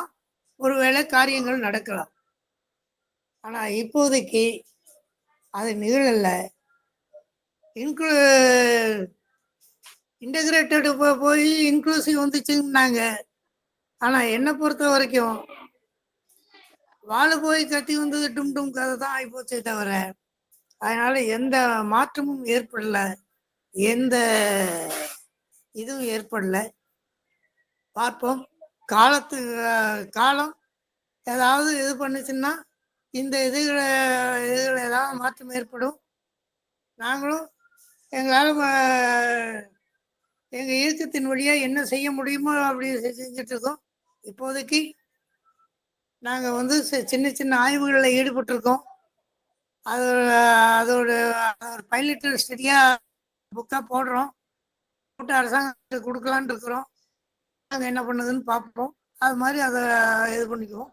ஒருவேளை காரியங்கள் நடக்கலாம். ஆனா இப்போதைக்கு அது நிகழல. இன்டகிரேட்டட் போய் இன்க்ளூசிவ் வந்துச்சுன்னாங்க. ஆனா என்னை பொறுத்த வரைக்கும் வாழை போய் கத்தி வந்தது டும் டும் கதை தான் ஆகிப்போச்சே தவிர அதனால எந்த மாற்றமும் ஏற்படல, எந்த இதுவும் ஏற்படல. பார்ப்போம். காலம் ஏதாவது இது பண்ணுச்சுன்னா இந்த இதுகளை ஏதாவது மாற்றம் ஏற்படும். நாங்களும் எங்களால் எங்கள் இயக்கத்தின் வழியாக என்ன செய்ய முடியுமோ அப்படி செஞ்சுட்டு இருக்கோம். இப்போதைக்கு நாங்கள் சின்ன சின்ன ஆய்வுகளில் ஈடுபட்டிருக்கோம். அதோட பைலட் ஸ்டடியாக புக்காக போடுறோம். போட்டு அரசாங்கத்துக்கு கொடுக்கலான் இருக்கிறோம். நாங்கள் என்ன பண்ணுதுன்னு பார்ப்போம். அது மாதிரி அதை இது பண்ணிக்குவோம்.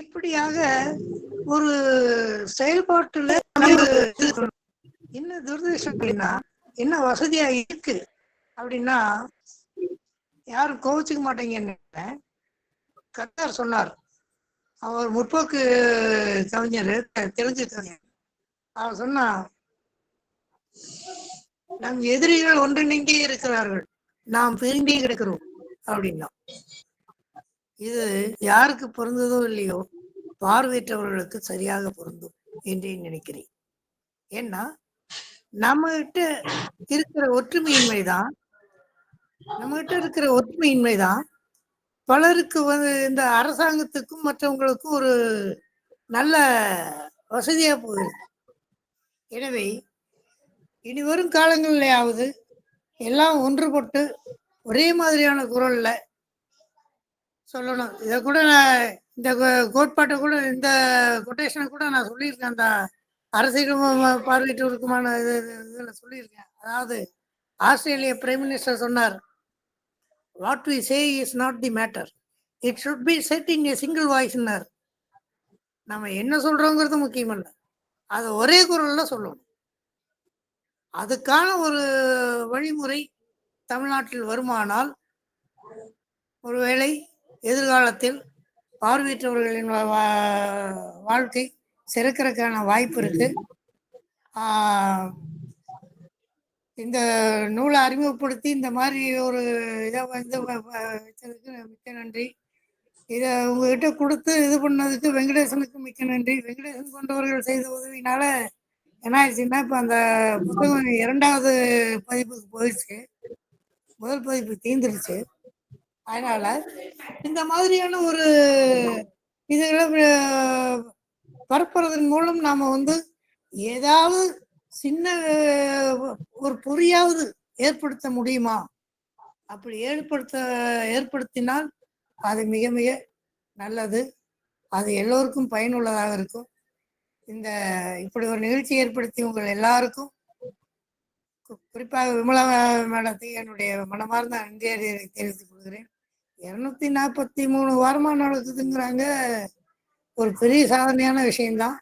இப்படியாக ஒரு செயல்பாட்டுல என்ன துரதிருஷ்டம் அப்படின்னா என்ன வசதியா இருக்கு அப்படின்னா யாரும் கோவிச்சுக்க மாட்டேங்கன்னு கத்தார் சொன்னார். அவர் முற்போக்கு கவிஞர், தெலுங்கு கவிஞர். அவர் சொன்னா நம் எதிரிகள் ஒன்றிணைந்தே இருக்கிறார்கள், நாம் பிரிந்தே கிடக்கிறோம் அப்படின்னா. இது யாருக்கு பொருந்ததோ இல்லையோ பார்வையற்றவர்களுக்கு சரியாக பொருந்தும் என்றே நினைக்கிறேன். ஏன்னா நம்ம கிட்ட இருக்கிற ஒற்றுமையின்மைதான் பலருக்கு இந்த அரசாங்கத்துக்கும் மற்றவங்களுக்கும் ஒரு நல்ல வசதியா போயிருக்கு. எனவே இனி வரும் காலங்கள்லயாவது எல்லாம் ஒன்றுபட்டு ஒரே மாதிரியான குரல்ல சொல்லணும். இதை கூட நான் இந்த கோட்பாட்டை கூட இந்த கொட்டேஷனை கூட நான் சொல்லியிருக்கேன். அந்த அரசியலும் பார்வையற்றோருக்குமான இதில் சொல்லியிருக்கேன். அதாவது ஆஸ்திரேலிய பிரைம் மினிஸ்டர் சொன்னார், what we say is not the matter, it should be said in a single வாய்ஸ்னார். நம்ம என்ன சொல்றோங்கிறது முக்கியம் இல்லை, அதை ஒரே குரல்ல சொல்லணும். அதுக்கான ஒரு வழிமுறை தமிழ்நாட்டில் வருமானால் ஒருவேளை எதிர்காலத்தில் பார்வையற்றவர்களின் வாழ்க்கை சிறக்கிறதுக்கான வாய்ப்பு இருக்கு. இந்த நூலை அறிமுகப்படுத்தி இந்த மாதிரி ஒரு இதை வச்சதுக்கு மிக்க நன்றி. இதை உங்ககிட்ட கொடுத்து இது பண்ணதுக்கு வெங்கடேசனுக்கு மிக்க நன்றி. வெங்கடேசன் போன்றவர்கள் செய்த உதவினால என்ன ஆயிடுச்சுன்னா இப்போ அந்த புத்தகம் 2வது பதிப்புக்கு போயிடுச்சு, முதல் பதிப்பு தீர்ந்துருச்சு. அதனால இந்த மாதிரியான ஒரு இதுகளை பரப்புறதன் மூலம் நாம ஏதாவது சின்ன ஒரு பொறியாவது ஏற்படுத்த முடியுமா? அப்படி ஏற்படுத்தினால் அது மிக மிக நல்லது. அது எல்லோருக்கும் பயனுள்ளதாக இருக்கும். இப்படி ஒரு நிகழ்ச்சி ஏற்படுத்தி உங்கள் எல்லாருக்கும், குறிப்பாக விமலா மேடத்தை என்னுடைய மனமார்ந்த நன்றியை தெரிவித்துக் கொள்கிறேன். 243 வாரமா நடக்குதுங்கிறாங்க, ஒரு பெரிய சாதனையான விஷயம்தான்.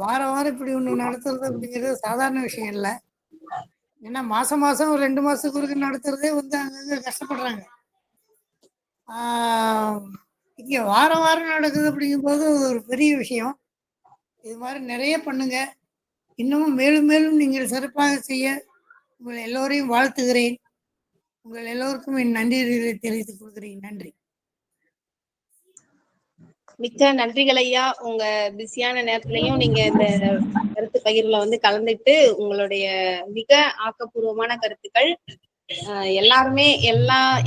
வாரம் இப்படி ஒண்ணு நடத்துறது அப்படிங்கிறது சாதாரண விஷயம் இல்லை. ஏன்னா மாசம் 2 மாசத்துக்கு நடத்துறதே அங்கங்க கஷ்டப்படுறாங்க. இங்க வாரம் நடக்குது அப்படிங்கும்போது ஒரு பெரிய விஷயம். இது மாதிரி நிறைய பண்ணுங்க. இன்னமும் மேலும் மேலும் நீங்கள் சிறப்பாக செய்ய உங்கள் எல்லோரையும் வாழ்த்துகிறேன். உங்கள் எல்லோருக்கும் என் நன்றியை தெரிவித்துக் கொள்கிறேன். நன்றி. மிக்க நன்றிகள் ஐயா. உங்க பிஸியான நேரத்திலையும் நீங்க இந்த கருத்து பகிர்வுல கலந்துட்டு உங்களுடைய மிக ஆக்கப்பூர்வமான கருத்துக்கள். எல்லாருமே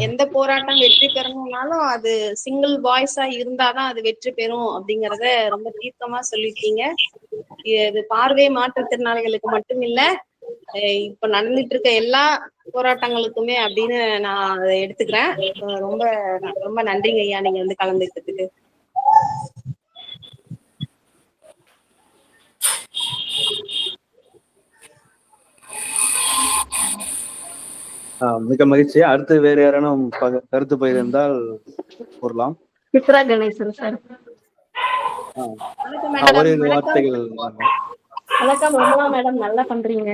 எந்த போராட்டம் வெற்றி பெறணும்னாலும் அது சிங்கிள் வாய்ஸா இருந்தாதான் அது வெற்றி பெறும் அப்படிங்கறத ரொம்ப தீர்க்கமா சொல்லிட்டீங்க. இது பார்வை மாற்றுத்திறனாளிகளுக்கு மட்டும் இல்ல, இப்ப நடந்துட்டு இருக்க எல்லா போராட்டங்களுக்குமே அப்படின்னு நான் அதை எடுத்துக்கிறேன். ரொம்ப ரொம்ப நன்றிங்க ஐயா, நீங்க கலந்துக்கிட்டதுக்கு. மிக மகிழ்ச்சி. அடுத்து வேறு யாரானும் கருத்து பகிர்ந்தால் கூறலாம். சித்ரா கணேசன் சார். ஒரு வார்த்தைகள். வணக்கம் ரமலா மேடம், நல்லா பண்றீங்க.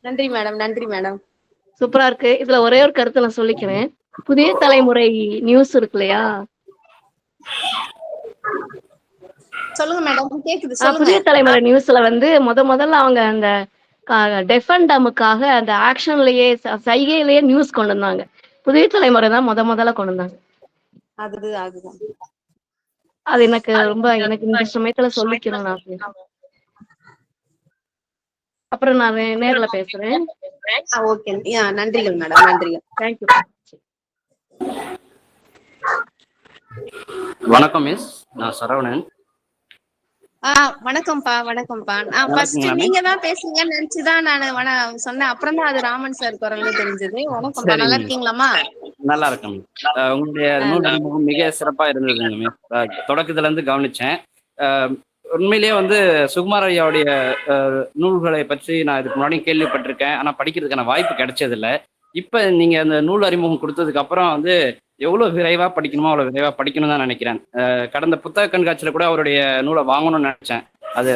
நன்றி மேடம், நன்றி மேடம். சூப்பரா இருக்கு. இதுல ஒரே ஒரு கருத்து நான் சொல்லிக்கிறேன். புதிய தலைமுறை நியூஸ் இருக்கு இல்லையா, சொல்லுங்க மேடம், கேக்குது. புதிய தலைமுறை நியூஸ்ல வந்து முதல்ல அவங்க அந்த டெஃபண்டமுக்காக அந்த ஆக்ஷன்லயே சைகையிலேயே நியூஸ் கொண்டு வந்தாங்க. புதிய தலைமுறை தான் முதல்ல கொண்டு வந்தாங்க. அது எனக்கு ரொம்ப இந்த சமயத்துல சொல்லிக்கிறேன் நான். அப்புறம் நான் நேர்ல பேசுறேன். ஓகே, நன்றிகள் மேடம், நன்றிகள். தேங்க்யூ. வணக்கம் மிஸ், நான் சரவணன். வணக்கம்ப்பா, வணக்கம்ப்பா. நான் ஃபர்ஸ்ட் நீங்க தான் பேசுங்கன்னு நினைச்சுதான் நான் சொன்னேன். அப்புறம் தான் அது ராமன் சார் குரல்னு தெரிஞ்சது. வணக்கம்ப்பா, நல்லா இருக்கீங்களாமா? நல்லா இருக்கேன். உங்களுடைய நூல் அறிமுகம் மிக சிறப்பா இருந்ததுங்க மிஸ். தொடக்கத்துல இருந்து கவனிச்சேன். உண்மையிலேயே வந்து சுகுமார் ஐயாவுடைய நூல்களை பற்றி நான் இதுக்கு முன்னாடி கேள்விப்பட்டிருக்கேன், ஆனா படிக்கிறதுக்கான வாய்ப்பு கிடைச்சது இல்லை. இப்ப நீங்க அந்த நூல் அறிமுகம் கொடுத்ததுக்கு அப்புறம் வந்து எவ்வளவு விரைவா படிக்கணுமோ அவ்வளவு விரைவா படிக்கணும் தான் நினைக்கிறேன். கடந்த புத்தக கண்காட்சியில கூட அவருடைய நூலை வாங்கணும்னு நினைச்சேன், அது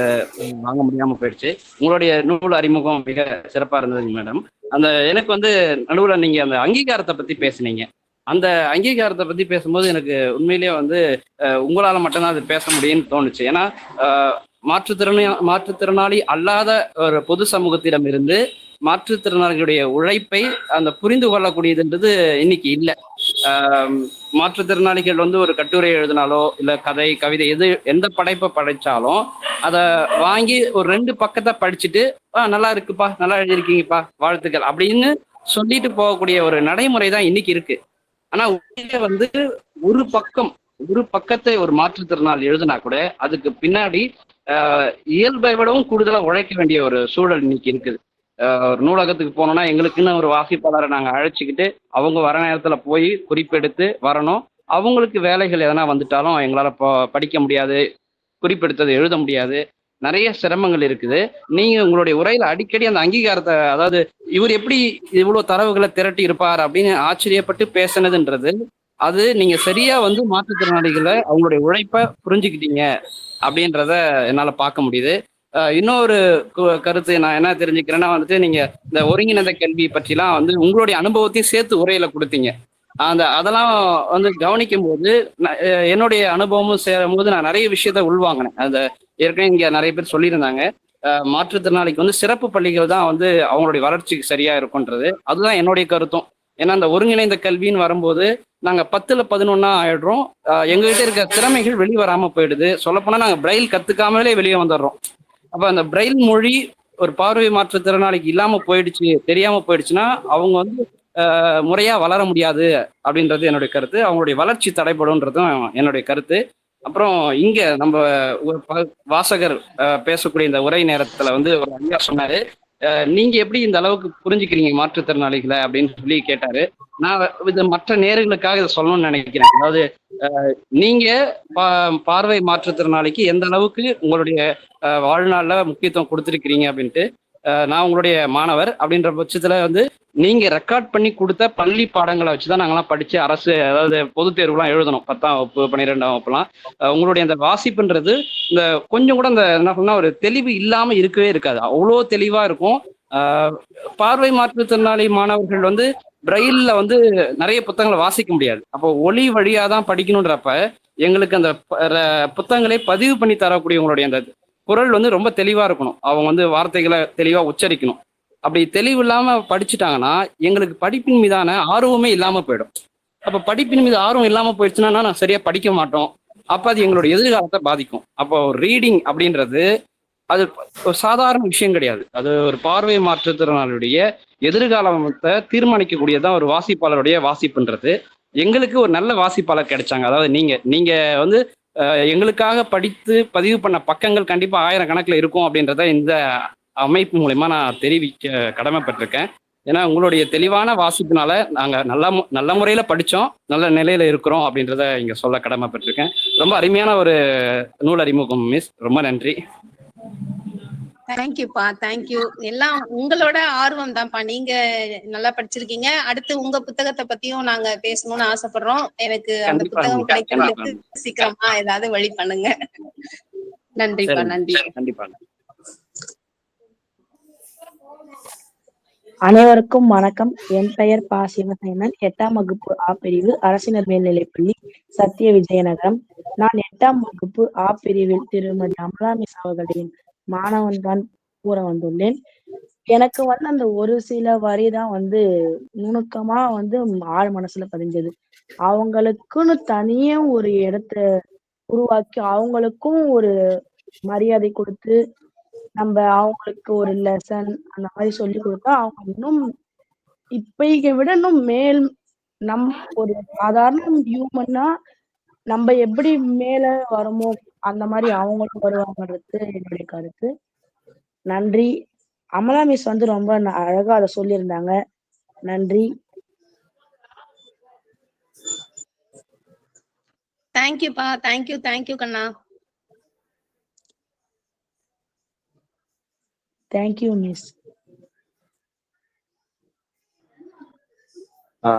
வாங்க முடியாம போயிடுச்சு. உங்களுடைய நூல் அறிமுகம் மிக சிறப்பா இருந்ததுங்க மேடம். அந்த எனக்கு வந்து நடுவில் நீங்க அந்த அங்கீகாரத்தை பத்தி பேசுனீங்க. அந்த அங்கீகாரத்தை பத்தி பேசும்போது எனக்கு உண்மையிலேயே வந்து உங்களால மட்டும்தான் அது பேச முடியும்னு தோணுச்சு. ஏன்னா மாற்றுத்திறனாளி அல்லாத ஒரு பொது சமூகத்திடம் இருந்து மாற்றுத்திறனாளிகளுடைய உழைப்பை அந்த புரிந்து கொள்ளக்கூடியதுன்றது இன்னைக்கு இல்லை. மாற்றுத்திறனாளிகள் வந்து ஒரு கட்டுரை எழுதினாலோ இல்லை கதை கவிதை எந்த படைப்பை படைச்சாலும் அதை வாங்கி ஒரு 2 பக்கத்தை படிச்சுட்டு நல்லா இருக்குப்பா, நல்லா எழுதியிருக்கீங்கப்பா, வாழ்த்துக்கள் அப்படின்னு சொல்லிட்டு போகக்கூடிய ஒரு நடைமுறை தான் இன்னைக்கு இருக்கு. ஆனா வந்து ஒரு பக்கத்தை ஒரு மாற்றுத்திறனாளி எழுதினா கூட அதுக்கு பின்னாடி இயல்பை விடவும் கூடுதலா உழைக்க வேண்டிய ஒரு சூழல் இன்னைக்கு இருக்குது. ஒரு நூலகத்துக்கு போனோம்னா எங்களுக்குன்னு ஒரு வாசிப்பாளரை நாங்கள் அழைச்சிக்கிட்டு அவங்க வர நேரத்தில் போய் குறிப்பெடுத்து வரணும். அவங்களுக்கு வேலைகள் எதனா வந்துட்டாலும் எங்களால் படிக்க முடியாது, குறிப்பெடுத்தது எழுத முடியாது, நிறைய சிரமங்கள் இருக்குது. நீங்கள் உங்களுடைய உரையில் அடிக்கடி அந்த அங்கீகாரத்தை, அதாவது இவர் எப்படி இவ்வளோ தரவுகளை திரட்டி இருப்பார் அப்படின்னு ஆச்சரியப்பட்டு பேசினதுன்றது, அது நீங்கள் சரியாக வந்து மாற்றுத்திறனாளிகளை அவங்களுடைய உழைப்பை புரிஞ்சுக்கிட்டீங்க அப்படின்றத என்னால் பார்க்க முடியுது. இன்னொரு கருத்து நான் என்ன தெரிஞ்சுக்கிறேன்னா வந்துட்டு நீங்க இந்த ஒருங்கிணைந்த கல்வி பற்றிலாம் வந்து உங்களுடைய அனுபவத்தையும் சேர்த்து உரையில கொடுத்தீங்க. அதெல்லாம் வந்து கவனிக்கும் போது என்னுடைய அனுபவமும் சேரும் போது நான் நிறைய விஷயத்த உள்வாங்கினேன். அந்த ஏற்கனவே இங்க நிறைய பேர் சொல்லியிருந்தாங்க, மாற்றுத்திறனாளிக்கு வந்து சிறப்பு பள்ளிகள் தான் வந்து அவங்களுடைய வளர்ச்சிக்கு சரியா இருக்கும்ன்றது. அதுதான் என்னுடைய கருத்தும். ஏன்னா அந்த ஒருங்கிணைந்த கல்வின்னு வரும்போது நாங்க 10ல் 11 ஆயிடுறோம். எங்ககிட்ட இருக்க திறமைகள் வெளிவராம போயிடுது. சொல்லப்போனா நாங்க பிரெயில் கத்துக்காமலே வெளியே வந்துடுறோம். அப்ப அந்த பிரெயில் மொழி ஒரு பார்வை மாற்றுத்திறனாளிக்கு இல்லாம போயிடுச்சு, தெரியாம போயிடுச்சுன்னா அவங்க வந்து முறையா வளர முடியாது அப்படின்றது என்னுடைய கருத்து. அவங்களுடைய வளர்ச்சி தடைபடும்ன்றதும் என்னுடைய கருத்து. அப்புறம் இங்க நம்ம ஒரு வாசகர் பேசக்கூடிய இந்த உரை நேரத்துல வந்து ஒரு ஐயா சொன்னாரு, நீங்க எப்படி இந்த அளவுக்கு புரிஞ்சுக்கிறீங்க மாற்றுத்திறனாளிகளை அப்படின்னு சொல்லி கேட்டாரு. நான் இது மற்ற நேர்களுக்காக இதை சொல்லணும்னு நினைக்கிறேன். அதாவது நீங்க பார்வை மாற்றுத்திறனாளிக்கு எந்த அளவுக்கு உங்களுடைய வாழ்நாள்ல முக்கியத்துவம் கொடுத்துருக்கிறீங்க அப்படின்ட்டு. நான் உங்களுடைய மாணவர் அப்படின்ற பட்சத்துல வந்து நீங்க ரெக்கார்ட் பண்ணி கொடுத்த பள்ளி பாடங்களை வச்சுதான் நாங்கெல்லாம் படிச்சு அரசு, அதாவது பொது தேர்வுலாம் எழுதணும், 10ஆம் வகுப்பு 12ஆம் வகுப்புலாம். உங்களுடைய அந்த வாசிப்புன்றது இந்த கொஞ்சம் கூட இந்த என்ன பண்ணா ஒரு தெளிவு இல்லாம இருக்கவே இருக்காது, அவ்வளோ தெளிவா இருக்கும். பார்வை மாற்றுத்திறனாளி மாணவர்கள் வந்து பிரெயில்ல வந்து நிறைய புத்தகங்களை வாசிக்க முடியாது. அப்போ ஒளி வழியா தான் படிக்கணுன்றப்ப எங்களுக்கு அந்த புத்தகங்களை பதிவு பண்ணி தரக்கூடிய உங்களுடைய அந்த குரல் வந்து ரொம்ப தெளிவா இருக்கணும். அவங்க வந்து வார்த்தைகளை தெளிவா உச்சரிக்கணும். அப்படி தெளிவு இல்லாம படிச்சுட்டாங்கன்னா எங்களுக்கு படிப்பின் மீதான ஆர்வமே இல்லாம போயிடும். அப்ப படிப்பின் மீது ஆர்வம் இல்லாம போயிடுச்சுன்னா நான் சரியா படிக்க மாட்டோம். அப்ப அது எங்களுடைய எதிர்காலத்தை பாதிக்கும். அப்போ ரீடிங் அப்படின்றது அது ஒரு சாதாரண விஷயம் கிடையாது. அது ஒரு பார்வை மாற்றுத்திறனாளுடைய எதிர்காலத்தை தீர்மானிக்கக்கூடியதான் ஒரு வாசிப்பாளருடைய வாசிப்புன்றது. எங்களுக்கு ஒரு நல்ல வாசிப்பாளர் கிடைச்சாங்க. அதாவது நீங்க வந்து எங்களுக்காக படித்து பதிவு பண்ண பக்கங்கள் கண்டிப்பா 1000 கணக்குல இருக்கும் அப்படின்றத இந்த அமைப்பு மூலமா நான் தெரிவிக்க கடமைப்பட்டிருக்கேன். ஏன்னா உங்களுடைய தெளிவான வாசிப்புனால நாங்க நல்ல முறையில படிச்சோம், நல்ல நிலையில இருக்கிறோம் அப்படின்றத இங்க சொல்ல கடமைப்பட்டிருக்கேன். ரொம்ப அருமையான ஒரு நூல் அறிமுகம் மிஸ், ரொம்ப நன்றி. தேங்க்யூப்பா, தேங்க்யூ. எல்லாம் உங்களோட ஆர்வம் தான்ப்பா. நீங்க நல்லா படிச்சிருக்கீங்க. அடுத்து உங்க புத்தகத்தை பத்தியும் நாங்க பேசணும்னு ஆசைப்படுறோம். எனக்கு அந்த கண்டிப்பா புத்தகம் கிடைக்கிறதுக்கு கண்டிப்பா சீக்கிரமா ஏதாவது வழி பண்ணுங்க. நன்றிப்பா, நன்றி. கண்டிப்பா. அனைவருக்கும் வணக்கம். என் பெயர் ப. சிவசேனன். 8ஆம் வகுப்பு ஆ பிரிவு அரசினர் மேல்நிலைப்பள்ளி, சத்திய விஜயநகரம். நான் 8ஆம் வகுப்பு ஆ பிரிவில் திருமதி அமலா மிஸ் அவர்களின் மாணவன் தான் கூற வந்துள்ளேன். எனக்கு அந்த ஒரு சில வரி தான் நுணுக்கமா ஆழ் மனசுல பதிஞ்சது. அவங்களுக்குன்னு தனியே ஒரு இடத்த உருவாக்கி அவங்களுக்கும் ஒரு மரியாதை கொடுத்து நம்ம அவங்களுக்கு ஒரு லெசன் அந்த மாதிரி சொல்லி கொடுத்தா அவங்க இன்னும் இப்பைய விட இன்னும் மேல் ஒரு சாதாரண ஹியூமன்னா நம்ம எப்படி மேல வரமோ அந்த மாதிரி அவங்களும் வருவாங்கன்றது என்னுடைய கருத்து. நன்றி. அமலா மிஸ் ரொம்ப அழகா அதை சொல்லியிருந்தாங்க. நன்றி. தேங்க்யூப்பா, தேங்க்யூ, தேங்க்யூ கண்ணா. Thank you miss.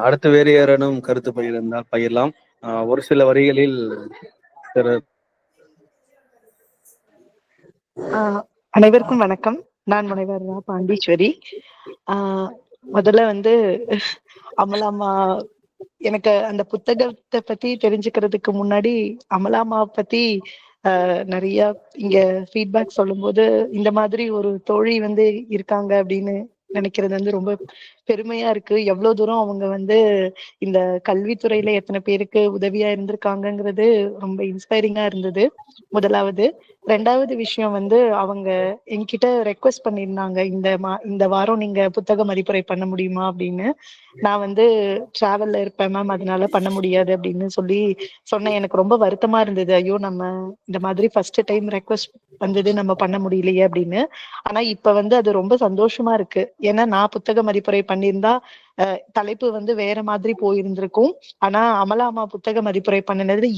அடுத்து வேறு யாரேனும் கருத்து பகிர்ந்தால் பகிரலாம். ஒரு சில வரிகளில் அனைவருக்கும் வணக்கம். நான் முனைவர் பாண்டீஸ்வரி. முதல்ல அமலாமா எனக்கு அந்த புத்தகத்தை பத்தி தெரிஞ்சுக்கிறதுக்கு முன்னாடி அமலாமா பத்தி நிறைய இங்க ஃபீட்பேக் சொல்லும் போது இந்த மாதிரி ஒரு தோழி இருக்காங்க அப்படின்னு நினைக்கிறது ரொம்ப பெருமையா இருக்கு. எவ்வளவு தூரம் அவங்க இந்த கல்வித்துறையில எத்தனை பேருக்கு உதவியா இருந்திருக்காங்கங்கிறது ரொம்ப இன்ஸ்பைரிங்கா இருந்தது. முதலாவது. ரெண்டாவது விஷயம் அவங்க என்கிட்ட ரெக்வெஸ்ட் பண்ணியிருந்தாங்க, இந்த வாரம் நீங்க புத்தக மதிப்புரை பண்ண முடியுமா அப்படின்னு. நான் டிராவல்ல இருப்பேன் மேம், அதனால பண்ண முடியாது அப்படின்னு சொன்னேன். எனக்கு ரொம்ப வருத்தமா இருந்தது. ஐயோ, நம்ம இந்த மாதிரி ஃபர்ஸ்ட் டைம் ரெக்வெஸ்ட் வந்தது, நம்ம பண்ண முடியலையே அப்படின்னு. ஆனா இப்ப அது ரொம்ப சந்தோஷமா இருக்கு. ஏன்னா நான் புத்தக மதிப்புரை பண்ணியிருந்தா தலைப்பு வேற மாதிரி போயிருந்திருக்கும். ஆனா அமலாமா புத்தக மதிப்புரை பண்ணினது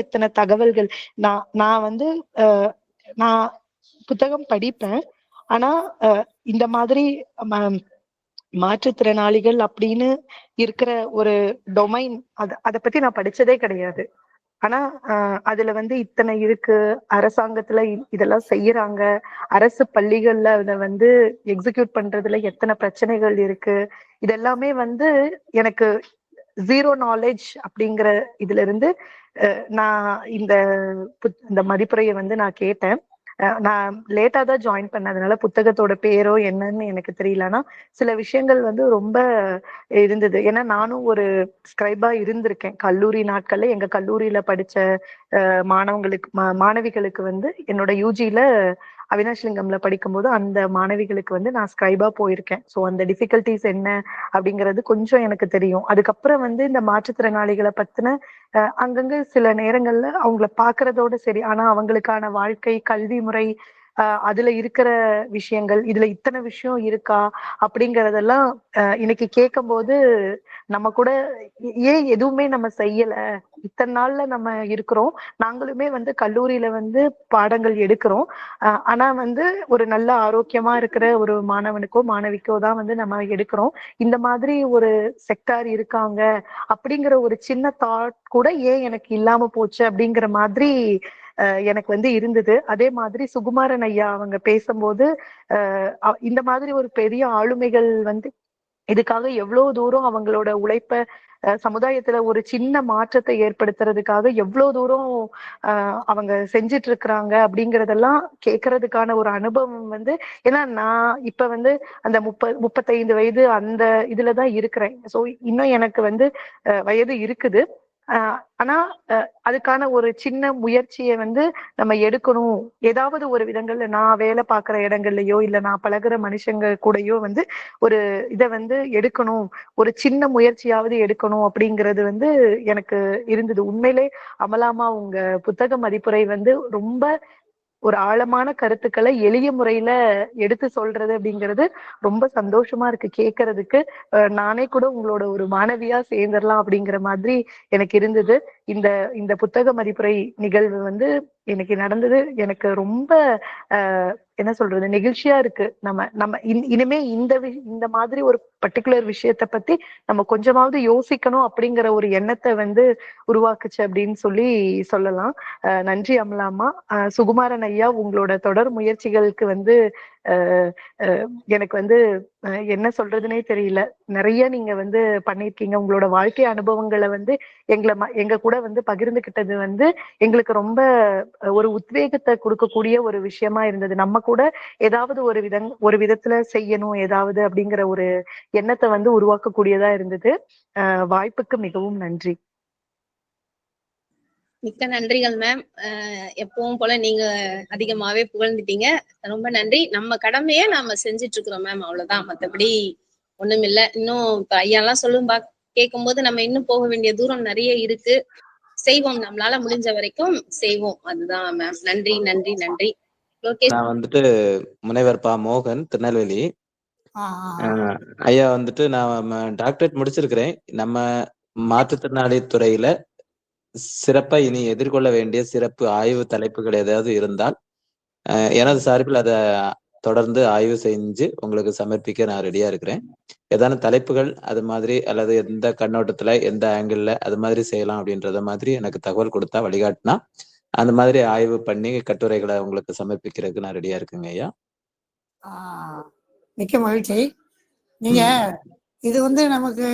எத்தனை தகவல்கள். நான் நான் புத்தகம் படிப்பேன். ஆனா இந்த மாதிரி மாற்றுத்திறனாளிகள் அப்படின்னு இருக்கிற ஒரு டொமைன் அதை பத்தி நான் படிச்சதே கிடையாது. ஆனா அதுல இத்தனை இருக்கு. அரசாங்கத்துல இதெல்லாம் செய்யறாங்க. அரசு பள்ளிகள்ல அதை எக்ஸிக்யூட் பண்றதுல எத்தனை பிரச்சனைகள் இருக்கு. இதெல்லாமே எனக்கு ஜீரோ நாலேஜ் அப்படிங்கிற இதுல இருந்து நான் இந்த மதிப்புரையை நான் கேட்டேன். நான் லேட்டா தான் ஜாயின் பண்ணதுனால புத்தகத்தோட பேரோ என்னன்னு எனக்கு தெரியலன்னா சில விஷயங்கள் ரொம்ப இருந்தது. ஏன்னா நானும் ஒரு ஸ்கிரைபா இருந்திருக்கேன் கல்லூரி நாட்கள்ல. எங்க கல்லூரியில படிச்ச மாணவிகளுக்கு என்னோட யூஜில அவினாஷ்லிங்கம்ல படிக்கும்போது அந்த மாணவிகளுக்கு நான் ஸ்கிரைபா போயிருக்கேன். ஸோ அந்த டிஃபிகல்டிஸ் என்ன அப்படிங்கிறது கொஞ்சம் எனக்கு தெரியும். அதுக்கப்புறம் இந்த மாற்றுத்திறனாளிகளை பத்தின அங்கங்க சில நேரங்கள்ல அவங்கள பாக்குறதோட சரி, ஆனா அவங்களுக்கான வாழ்க்கை, கல்வி முறை, அதுல இருக்கிற விஷயங்கள், இதுல இத்தனை விஷயம் இருக்கா அப்படிங்கறதெல்லாம் இன்னைக்கு கேட்கும் போது நம்ம கூட ஏன் எதுவுமே நம்ம செய்யல, இத்தனை நாள்ல நம்ம இருக்கிறோம், நாங்களுமே கல்லூரியில பாடங்கள் எடுக்கிறோம். ஆனா ஒரு நல்ல ஆரோக்கியமா இருக்கிற ஒரு மாணவனுக்கோ மாணவிக்கோ தான் நம்ம எடுக்கிறோம். இந்த மாதிரி ஒரு செக்டார் இருக்காங்க அப்படிங்கிற ஒரு சின்ன தாட் கூட ஏன் எனக்கு இல்லாம போச்சு அப்படிங்கிற மாதிரி எனக்கு இருந்தது. அதே மாதிரி சுகுமாரன் ஐயா அவங்க பேசும்போது இந்த மாதிரி ஒரு பெரிய ஆளுமைகள் இதுக்காக எவ்வளவு தூரம் அவங்களோட உழைப்ப சமுதாயத்துல ஒரு சின்ன மாற்றத்தை ஏற்படுத்துறதுக்காக எவ்வளவு தூரம் அவங்க செஞ்சிட்டு இருக்கிறாங்க அப்படிங்கறதெல்லாம் கேட்கறதுக்கான ஒரு அனுபவம் ஏன்னா நான் இப்ப அந்த 35 வயது அந்த இதுலதான் இருக்கிறேன். ஸோ இன்னும் எனக்கு வயது இருக்குது. ஆனா அதுக்கான ஒரு சின்ன முயற்சியை நம்ம எடுக்கணும். ஏதாவது ஒரு விதங்கள்ல நான் வேலை பார்க்குற இடங்கள்லயோ இல்ல நான் பழகுற மனுஷங்க கூடயோ ஒரு இதை எடுக்கணும், ஒரு சின்ன முயற்சியாவது எடுக்கணும் அப்படிங்கிறது எனக்கு இருந்தது. உண்மையிலே அமலாமா உங்க புத்தக மதிப்புரை ரொம்ப ஒரு ஆழமான கருத்துக்களை எளிய முறையில எடுத்து சொல்றது அப்படிங்கிறது ரொம்ப சந்தோஷமா இருக்கு கேட்கறதுக்கு. நானே கூட உங்களோட ஒரு மாணவியா சேர்ந்துடலாம் அப்படிங்கிற மாதிரி எனக்கு இருந்தது. இந்த புத்தக மதிப்புரை நிகழ்வு இன்னைக்கு நடந்தது எனக்கு ரொம்ப என்ன சொல்றது நெகிழ்ச்சியா இருக்கு. நம்ம நம்ம இனிமே இந்த மாதிரி ஒரு பர்டிகுலர் விஷயத்த பத்தி நம்ம கொஞ்சமாவது யோசிக்கணும் அப்படிங்கிற ஒரு எண்ணத்தை வந்து உருவாக்குச்சு அப்படின்னு சொல்லலாம். நன்றி அமலாமா. சுகுமாரன் ஐயா, உங்களோட தொடர் முயற்சிகளுக்கு வந்து எனக்கு வந்து என்ன சொல்றதுனே தெரியல. நிறைய நீங்க வந்து பண்ணிருக்கீங்க. உங்களோட வாழ்க்கை அனுபவங்களை வந்து எங்க கூட வந்து பகிர்ந்துகிட்டது வந்து எங்களுக்கு ரொம்ப ஒரு உத்வேகத்தை கொடுக்கக்கூடிய ஒரு விஷயமா இருந்தது. நம்ம கூட ஏதாவது ஒரு விதத்துல செய்யணும் ஏதாவது அப்படிங்கிற ஒரு எண்ணத்தை வந்து உருவாக்கக்கூடியதா இருந்தது. வாய்ப்புக்கு மிகவும் நன்றி. மிக்க நன்றிகள் மேம். எப்பவும் போல நீங்க அதிகமாவே புகழ்ந்துட்டீங்க. ரொம்ப நன்றி. நம்ம கடமையை நாம செஞ்சுட்டு இருக்கிறோம் மேம், அவ்வளவுதான். மத்தபடி ஒண்ணும் இல்ல. இன்னும் இப்ப ஐயாலாம் சொல்லும் கேட்கும் போது நம்ம இன்னும் போக வேண்டிய தூரம் நிறைய இருக்கு. செய்வோம், நம்மளால முடிஞ்ச வரைக்கும் செய்வோம். அதுதான் மேம். நன்றி நன்றி நன்றி. லோகேஷ். நான் வந்துட்டு முனைவர் பா மோகன், திருநெல்வேலி. ஐயா வந்துட்டு நான் டாக்டரேட் முடிச்சிருக்கிறேன். நம்ம மாற்றுத்திறனாளி துறையில சிறப்பா இனி எதிர்கொள்ள வேண்டிய சிறப்பு ஆய்வு தலைப்புகள் ஏதாவது இருந்தால் எனது சார்பில் அதை தொடர்ந்து ஆய்வு செஞ்சு உங்களுக்கு சமர்ப்பிக்க நான் ரெடியா இருக்கிறேன். ஏதான தலைப்புகள் அது மாதிரி அல்லது எந்த கண்ணோட்டத்துல எந்த ஆங்கிள் அது மாதிரி செய்யலாம் அப்படின்றத மாதிரி எனக்கு தகவல் கொடுத்தா வழிகாட்டினா அந்த மாதிரி ஆய்வு பண்ணி கட்டுரைகளை உங்களுக்கு சமர்ப்பிக்கிறதுக்கு நான் ரெடியா இருக்குங்க ஐயா. மிக்க மகிழ்ச்சி. நீங்க இது வந்து நமக்கு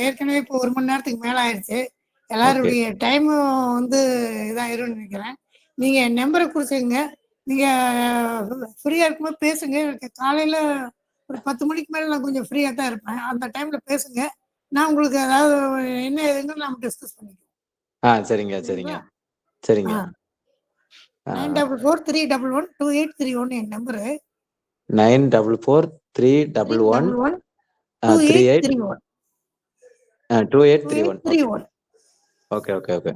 ஏற்கனவே இப்போ 1 மணி நேரத்துக்கு மேல ஆயிடுச்சு. எல்லாருடைய டைமும் வந்து இதாயிரும்னு நினைக்கிறேன். நீங்க என் நம்பரை கொடுத்துங்க. நீங்க ஃப்ரீயா இருக்கும்போது பேசுங்க. எனக்கு காலையில ஒரு 10 மணிக்கு மேல நான் கொஞ்சம் ஃப்ரீயா தான் இருப்பேன். அந்த டைம்ல பேசுங்க. நான் உங்களுக்கு ஏதாவது என்ன ஏதுன்னு நம்ம டிஸ்கஸ் பண்ணிக்குவோம். சரிங்க சரிங்க சரிங்க. 9443112831 என் நம்பரு. 9443112831. Okay okay okay.